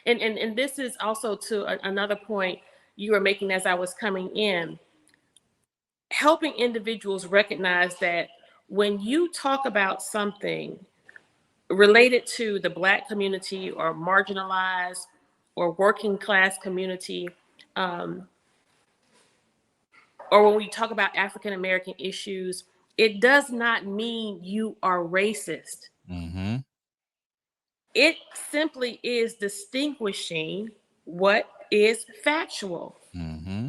And this is also to another point you were making as I was coming in. Helping individuals recognize that when you talk about something, related to the Black community or marginalized or working class community, or when we talk about African American issues, it does not mean you are racist. Mm-hmm. It simply is distinguishing what is factual. Mm-hmm.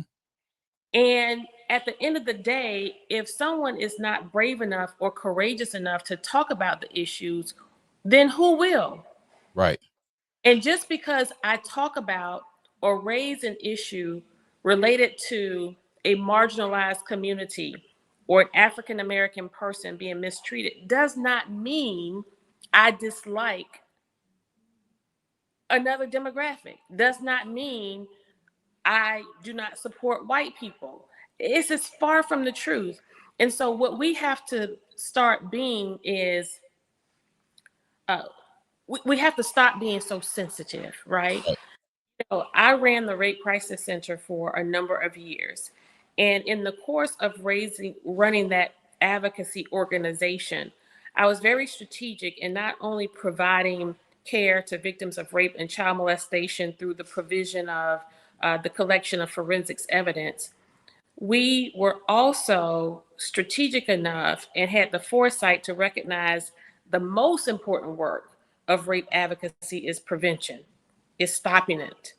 And at the end of the day, if someone is not brave enough or courageous enough to talk about the issues, then who will? Right. And just because I talk about or raise an issue related to a marginalized community or an African American person being mistreated does not mean I dislike another demographic, does not mean I do not support white people. It's as far from the truth. And so, what we have to start being is uh, we have to stop being so sensitive, right? Right. So I ran the Rape Crisis Center for a number of years. And in the course of running that advocacy organization, I was very strategic in not only providing care to victims of rape and child molestation through the provision of the collection of forensics evidence. We were also strategic enough and had the foresight to recognize the most important work of rape advocacy is prevention, is stopping it,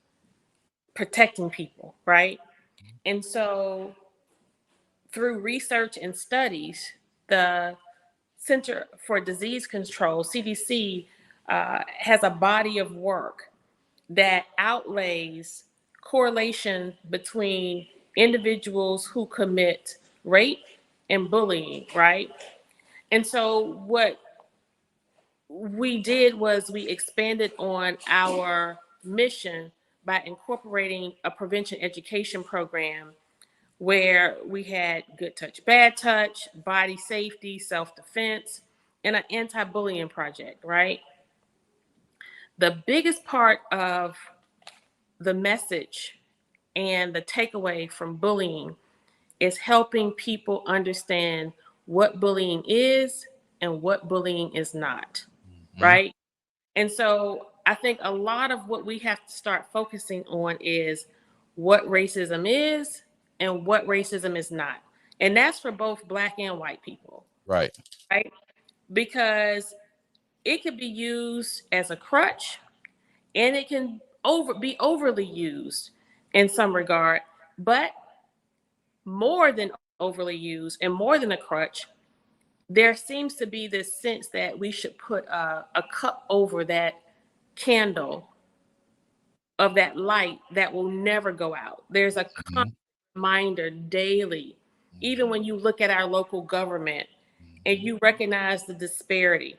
protecting people, right? And so through research and studies, the Center for Disease Control, CDC, has a body of work that outlays correlation between individuals who commit rape and bullying, right? And so what we did was we expanded on our mission by incorporating a prevention education program where we had good touch, bad touch, body safety, self-defense, and an anti-bullying project, right? The biggest part of the message and the takeaway from bullying is helping people understand what bullying is and what bullying is not, Mm-hmm. right? And so I think a lot of what we have to start focusing on is what racism is and what racism is not. And that's for both Black and white people, Right. right? Because it could be used as a crutch and it can be overly used in some regard, but more than overly used and more than a crutch, there seems to be this sense that we should put a cup over that candle of that light that will never go out. There's a Mm-hmm. reminder daily, even when you look at our local government and Mm-hmm. you recognize the disparity.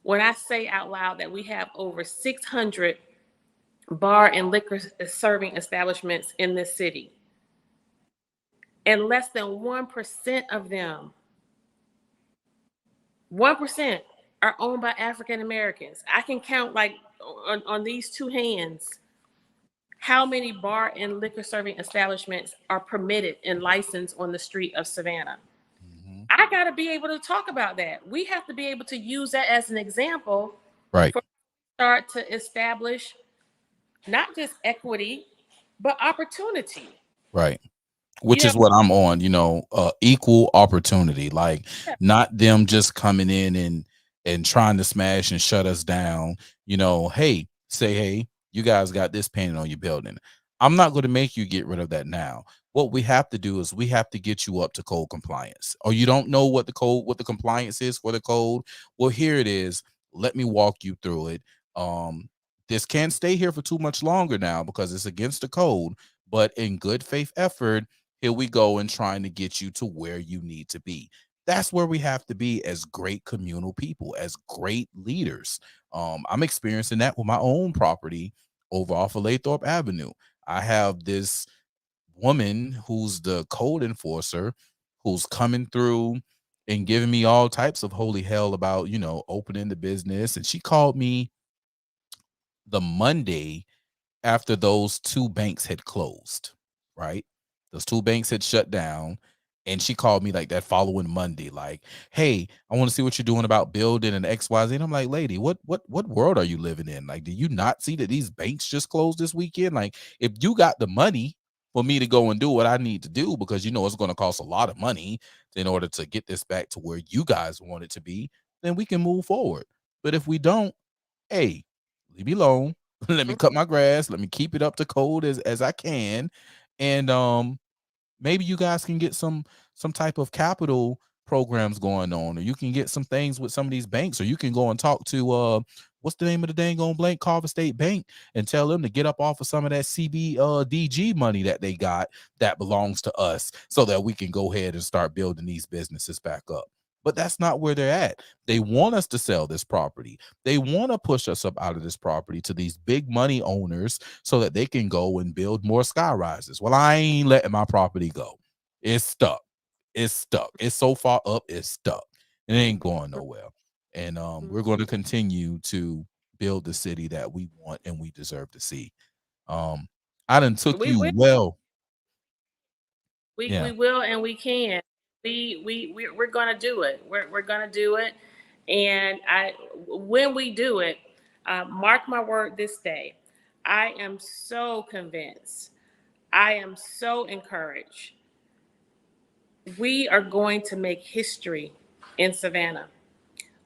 When I say out loud that we have over 600 bar and liquor serving establishments in this city, and less than 1% of them, 1% are owned by African Americans. I can count like on these two hands how many bar and liquor serving establishments are permitted and licensed on the street of Savannah. Mm-hmm. I got to be able to talk about that. We have to be able to use that as an example Right. for start to establish not just equity, but opportunity. Right. You Which know, is what I'm on, equal opportunity, like not them just coming in and trying to smash and shut us down. Hey, say, hey, you guys got this painted on your building. I'm not going to make you get rid of that now. What we have to do is we have to get you up to code compliance. Or you don't know what the compliance is for the code. Well, here it is. Let me walk you through it. This can't stay here for too much longer now because it's against the code, but in good faith effort, here we go and trying to get you to where you need to be. That's where we have to be as great communal people, as great leaders. I'm experiencing that with my own property over off of Lathrop Avenue. I have this woman who's the code enforcer who's coming through and giving me all types of holy hell about, opening the business. And she called me the Monday after those two banks had closed, right? Those two banks had shut down. And she called me like that following Monday, like, "Hey, I want to see what you're doing about building an XYZ." And I'm like, "Lady, what world are you living in? Like, do you not see that these banks just closed this weekend? Like, if you got the money for me to go and do what I need to do, because you know it's going to cost a lot of money in order to get this back to where you guys want it to be, then we can move forward. But if we don't, hey, leave me alone. Let me cut my grass. Let me keep it up to code as I can, and maybe you guys can get some type of capital programs going on, or you can get some things with some of these banks, or you can go and talk to what's the name of the dang on blank Carver State Bank, and tell them to get up off of some of that CBDG money that they got that belongs to us, so that we can go ahead and start building these businesses back up. But that's not where they're at. They want us to sell this property. They want to push us up out of this property to these big money owners so that they can go and build more sky rises. Well, I ain't letting my property go. It's stuck. It's stuck. It's so far up, it's stuck. It ain't going nowhere. And we're going to continue to build the city that we want and we deserve to see. I done took We you will. well. We Yeah. we will and we can. We're gonna do it. We're gonna do it. And when we do it, mark my word this day, I am so convinced. I am so encouraged. We are going to make history in Savannah.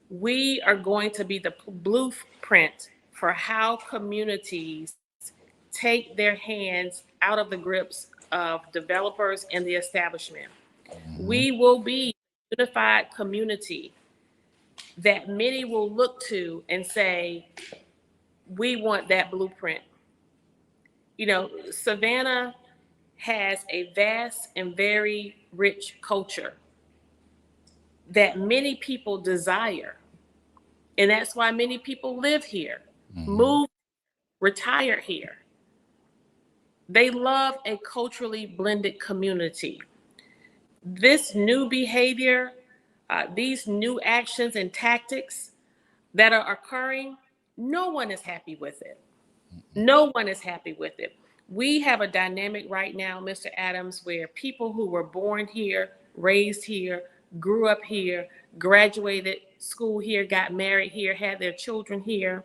We are going to be the blueprint for how communities take their hands out of the grips of developers and the establishment. We will be a unified community that many will look to and say, we want that blueprint. You know, Savannah has a vast and very rich culture that many people desire. And that's why many people live here, move, retire here. They love a culturally blended community. This new behavior, these new actions and tactics that are occurring, no one is happy with it. No one is happy with it. We have a dynamic right now, Mr. Adams, where people who were born here, raised here, grew up here, graduated school here, got married here, had their children here,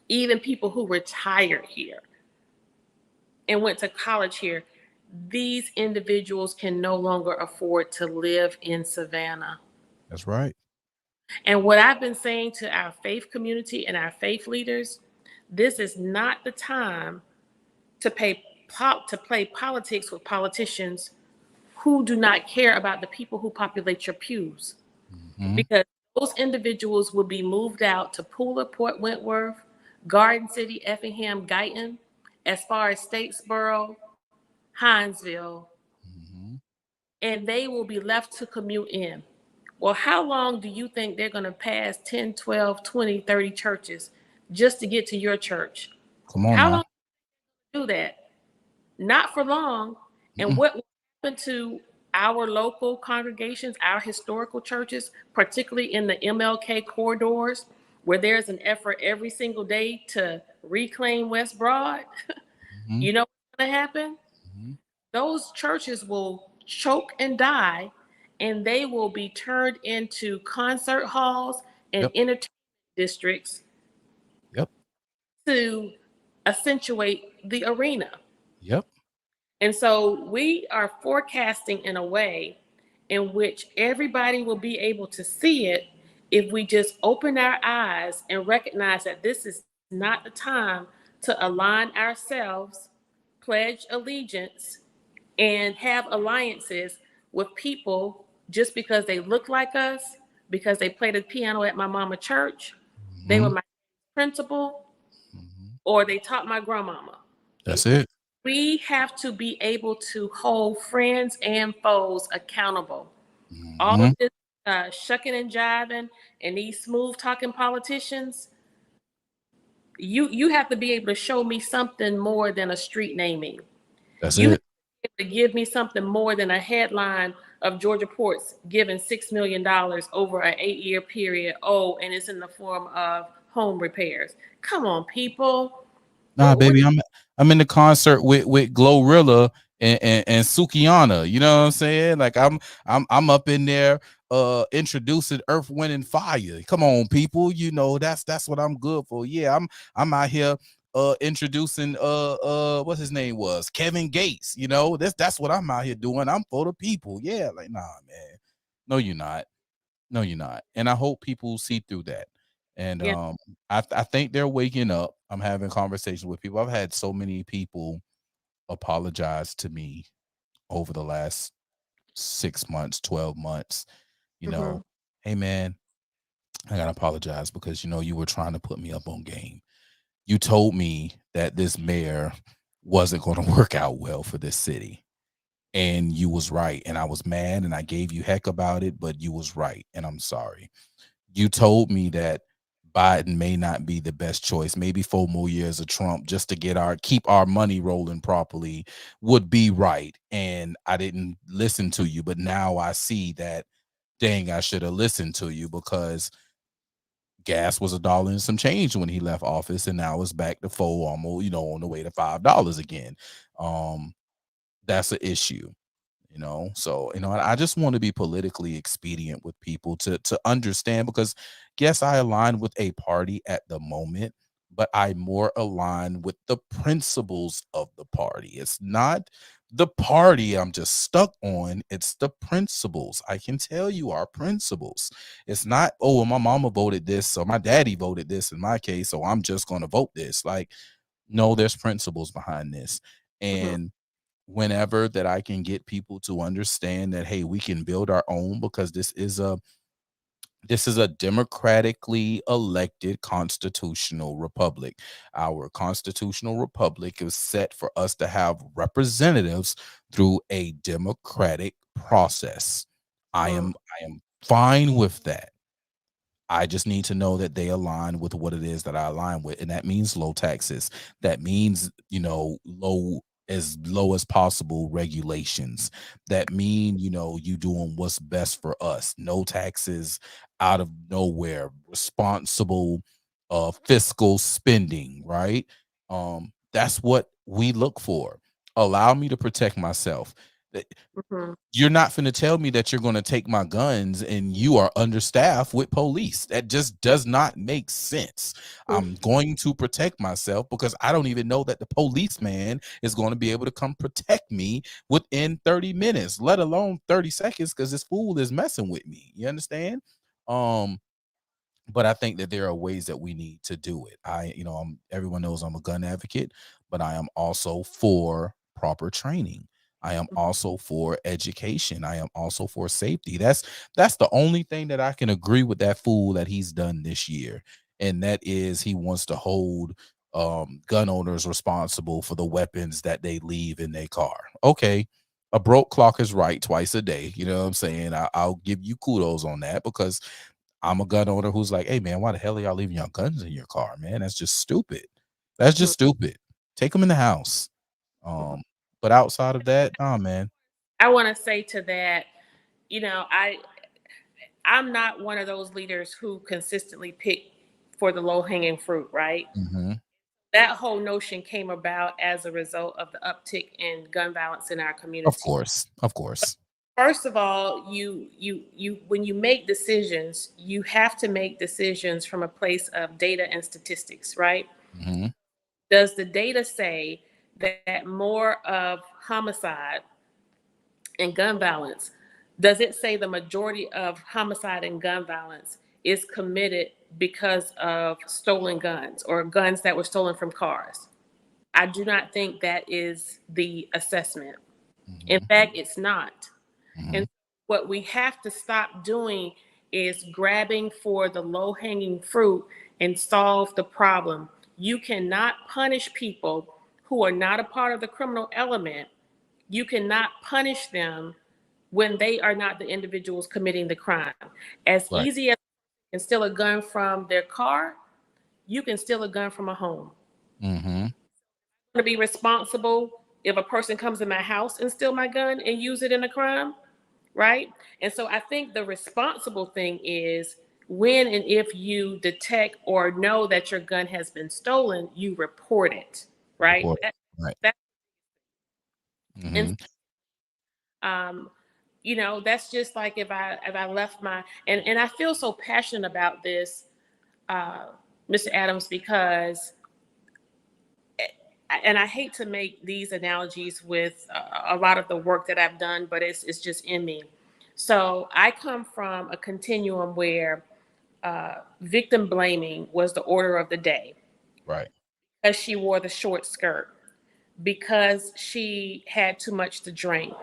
even people who retired here and went to college here, these individuals can no longer afford to live in Savannah. That's right. And what I've been saying to our faith community and our faith leaders, this is not the time to play politics with politicians who do not care about the people who populate your pews. Because those individuals will be moved out to Pooler, Port Wentworth, Garden City, Effingham, Guyton, as far as Statesboro, Hinesville, and they will be left to commute in. Well, how long do you think they're going to pass 10, 12, 20, 30 churches just to get to your church? Come on How now. long do you do that? Not for long. And what will happen to our local congregations, our historical churches, particularly in the MLK corridors, where there's an effort every single day to reclaim West Broad? You know what's going to happen? Those churches will choke and die, and they will be turned into concert halls and entertainment districts to accentuate the arena. And so we are forecasting in a way in which everybody will be able to see it if we just open our eyes and recognize that this is not the time to align ourselves, pledge allegiance, and have alliances with people just because they look like us, because they played the piano at my mama church, they were my principal, or they taught my grandmama. That's it. We have to be able to hold friends and foes accountable. All of this shucking and jiving and these smooth talking politicians, you have to be able to show me something more than a street naming. That's You it. have to be able to give me something more than a headline of Georgia Ports giving $6 million over an 8-year period. Oh, and it's in the form of home repairs. Come on, people. Nah, baby, I'm in the concert with Glorilla, and Sukiana. You know what I'm saying? Like I'm up in there introducing Earth, Wind, and Fire. Come on, people. You know that's what I'm good for. Yeah, I'm out here introducing what his name was, Kevin Gates. You know, that's what I'm out here doing. I'm for the people. Yeah, like nah, man. No, you're not. No, you're not. And I hope people see through that. And Yeah. I think they're waking up. I'm having conversations with people. I've had so many people apologize to me over the last 6 months, 12 months. You Mm-hmm. know, hey man, I gotta apologize because you were trying to put me up on game. You told me that this mayor wasn't going to work out well for this city. And you was right. And I was mad and I gave you heck about it, but you was right. And I'm sorry. You told me that Biden may not be the best choice. Maybe 4 more years of Trump just to keep our money rolling properly would be right. And I didn't listen to you, but now I see that dang, I should have listened to you because gas was $1 and some change when he left office, and now it's back to four, almost, on the way to $5 again. That's an issue. So I just want to be politically expedient with people to understand, because yes, I align with a party at the moment, but I more align with the principles of the party. It's not the party I'm just stuck on, it's the principles. I can tell you our principles. It's not, oh well, my mama voted this or my daddy voted this in my case, so I'm just going to vote this. Like, no, there's principles behind this. Mm-hmm. And whenever that I can get people to understand that, hey, we can build our own, because this is a democratically elected constitutional republic. Our constitutional republic is set for us to have representatives through a democratic process. I Mm-hmm. am fine with that. I just need to know that they align with what it is that I align with. And that means low taxes. That means, low as possible regulations. That mean, you doing what's best for us. No taxes out of nowhere. Responsible fiscal spending, right? That's what we look for. Allow me to protect myself. Mm-hmm. You're not going to tell me that you're going to take my guns and you are understaffed with police. That just does not make sense. I'm going to protect myself because I don't even know that the policeman is going to be able to come protect me within 30 minutes, let alone 30 seconds, because this fool is messing with me. You understand? But I think that there are ways that we need to do it. Everyone knows I'm a gun advocate, but I am also for proper training. I am also for education. I am also for safety. That's the only thing that I can agree with that fool that he's done this year. And that is, he wants to hold gun owners responsible for the weapons that they leave in their car. Okay. A broke clock is right twice a day. You know what I'm saying? I'll give you kudos on that, because I'm a gun owner who's like, hey man, why the hell are y'all leaving your guns in your car, man? That's just stupid. That's just stupid. Take them in the house. Mm-hmm. But outside of that, oh man. I want to say to that, I'm not one of those leaders who consistently pick for the low hanging fruit, right? Mm-hmm. That whole notion came about as a result of the uptick in gun violence in our Of community. course. Of course. First of all, you when you make decisions, you have to make decisions from a place of data and statistics, right? Mm-hmm. Does the data say that more of homicide and gun violence, does it say the majority of homicide and gun violence is committed because of stolen guns or guns that were stolen from cars? I do not think that is the assessment. In Mm-hmm. fact, it's not. Mm-hmm. And what we have to stop doing is grabbing for the low hanging fruit and solve the problem. You cannot punish people who are not a part of the criminal element. You cannot punish them when they are not the individuals committing the crime. As Right. easy as you can steal a gun from their car, you can steal a gun from a home. Mm-hmm. To be responsible if a person comes in my house and steal my gun and use it in a crime, right? And so I think the responsible thing is, when and if you detect or know that your gun has been stolen, you report it, right? Report. Right. That Mm-hmm. And you know, that's just like if I left my and I feel so passionate about this, Mr. Adams, because and I hate to make these analogies with a lot of the work that I've done, but it's just in me. So I come from a continuum where victim blaming was the order of the day, Right. because she wore the short skirt, because she had too much to drink,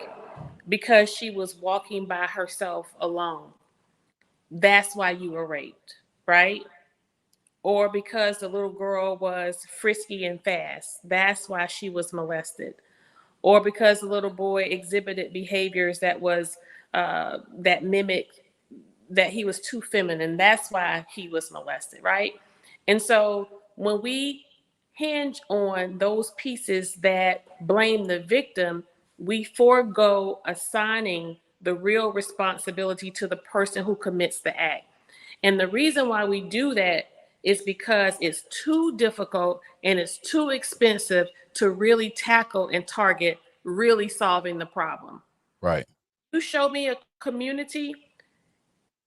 because she was walking by herself alone. That's why you were raped, right? Or because the little girl was frisky and fast. That's why she was molested. Or because the little boy exhibited behaviors that mimicked that he was too feminine. That's why he was molested, right? And so when we hinge on those pieces that blame the victim, we forego assigning the real responsibility to the person who commits the act. And the reason why we do that is because it's too difficult and it's too expensive to really tackle and target really solving the problem. Right. You show me a community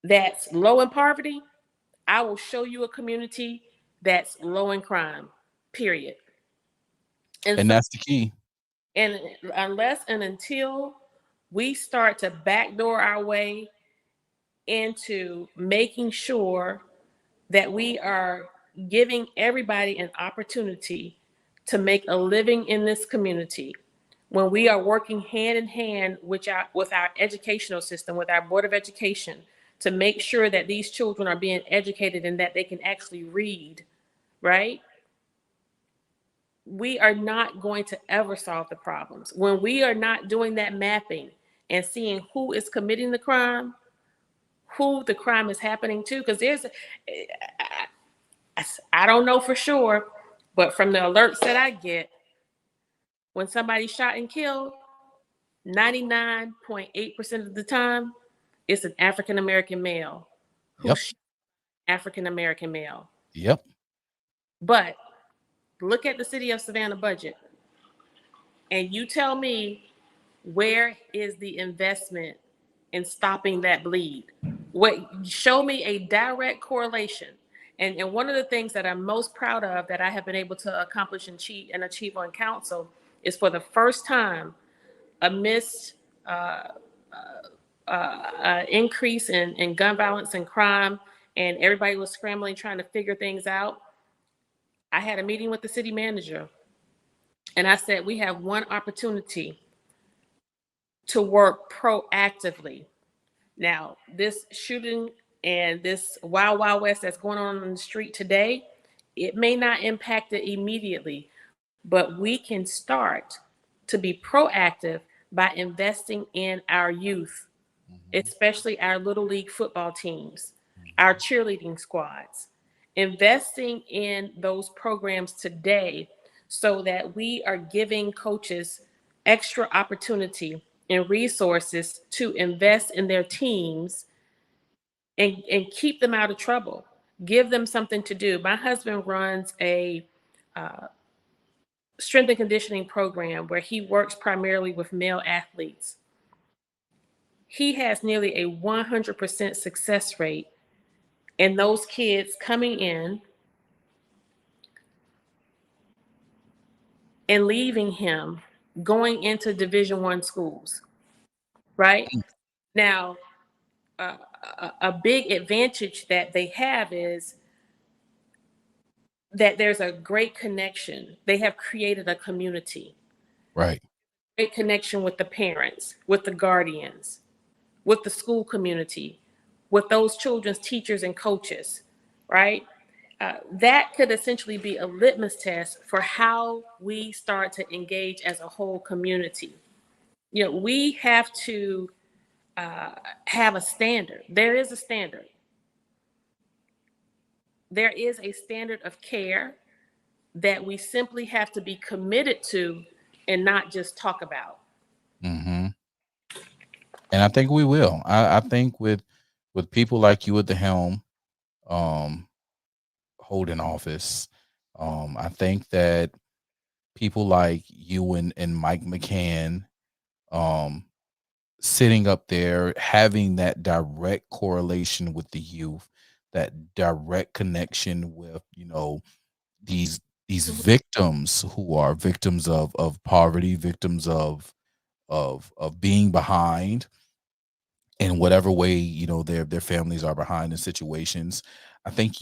that's low in poverty, I will show you a community that's low in crime, period. And And so, that's the key. and unless and until we start to backdoor our way into making sure that we are giving everybody an opportunity to make a living in this community, when we are working hand in hand with our educational system, with our Board of Education, to make sure that these children are being educated and that they can actually read, right? We are not going to ever solve the problems. When we are not doing that mapping and seeing who is committing the crime, who the crime is happening to, because I don't know for sure, but from the alerts that I get, when somebody's shot and killed, 99.8% of the time, it's an African American male Yep. who's African American male. Yep. But look at the city of Savannah budget, and you tell me, where is the investment in stopping that bleed? Show me a direct correlation. And one of the things that I'm most proud of that I have been able to accomplish and achieve on council is, for the first time, amidst increase in gun violence and crime, and everybody was scrambling trying to figure things out, I had a meeting with the city manager, and I said, we have one opportunity to work proactively. Now, this shooting and this wild, wild west that's going on the street today, it may not impact it immediately, but we can start to be proactive by investing in our youth, especially our little league football teams, our cheerleading squads, investing in those programs today so that we are giving coaches extra opportunity and resources to invest in their teams and keep them out of trouble. Give them something to do. My husband runs a strength and conditioning program where he works primarily with male athletes. He has nearly a 100% success rate in those kids coming in and leaving him going into Division I schools, right? Now, a big advantage that they have is that there's a great connection. They have created a community, Right. great connection with the parents, with the guardians, with the school community, with those children's teachers and coaches, right? That could essentially be a litmus test for how we start to engage as a whole community. You know, we have to have a standard. There is a standard. There is a standard of care that we simply have to be committed to and not just talk about. Mm-hmm. And I think we will. I think with people like you at the helm, um, holding office, I think that people like you and Mike McCann sitting up there, having that direct correlation with the youth, that direct connection with, these victims who are victims of poverty, victims of being behind in whatever way, their families are behind in situations. I think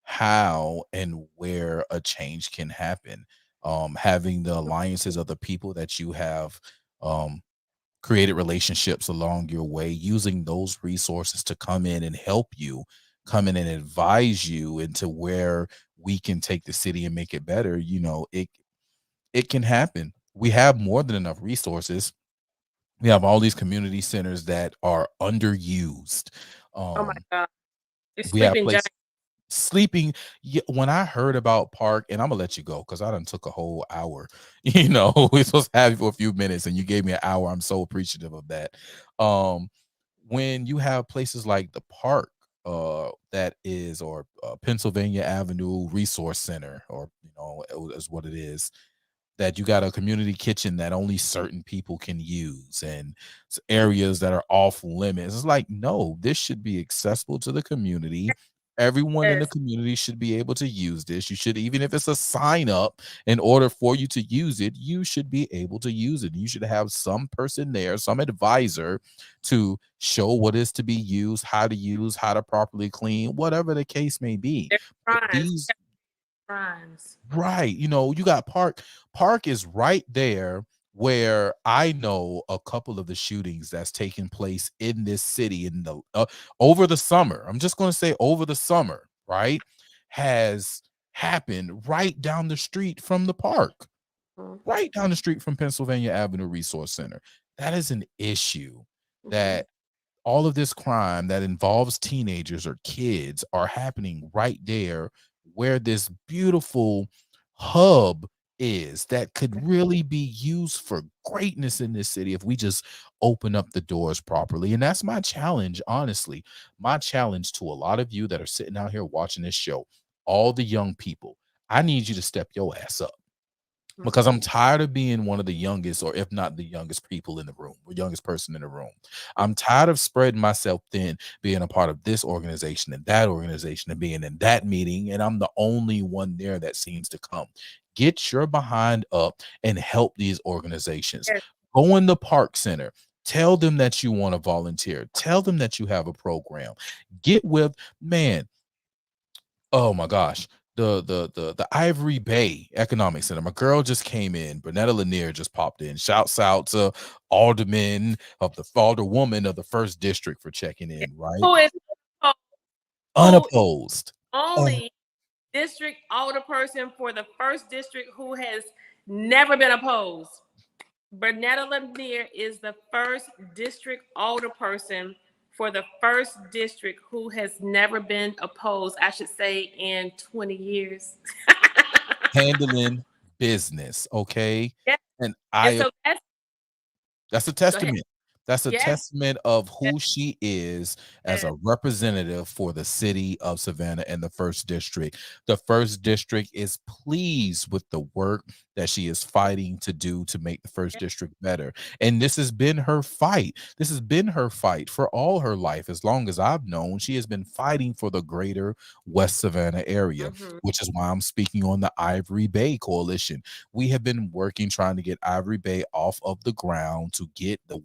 how and where a change can happen. Having the alliances of the people that you have um created relationships along your way, using those resources to come in and help you, come in and advise you into where we can take the city and make it better. It can happen. We have more than enough resources. We have all these community centers that are underused. Oh my um God. It's we have sleeping giant. places sleeping. Yeah, when I heard about park, and I'm gonna let you go because I done took a whole hour. We're supposed to have you for a few minutes, and you gave me an hour. I'm so appreciative of that. Um, when you have places like the park, that is, or Pennsylvania Avenue Resource Center, or is what it is, that you got a community kitchen that only certain people can use, and areas that are off limits. It's like, no, this should be accessible to the community. Everyone in the Yes. community should be able to use this. You should, even if it's a sign up, in order for you to use it, you should be able to use it. You should have some person there, some advisor, to show what is to be used, how to use, how to properly clean, whatever the case may be. There's But crimes. these Crimes. Right, you got park. Park is right there where I know a couple of the shootings that's taken place in this city in the over the summer. I'm just going to say over the summer, right? Has happened right down the street from the park, Mhm. right down the street from Pennsylvania Avenue Resource Center. That is an issue, Mhm. that all of this crime that involves teenagers or kids are happening right there where this beautiful hub is, that could really be used for greatness in this city if we just open up the doors properly. And that's my challenge, honestly. My challenge to a lot of you that are sitting out here watching this show, all the young people, I need you to step your ass up, because Mhm. I'm tired of being one of the youngest, or if not the youngest people in the room, or youngest person in the room. I'm tired of spreading myself thin, being a part of this organization and that organization and being in that meeting, and I'm the only one there that seems to come. Get your behind up and help these organizations. Yes. Go in the park center. Tell them that you want to volunteer. Tell them that you have a program. Get with, man. Oh my gosh. The Ivory Bay Economic Center. My girl just came in. Bernetta Lanier just popped in. Shouts out to Alderwoman of the first district for checking in, right? Who is who Unopposed. Oh, only district older person for the first district who has never been opposed? Bernetta Lanier is the first district older person for the first district who has never been opposed, I should say, in 20 years. handling business. Okay. Yeah. And And so that's a go ahead. testament. That's a Yes. testament of who she is as Yes. a representative for the city of Savannah and the first district. The first district is pleased with the work that she is fighting to do to make the first district better. And this has been her fight. This has been her fight for all her life. As long as I've known, she has been fighting for the greater West Savannah area, Mhm. which is why I'm speaking on the Ivory Bay Coalition. We have been working, trying to get Ivory Bay off of the ground, to get the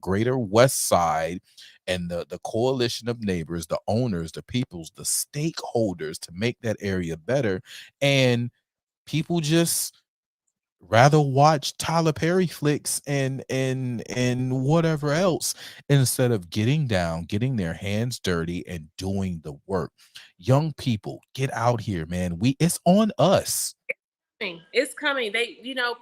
greater west side, and the coalition of neighbors, the owners, the peoples, the stakeholders, to make that area better. And people just rather watch Tyler Perry flicks and whatever else, instead of getting down, getting their hands dirty and doing the work. Young people, get out here, man. It's on us. It's coming.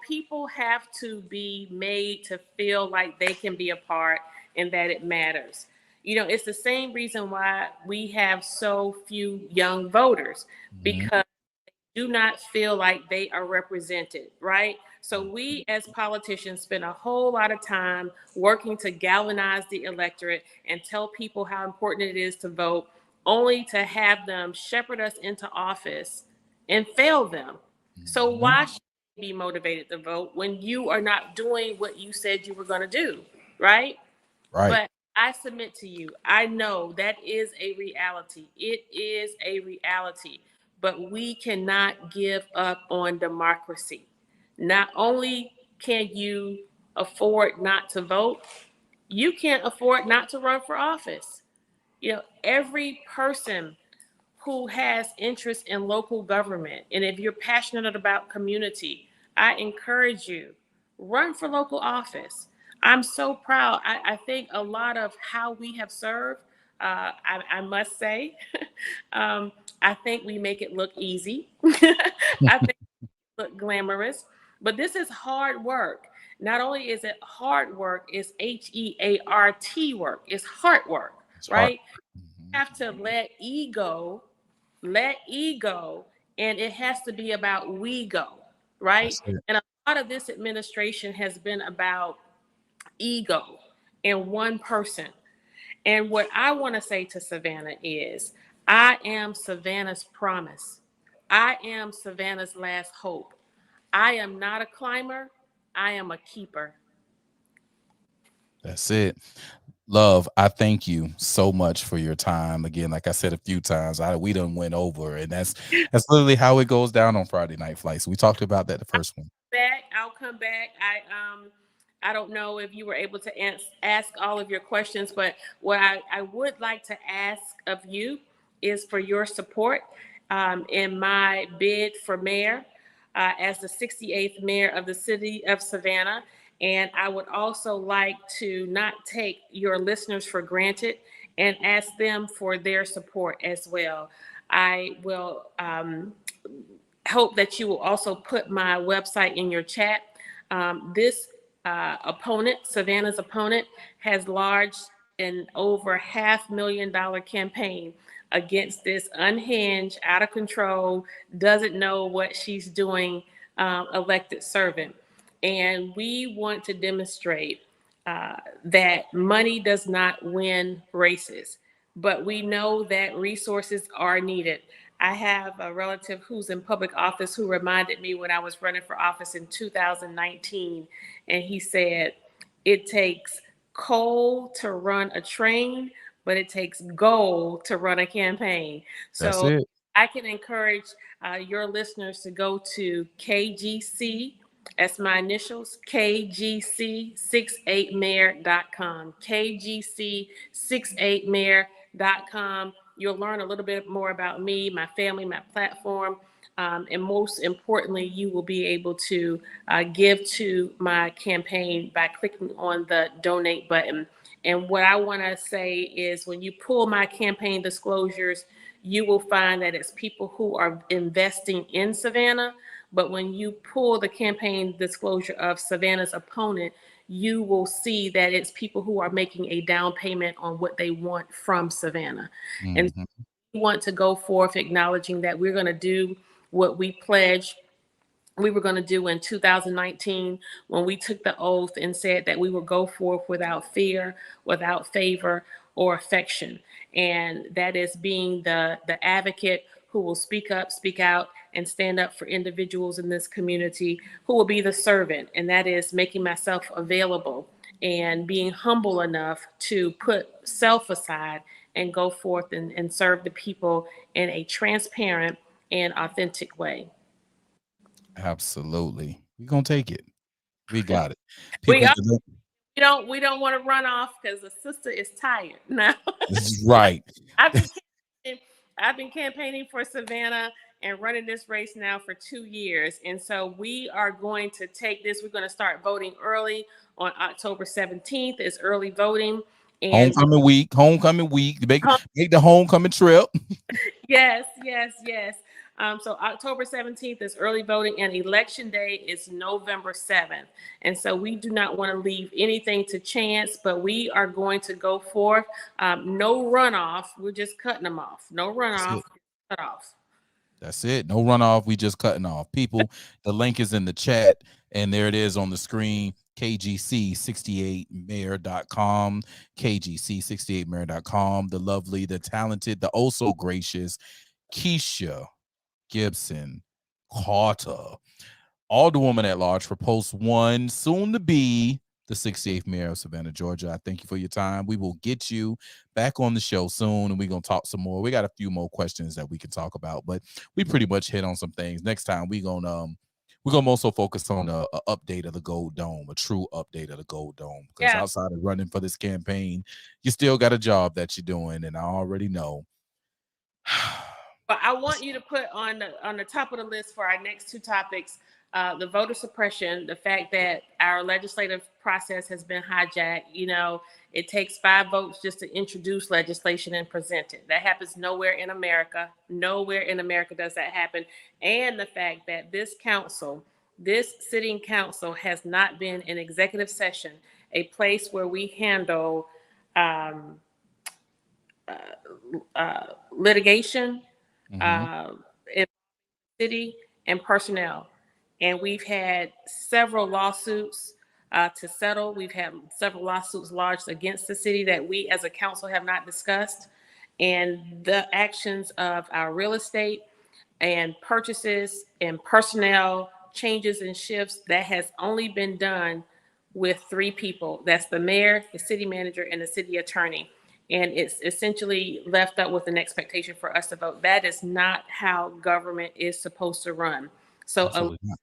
People have to be made to feel like they can be a part and that it matters. It's the same reason why we have so few young voters, Mhm. because do not feel like they are represented, right? So we as politicians spend a whole lot of time working to galvanize the electorate and tell people how important it is to vote, only to have them shepherd us into office and fail them. So Mhm. why be motivated to vote when you are not doing what you said you were going to do, right? Right. But I submit to you, I know that is a reality. It is a reality. But we cannot give up on democracy. Not only can you afford not to vote, you can't afford not to run for office. Every person who has interest in local government, and if you're passionate about community, I encourage you, run for local office. I'm so proud. I think a lot of how we have served, I must say, I think we make it look easy. I think it look glamorous, but this is hard work. Not only is it hard work, it's HEART work. It's hard work, It's hard. right? You have to let ego, and it has to be about we go, right? And a lot of this administration has been about ego and one person. And what I want to say to Savannah is, I am Savannah's promise. I am Savannah's last hope. I am not a climber. I am a keeper. That's it. Love, I thank you so much for your time. Again, like I said a few times, we done went over, and that's literally how it goes down on Friday Night Flights. We talked about that the first one. I'll come back. I don't know if you were able to ask all of your questions, but what I would like to ask of you is for your support in my bid for mayor as the 68th mayor of the city of Savannah. And I would also like to not take your listeners for granted and ask them for their support as well. I will hope that you will also put my website in your chat. This opponent, Savannah's opponent, has lodged an over $500,000 campaign against this unhinged, out of control, doesn't know what she's doing elected servant. And we want to demonstrate that money does not win races, but we know that resources are needed. I have a relative who's in public office who reminded me when I was running for office in 2019, and he said, it takes coal to run a train, but it takes gold to run a campaign. That's So it. I can encourage your listeners to go to KGC. That's my initials, KGC68mayor.com. KGC68mayor.com. You'll learn a little bit more about me, my family, my platform, and most importantly, you will be able to give to my campaign by clicking on the donate button. And what I want to say is when you pull my campaign disclosures, you will find that it's people who are investing in Savannah. But when you pull the campaign disclosure of Savannah's opponent, you will see that it's people who are making a down payment on what they want from Savannah. Mm-hmm. And we want to go forth acknowledging that we're going to do what we pledged we were going to do in 2019 when we took the oath and said that we would go forth without fear, without favor, or affection. And that is being the advocate who will speak up, speak out, and stand up for individuals in this community, who will be the servant. And that is making myself available and being humble enough to put self aside and go forth and serve the people in a transparent and authentic way. Absolutely. We're going to take it. We got it. We don't want to run off because the sister is tired now. This is right. I've been campaigning for Savannah and running this race now for 2 years. And so we are going to take this. We're going to start voting early on October 17th. It's early voting. And homecoming week. Make the homecoming trip. Yes. So October 17th is early voting, and election day is November 7th. And so we do not want to leave anything to chance, but we are going to go forth. No runoff. We're just cutting them off. No runoff. Cut off. That's it. No runoff. We just cutting off. People, the link is in the chat, and there it is on the screen. KGC68mayor.com. KGC68mayor.com. The lovely, the talented, the oh so gracious Kesha Gibson Carter Alderwoman at large for post 1, soon to be the 68th mayor of Savannah, Georgia. I thank you for your time. We will get you back on the show soon, and we're going to talk some more. We got a few more questions that we can talk about, but we pretty much hit on some things. Next time we're gonna also focus on a update of the Gold Dome, a true update of the Gold Dome. Because Yeah. outside of running for this campaign, you still got a job that you're doing, and I already know. But I want you to put on the top of the list for our next two topics, the voter suppression, the fact that our legislative process has been hijacked. You know, it takes 5 votes just to introduce legislation and present it. That happens nowhere in America. Nowhere in America does that happen. And the fact that this sitting council has not been in executive session, a place where we handle litigation, in city and personnel. And we've had several lawsuits to settle. We've had several lawsuits lodged against the city that we as a council have not discussed. And the actions of our real estate and purchases and personnel changes and shifts, that has only been done with 3 people. That's the mayor, the city manager, and the city attorney. And it's essentially left up with an expectation for us to vote. That is not how government is supposed to run. So, Absolutely not.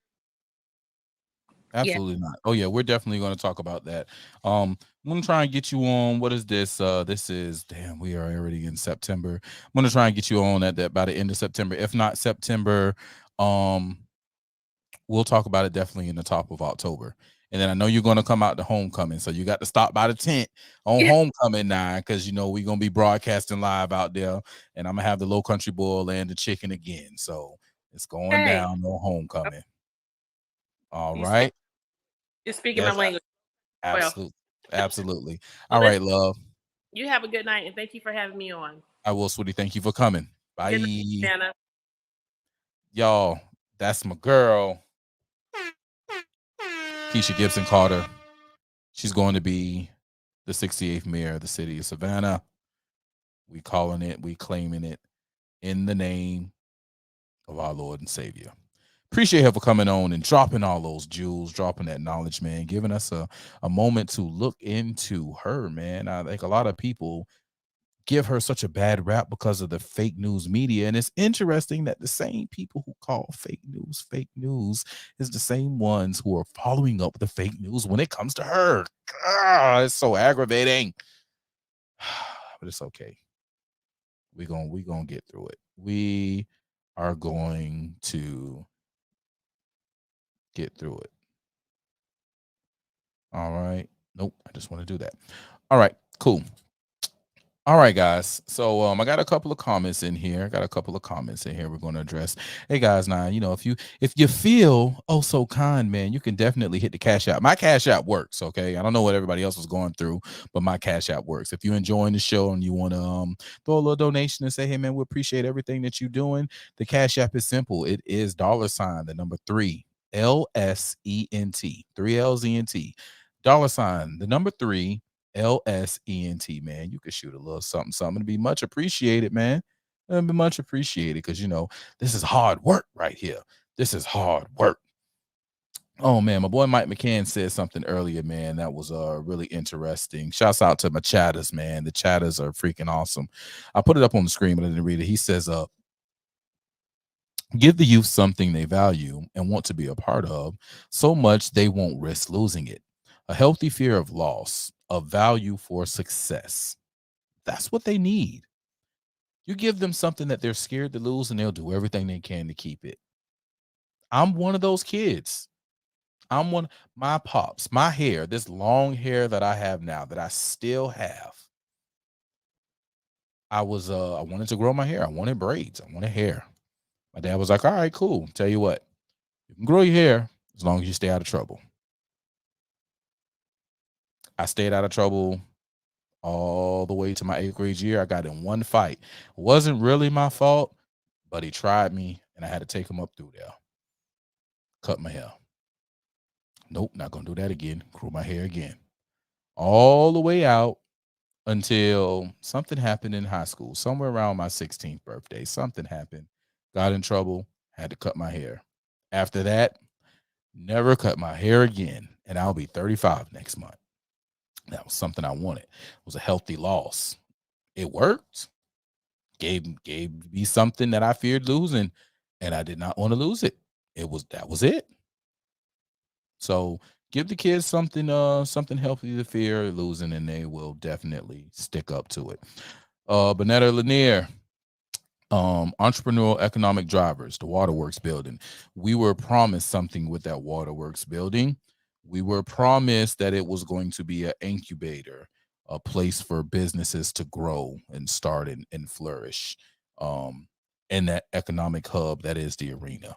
Absolutely not. Oh yeah, we're definitely going to talk about that. I'm going to try and get you on. What is this? This is, damn, we are already in September. I'm going to try and get you on at that by the end of September. If not September, we'll talk about it definitely in the top of October. And then I know you're going to come out to homecoming, so you got to stop by the tent on homecoming now, because you know we're going to be broadcasting live out there, and I'm gonna have the Low Country Boil and the chicken again. So it's going down on homecoming. All right. You're speaking my language. Absolutely. Absolutely. All right, love. You have a good night, and thank you for having me on. I will, sweetie. Thank you for coming. Bye. Good night, Anna. Y'all, that's my girl, Kesha Gibson Carter. She's going to be the 68th mayor of the city of Savannah. We calling it, we claiming it in the name of our Lord and Savior. Appreciate her for coming on and dropping all those jewels, dropping that knowledge, man, giving us a moment to look into her, man. I think a lot of people give her such a bad rap because of the fake news media. And it's interesting that the same people who call fake news is the same ones who are following up the fake news when it comes to her. It's so aggravating. But it's okay. We're gonna get through it. We are going to get through it. All right. Nope. I just want to do that. All right. Cool. All right, guys. So I got a couple of comments in here. We're going to address. Hey guys, now if you feel oh so kind, man, you can definitely hit the Cash App. My Cash App works. Okay, I don't know what everybody else was going through, but my Cash App works. If you're enjoying the show and you want to throw a little donation and say, hey man, we appreciate everything that you're doing, the Cash App is simple. It is $, the number 3 LSENT, 3 LZNT, $, the number 3 LSENT, man. You could shoot a little something to be much appreciated, man. It'll be much appreciated because this is hard work right here. This is hard work. Oh man, my boy Mike McCann said something earlier, man. That was really interesting. Shouts out to my chatters, man. The chatters are freaking awesome. I put it up on the screen, but I didn't read it. He says, give the youth something they value and want to be a part of so much they won't risk losing it. A healthy fear of loss, of value for success. That's what they need. You give them something that they're scared to lose and they'll do everything they can to keep it. I'm one of those kids. My pops, my hair, this long hair that I have now, that I still have. I wanted to grow my hair. I wanted braids. I wanted hair. My dad was like, all right, cool. Tell you what, you can grow your hair as long as you stay out of trouble. I stayed out of trouble all the way to my 8th grade year. I got in one fight. It wasn't really my fault, but he tried me and I had to take him up through there. Cut my hair. Nope, not going to do that again. Grew my hair again. All the way out until something happened in high school, somewhere around my 16th birthday. Something happened. Got in trouble, had to cut my hair. After that, never cut my hair again, and I'll be 35 next month. That was something I wanted. It was a healthy loss. It worked. Gave me something that I feared losing, and I did not want to lose it. That was it. So give the kids something healthy to fear losing, and they will definitely stick up to it. Bonetta Lanier, entrepreneurial economic drivers, the Waterworks building. We were promised something with that Waterworks building. We were promised that it was going to be an incubator, a place for businesses to grow and start and flourish, in that economic hub that is the arena.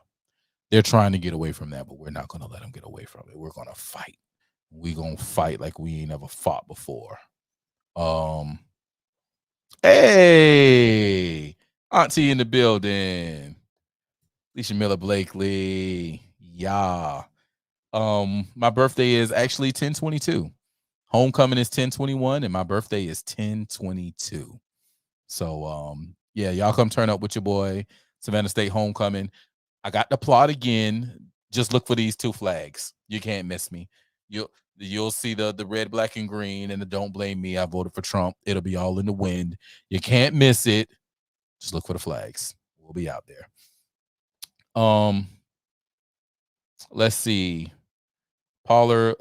They're trying to get away from that, but we're not going to let them get away from it. We're going to fight. We're going to fight like we ain't ever fought before. Hey, Auntie in the building. Alicia Miller Blakely. Yeah. My birthday is actually 10/22. Homecoming is 10/21, and my birthday is 10/22. So yeah, y'all come turn up with your boy. Savannah State homecoming. I got the plot again. Just look for these two flags. You can't miss me. You'll see the red, black, and green, and the don't blame me. I voted for Trump. It'll be all in the wind. You can't miss it. Just look for the flags. We'll be out there. Let's see. Paula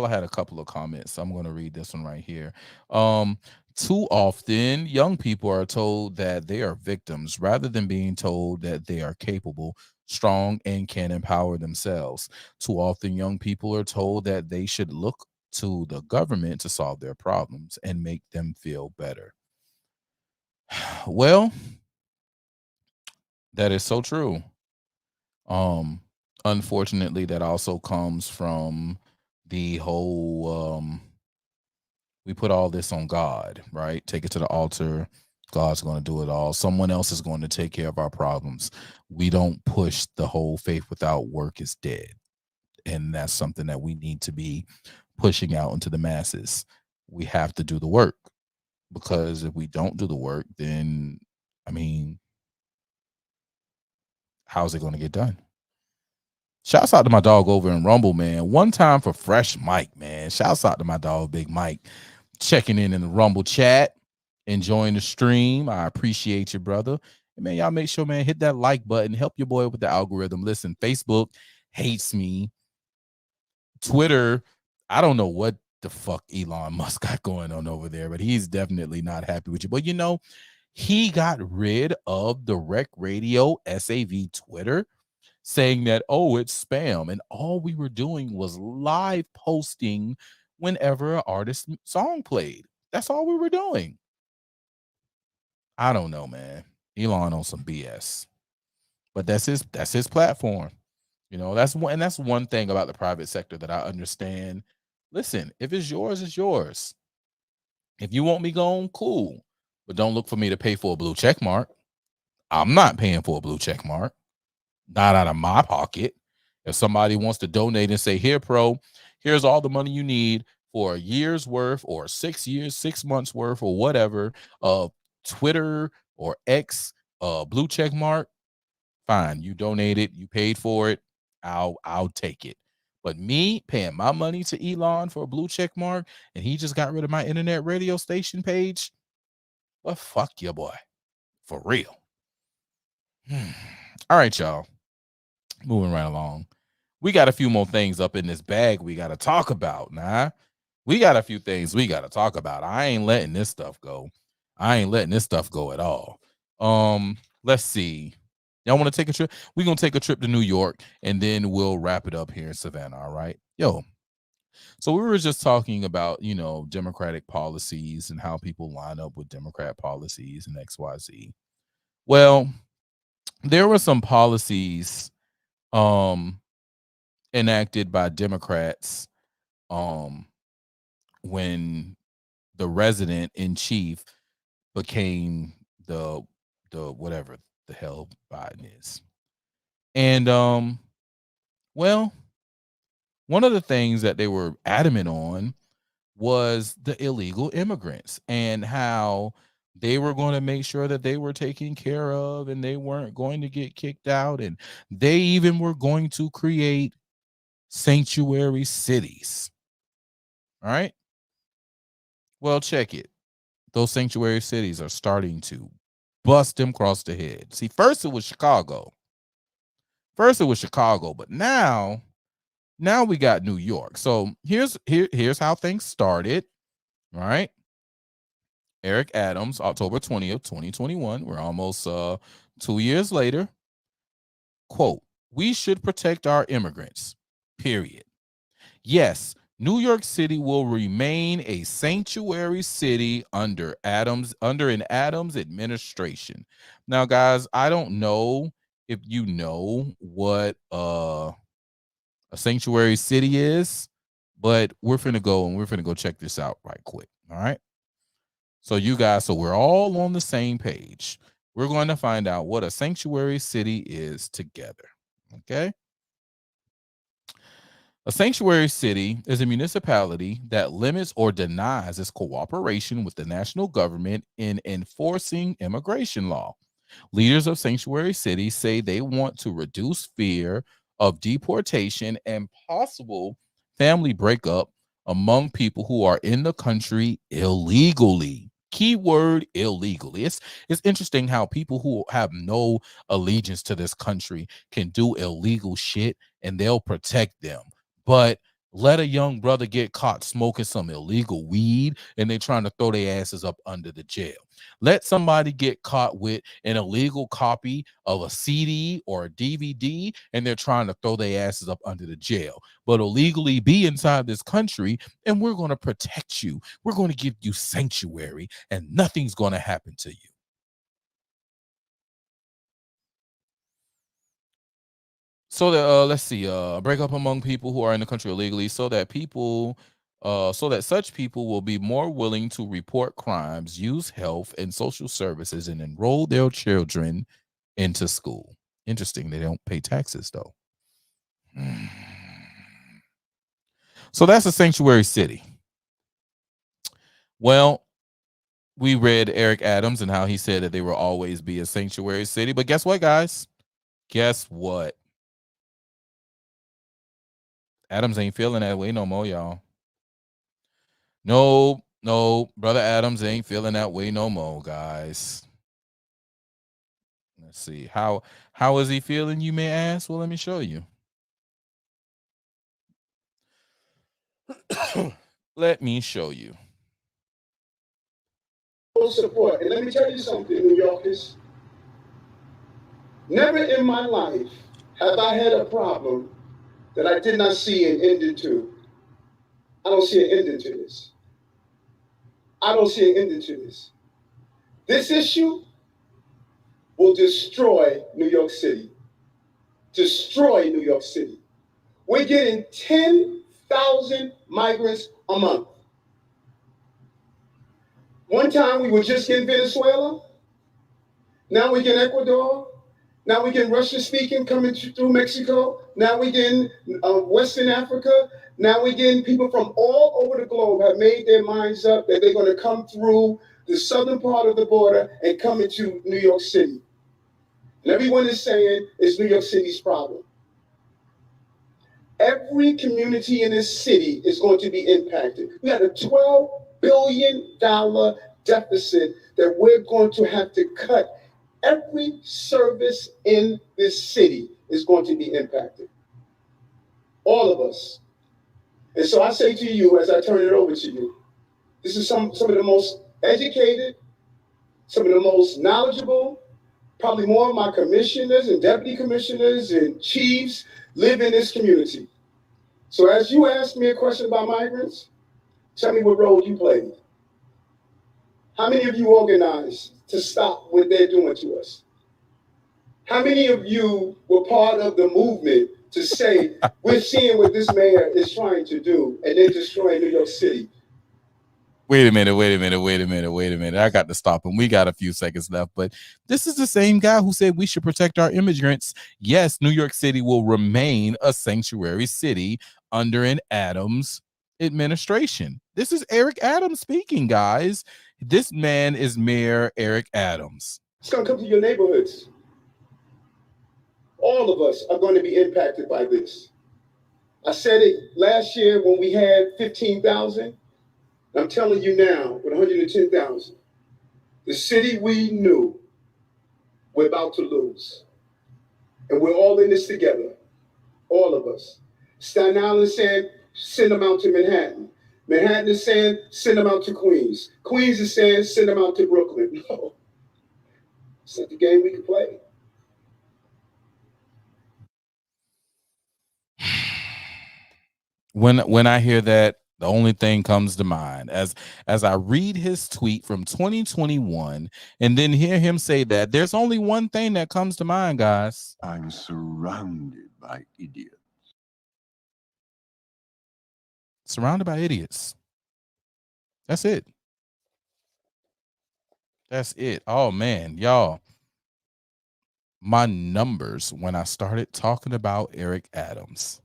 had a couple of comments. I'm going to read this one right here. Too often, young people are told that they are victims rather than being told that they are capable, strong, and can empower themselves. Too often, young people are told that they should look to the government to solve their problems and make them feel better. Well, that is so true. Unfortunately, that also comes from the whole we put all this on God, right? Take it to the altar. God's going to do it all. Someone else is going to take care of our problems. We don't push the whole faith without work is dead. And that's something that we need to be pushing out into the masses. We have to do the work, because if we don't do the work, then, I mean, how's it going to get done? Shouts out to my dog over in Rumble, man. One time for Fresh Mike, man. Shouts out to my dog, Big Mike, checking in the Rumble chat, enjoying the stream. I appreciate you, brother. And man, y'all make sure, man, hit that like button. Help your boy with the algorithm. Listen, Facebook hates me. Twitter, I don't know what the fuck Elon Musk got going on over there, but he's definitely not happy with you. But, you know, he got rid of the Rec Radio SAV Twitter, saying that, oh, it's spam. And all we were doing was live posting whenever an artist's song played. That's all we were doing. I don't know, man. Elon on some BS. But that's his platform. You know, that's one thing about the private sector that I understand. Listen, if it's yours, it's yours. If you want me gone, cool. But don't look for me to pay for a blue check mark. I'm not paying for a blue check mark. Not out of my pocket. If somebody wants to donate and say, here, pro, here's all the money you need for a year's worth or 6 years, 6 months worth or whatever of Twitter or X blue check mark, fine. You donated, you paid for it. I'll take it. But me paying my money to Elon for a blue check mark, and he just got rid of my internet radio station page, well, fuck your boy. For real. All right, y'all. Moving right along. We got a few more things up in this bag we got to talk about. Nah, we got a few things we got to talk about. I ain't letting this stuff go. I ain't letting this stuff go at all. Let's see. Y'all want to take a trip? We're going to take a trip to New York, and then we'll wrap it up here in Savannah, all right? Yo, so we were just talking about, you know, Democratic policies and how people line up with Democrat policies and XYZ. Well, there were some policies enacted by Democrats when the resident in chief became the whatever the hell Biden is. And well, one of the things that they were adamant on was the illegal immigrants and how They were going to make sure that they were taken care of and they weren't going to get kicked out. And they even were going to create sanctuary cities. All right. Well, check it. Those sanctuary cities are starting to bust them across the head. See, first it was Chicago. But now we got New York. So here's how things started. All right. Eric Adams, October 20th, 2021. We're almost 2 years later. Quote, "We should protect our immigrants, period. Yes, New York City will remain a sanctuary city under an Adams administration." Now, guys, I don't know if you know what a sanctuary city is, but we're finna go check this out right quick. All right. So we're all on the same page. We're going to find out what a sanctuary city is together. Okay. A sanctuary city is a municipality that limits or denies its cooperation with the national government in enforcing immigration law. Leaders of sanctuary cities say they want to reduce fear of deportation and possible family breakup among people who are in the country illegally. Keyword illegally. It's interesting how people who have no allegiance to this country can do illegal shit and they'll protect them. But let a young brother get caught smoking some illegal weed and they're trying to throw their asses up under the jail. Let somebody get caught with an illegal copy of a CD or a DVD and they're trying to throw their asses up under the jail. But illegally be inside this country and we're going to protect you. We're going to give you sanctuary and nothing's going to happen to you. So that let's see, break up among people who are in the country illegally, so that such people will be more willing to report crimes, use health and social services, and enroll their children into school. Interesting, they don't pay taxes though. So that's a sanctuary city. Well, we read Eric Adams and how he said that they will always be a sanctuary city. But guess what, guys? Guess what? Adams ain't feeling that way no more, y'all. No, brother Adams ain't feeling that way no more, guys. Let's see. How is he feeling, you may ask? Well, let me show you. Let me show you. Support. And let me tell you something, New Yorkers. Never in my life have I had a problem that I did not see an ending to. I don't see an ending to this. I don't see an ending to this. This issue will destroy New York City. Destroy New York City. We're getting 10,000 migrants a month. One time we were just in Venezuela. Now we get Ecuador. Now we get Russian speaking coming through Mexico. Now we get Western Africa. Now we getting people from all over the globe have made their minds up that they're going to come through the southern part of the border and come into New York City. And everyone is saying it's New York City's problem. Every community in this city is going to be impacted. We had a $12 billion deficit that we're going to have to cut. Every service in this city is going to be impacted. All of us. And so I say to you, as I turn it over to you, this is some of the most educated, some of the most knowledgeable, probably more of my commissioners and deputy commissioners and chiefs live in this community. So as you ask me a question about migrants, tell me what role you played. How many of you organized to stop what they're doing to us? How many of you were part of the movement to say, we're seeing what this mayor is trying to do, and they're destroying New York City? Wait a minute. I got to stop him. We got a few seconds left, but this is the same guy who said we should protect our immigrants. Yes, New York City will remain a sanctuary city under an Adams administration. This is Eric Adams speaking, guys. This man is Mayor Eric Adams. It's going to come to your neighborhoods. All of us are going to be impacted by this. I said it last year when we had 15,000. I'm telling you now, with 110,000, the city we knew we're about to lose. And we're all in this together, all of us. Staten Island is saying, send them out to Manhattan. Manhattan is saying, send them out to Queens. Queens is saying, send them out to Brooklyn. No, it's not the game we can play. When I hear that, the only thing comes to mind as I read his tweet from 2021 and then hear him say that, there's only one thing that comes to mind, guys. I'm surrounded by idiots. Surrounded by idiots. That's it. That's it. Oh man, y'all. My numbers when I started talking about Eric Adams,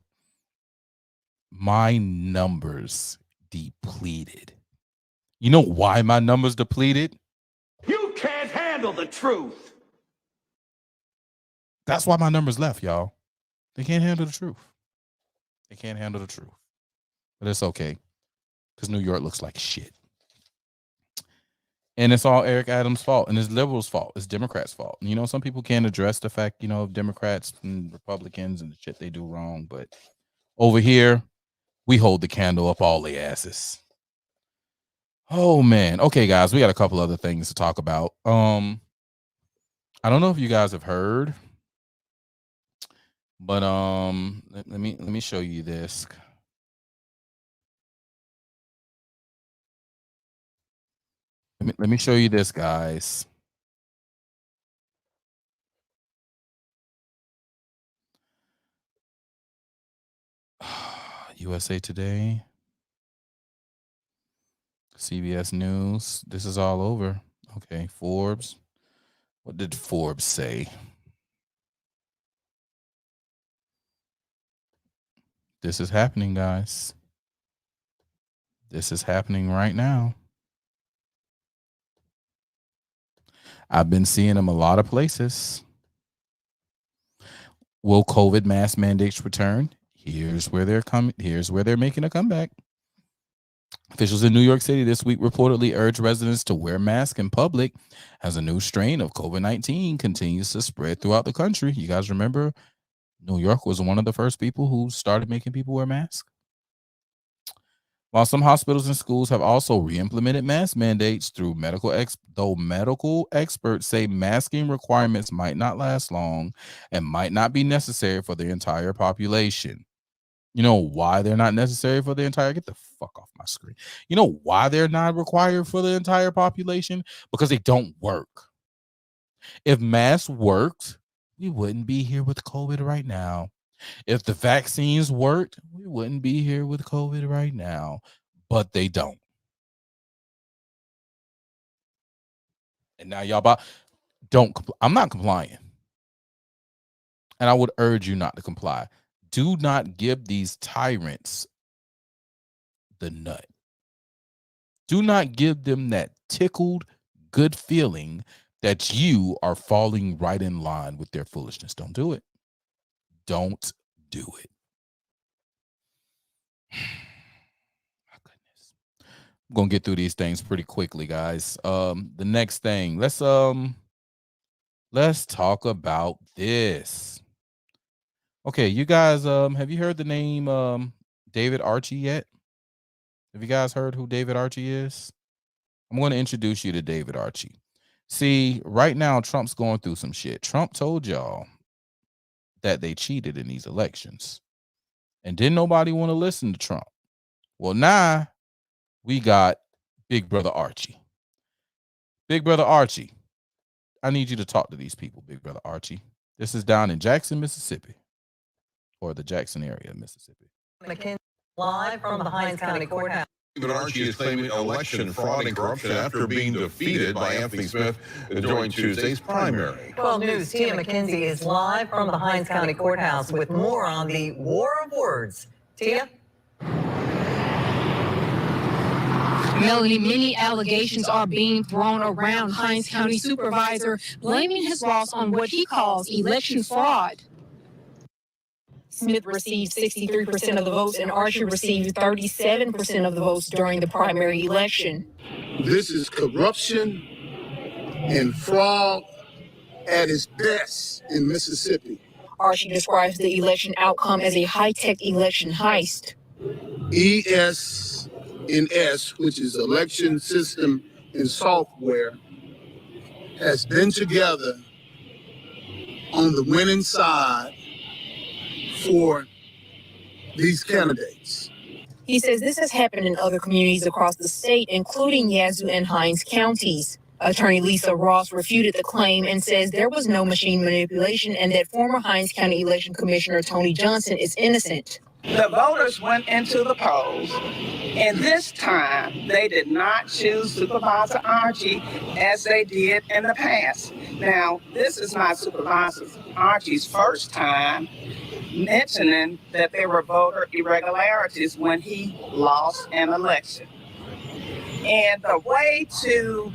my numbers depleted. You know why my numbers depleted? You can't handle the truth. That's why my numbers left, y'all. They can't handle the truth. They can't handle the truth. But it's okay, because New York looks like shit. And it's all Eric Adams' fault, and it's liberals' fault. It's Democrats' fault. You know, some people can't address the fact, you know, of Democrats and Republicans and the shit they do wrong. But over here, we hold the candle up all the asses. Oh, man. Okay, guys, we got a couple other things to talk about. I don't know if you guys have heard, but let me show you this. Let me show you this, guys. USA Today, CBS News. This is all over. Okay, Forbes. What did Forbes say? This is happening, guys. This is happening right now. I've been seeing them a lot of places. Will COVID mask mandates return? Here's where they're coming. Here's where they're making a comeback. Officials in New York City this week reportedly urged residents to wear masks in public as a new strain of COVID-19 continues to spread throughout the country. You guys remember New York was one of the first people who started making people wear masks? While some hospitals and schools have also re-implemented mask mandates through medical experts say masking requirements might not last long and might not be necessary for the entire population. You know why they're not necessary for the entire? Get the fuck off my screen. You know why they're not required for the entire population? Because they don't work. If masks worked, we wouldn't be here with COVID right now. If the vaccines worked, we wouldn't be here with COVID right now, but they don't. And now y'all I'm not complying. And I would urge you not to comply. Do not give these tyrants the nut. Do not give them that tickled good feeling that you are falling right in line with their foolishness. Don't do it. Don't do it. My goodness. I'm gonna get through these things pretty quickly, guys. The next thing, let's talk about this. Okay, you guys, have you heard the name David Archie yet? Have you guys heard who David Archie is? I'm going to introduce you to David Archie. See, right now Trump's going through some shit. Trump told y'all that they cheated in these elections. And didn't nobody want to listen to Trump. Well, now we got Big Brother Archie. Big Brother Archie, I need you to talk to these people, Big Brother Archie. This is down in Jackson, Mississippi, or the Jackson area of Mississippi. McKinsey live from the Hinds County Courthouse. David Archie is claiming election fraud and corruption after being defeated by Anthony Smith during Tuesday's primary. 12 News' Tia McKenzie is live from the Hinds County Courthouse with more on the war of words. Tia? Melanie, many allegations are being thrown around Hinds County Supervisor blaming his loss on what he calls election fraud. Smith received 63% of the votes and Archie received 37% of the votes during the primary election. This is corruption and fraud at its best in Mississippi. Archie describes the election outcome as a high-tech election heist. ES&S, which is election system and software, has been together on the winning side for these candidates. He says this has happened in other communities across the state, including Yazoo and Hinds counties. Attorney Lisa Ross refuted the claim and says there was no machine manipulation and that former Hinds County Election Commissioner Tony Johnson is innocent. The voters went into the polls, and this time they did not choose Supervisor Archie as they did in the past. Now, this is not Supervisor Archie's first time mentioning that there were voter irregularities when he lost an election. And the way to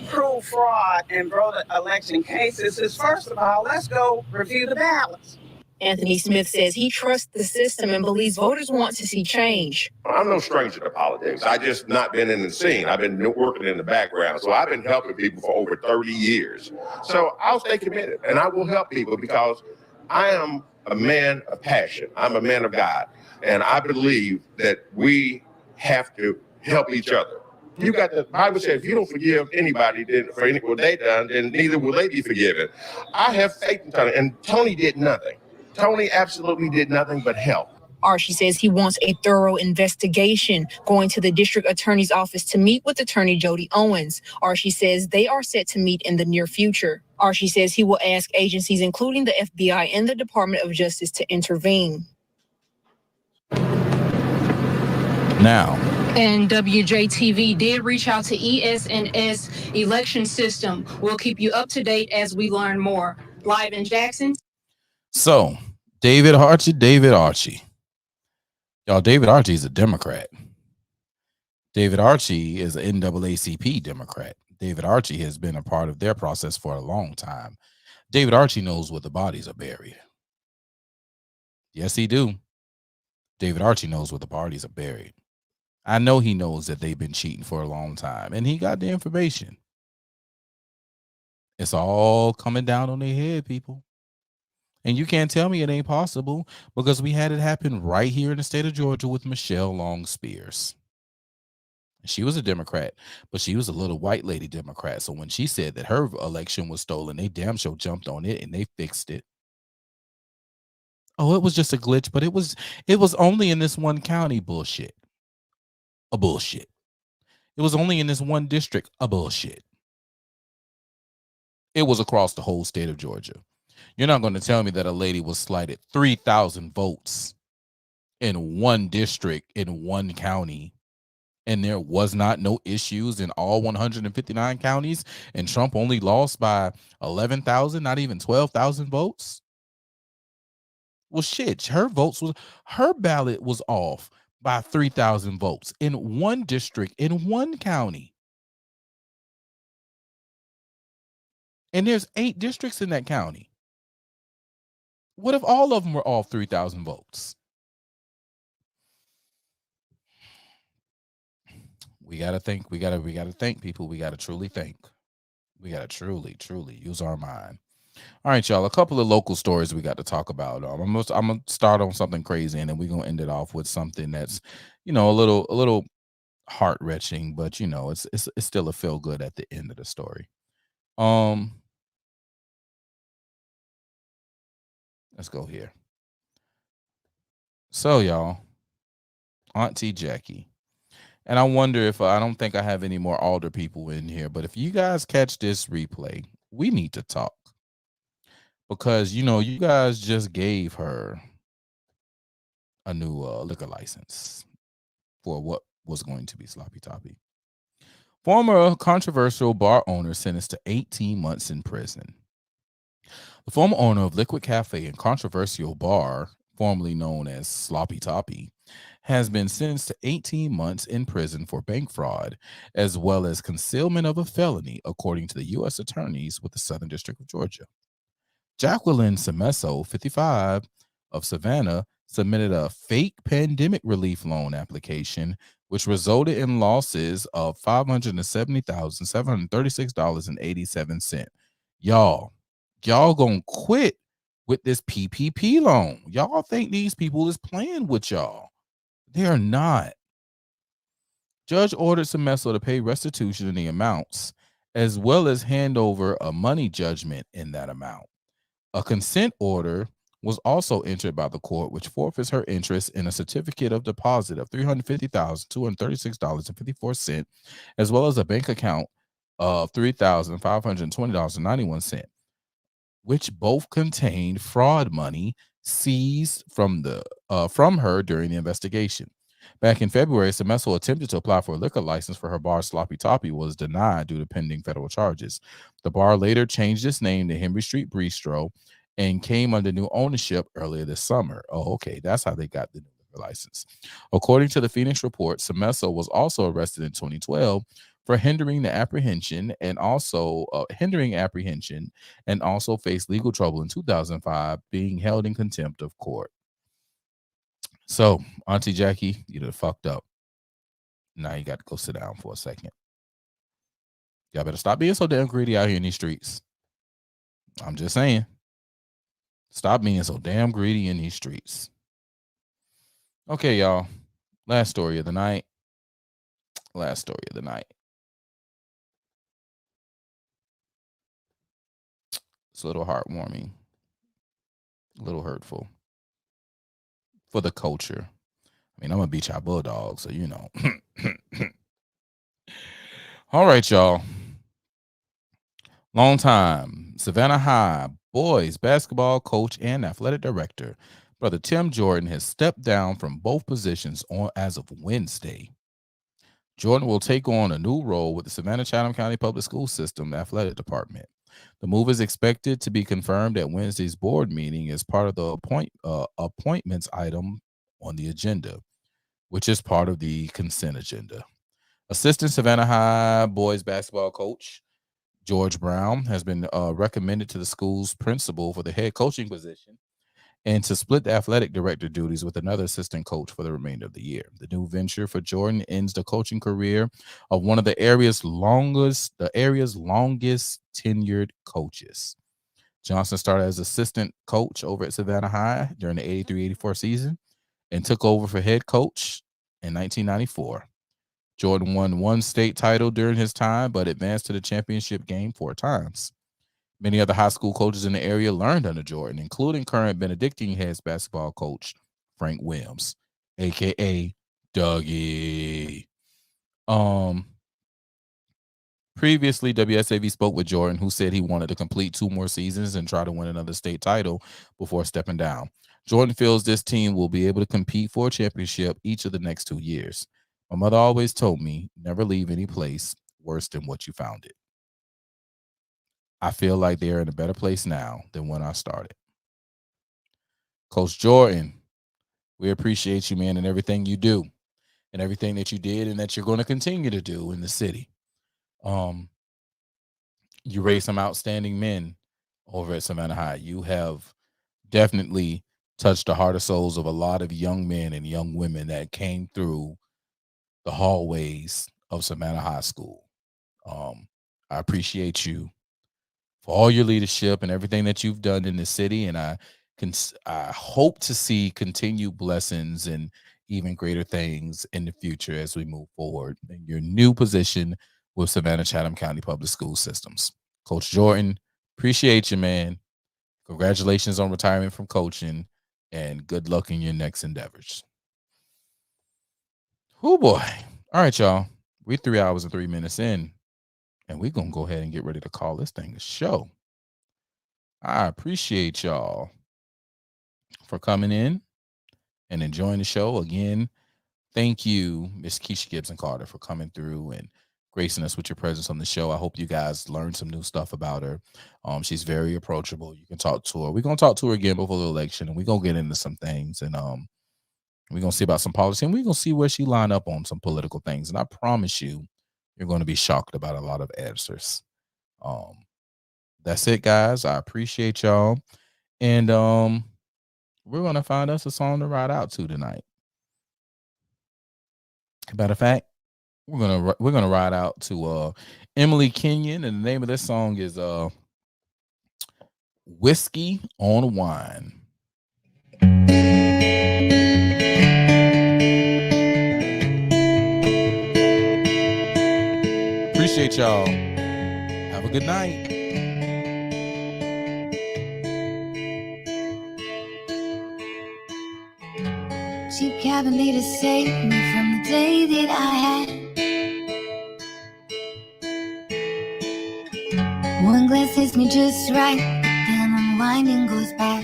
prove fraud in voter election cases is, first of all, let's go review the ballots. Anthony Smith says he trusts the system and believes voters want to see change. I'm no stranger to politics. I just not been in the scene. I've been working in the background. So I've been helping people for over 30 years. So I'll stay committed and I will help people because I am a man of passion. I'm a man of God. And I believe that we have to help each other. You got the Bible says if you don't forgive anybody then for what they done, then neither will they be forgiven. I have faith in Tony, and Tony did nothing. Tony absolutely did nothing but help. Archie says he wants a thorough investigation, going to the district attorney's office to meet with attorney Jody Owens. Archie says they are set to meet in the near future. Archie says he will ask agencies, including the FBI and the Department of Justice, to intervene. Now, And WJTV did reach out to ES&S election system. We'll keep you up to date as we learn more. Live in Jackson. So David Archie. Y'all, David Archie is a Democrat. David Archie is an NAACP Democrat. David Archie has been a part of their process for a long time. David Archie knows where the bodies are buried. Yes, he do. David Archie knows where the bodies are buried. I know he knows that they've been cheating for a long time, and he got the information. It's all coming down on their head, people. And you can't tell me it ain't possible because we had it happen right here in the state of Georgia with Michelle Long Spears. She was a Democrat, but she was a little white lady Democrat. So when she said that her election was stolen, they damn sure jumped on it and they fixed it. Oh, it was just a glitch, but it was only in this one county. Bullshit. A bullshit. It was only in this one district. A bullshit. It was across the whole state of Georgia. You're not going to tell me that a lady was slighted 3,000 votes in one district in one county, and there was not no issues in all 159 counties, and Trump only lost by 11,000, not even 12,000 votes. Well, shit, her ballot was off by 3,000 votes in one district in one county. And there's 8 districts in that county. What if all of them were off 3,000 votes? We got to think. We got to think, people. We got to truly think. We got to truly use our mind. All right, y'all. A couple of local stories we got to talk about. I'm gonna start on something crazy, and then we're gonna end it off with something that's, a little heart wrenching, but it's still a feel good at the end of the story. Let's go here. So, y'all, Auntie Jackie. And I wonder if I don't think I have any more older people in here, but if you guys catch this replay, we need to talk. Because, you guys just gave her a new liquor license for what was going to be Sloppy Toppy. Former controversial bar owner sentenced to 18 months in prison. The former owner of Liquid Cafe and controversial bar, formerly known as Sloppy Toppy, has been sentenced to 18 months in prison for bank fraud, as well as concealment of a felony, according to the U.S. attorneys with the Southern District of Georgia. Jacqueline Semesso, 55, of Savannah, submitted a fake pandemic relief loan application, which resulted in losses of $570,736.87. Y'all gonna quit with this PPP loan. Y'all think these people is playing with y'all. They are not. Judge ordered Semesso to pay restitution in the amounts, as well as hand over a money judgment in that amount. A consent order was also entered by the court, which forfeits her interest in a certificate of deposit of $350,236.54, as well as a bank account of $3,520.91, which both contained fraud money seized from her during the investigation. Back in February, Semesso attempted to apply for a liquor license for her bar Sloppy Toppy, was denied due to pending federal charges. The bar later changed its name to Henry Street Bistro and came under new ownership earlier this summer. Oh, okay, that's how they got the new liquor license. According to the Phoenix Report, Semesso was also arrested in 2012 for hindering apprehension and also faced legal trouble in 2005, being held in contempt of court. So, Auntie Jackie, you done fucked up. Now you got to go sit down for a second. Y'all better stop being so damn greedy out here in these streets. I'm just saying. Stop being so damn greedy in these streets. Okay, y'all. Last story of the night. It's a little heartwarming, a little hurtful for the culture. I mean, I'm a Beach High Bulldog, so you know. All right, y'all. Long time Savannah High boys basketball coach and athletic director, Brother Tim Jordan, has stepped down from both positions as of Wednesday. Jordan will take on a new role with the Savannah-Chatham County Public School System Athletic Department. The move is expected to be confirmed at Wednesday's board meeting as part of the appointments item on the agenda, which is part of the consent agenda. Assistant Savannah High boys basketball coach George Brown has been recommended to the school's principal for the head coaching position and to split the athletic director duties with another assistant coach for the remainder of the year. The new venture for Jordan ends the coaching career of one of the area's longest tenured coaches. Johnson started as assistant coach over at Savannah High during the 83-84 season and took over for head coach in 1994. Jordan won one state title during his time, but advanced to the championship game 4 times. Many other high school coaches in the area learned under Jordan, including current Benedictine head basketball coach Frank Williams, a.k.a. Dougie. Previously, WSAV spoke with Jordan, who said he wanted to complete 2 more seasons and try to win another state title before stepping down. Jordan feels this team will be able to compete for a championship each of the next 2 years. My mother always told me, never leave any place worse than what you found it. I feel like they're in a better place now than when I started. Coach Jordan, we appreciate you, man, and everything you do and everything that you did and that you're going to continue to do in the city. You raised some outstanding men over at Savannah High. You have definitely touched the heart and souls of a lot of young men and young women that came through the hallways of Savannah High School. I appreciate you for all your leadership and everything that you've done in the city, and I hope to see continued blessings and even greater things in the future as we move forward in your new position with Savannah-Chatham County Public School Systems. Coach Jordan, appreciate you, man. Congratulations on retirement from coaching, and good luck in your next endeavors. Oh boy. All right, y'all. We're 3 hours and 3 minutes in, and we're going to go ahead and get ready to call this thing a show. I appreciate y'all for coming in and enjoying the show. Again, thank you, Miss Kesha Gibson Carter, for coming through and gracing us with your presence on the show. I hope you guys learned some new stuff about her. She's very approachable. You can talk to her. We're going to talk to her again before the election, and we're going to get into some things. And We're going to see about some politics, and we're going to see where she line up on some political things. And I promise you, you're going to be shocked about a lot of answers. That's it, guys. I appreciate y'all. And we're going to find us a song to ride out to tonight. Matter of fact, we're gonna ride out to Emily Kenyon, and the name of this song is Whiskey on Wine. Appreciate y'all. Have a good night. Cheap cabinet saved me from the day that I had. One glass hits me just right, but then unwinding goes bad.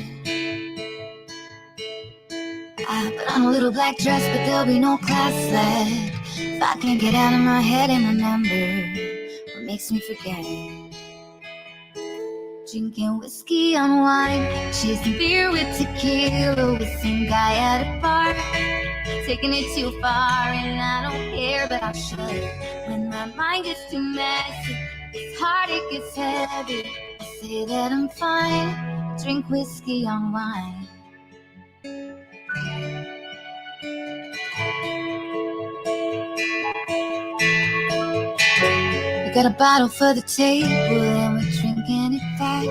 I put on a little black dress, but there'll be no class left if I can't get out of my head and remember what makes me forget. Drinking whiskey on wine, chasing beer with tequila with some guy at a bar. Taking it too far and I don't care, but I should. When my mind gets too messy, it's hard, it gets heavy. I say that I'm fine, drink whiskey on wine. We got a bottle for the table and we're drinking it fast.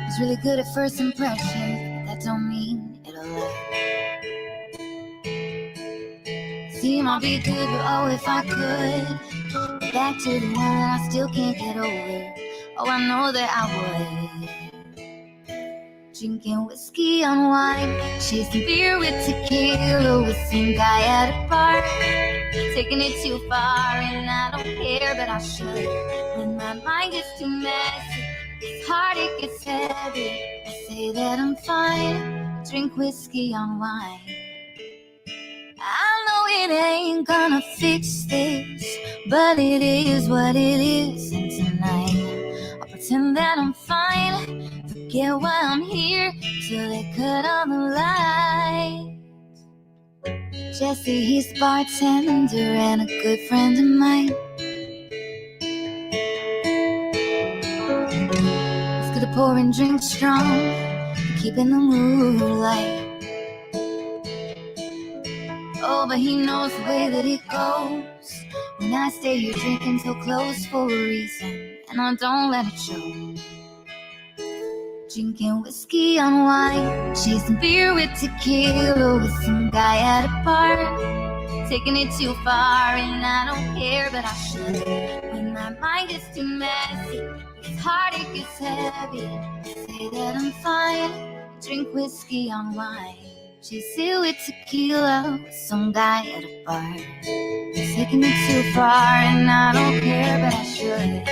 It's really good at first impression, but that don't mean it'll last. Seem I'll be good, but oh, if I could go back to the one that I still can't get over. Oh, I know that I would. Drinking whiskey on wine, chasing beer with tequila with some guy at a bar. Taking it too far and I don't care, but I should. When my mind gets too messy, it's hard, it gets heavy. I say that I'm fine, drink whiskey on wine. I know it ain't gonna fix this, but it is what it is. And tonight, I'll pretend that I'm fine. Forget why I'm here till they cut on the lights. Jesse, he's the bartender and a good friend of mine. He's good at pouring drinks strong, keeping the mood light. Oh, but he knows the way that it goes. When I stay here drinking till close for a reason, and I don't let it show. Drinking whiskey on wine, chasing beer with tequila with some guy at a bar. Taking it too far and I don't care, but I should. When my mind gets too messy, it's hard, it gets heavy. I say that I'm fine, drink whiskey on wine. Chase it with tequila with some guy at a bar. Taking it too far and I don't care, but I should.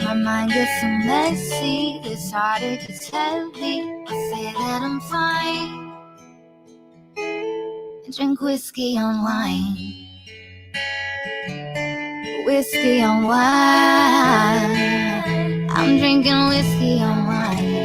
My mind gets so messy, it's hard, it gets heavy. I say that I'm fine, and drink whiskey on wine. Whiskey on wine. I'm drinking whiskey on wine.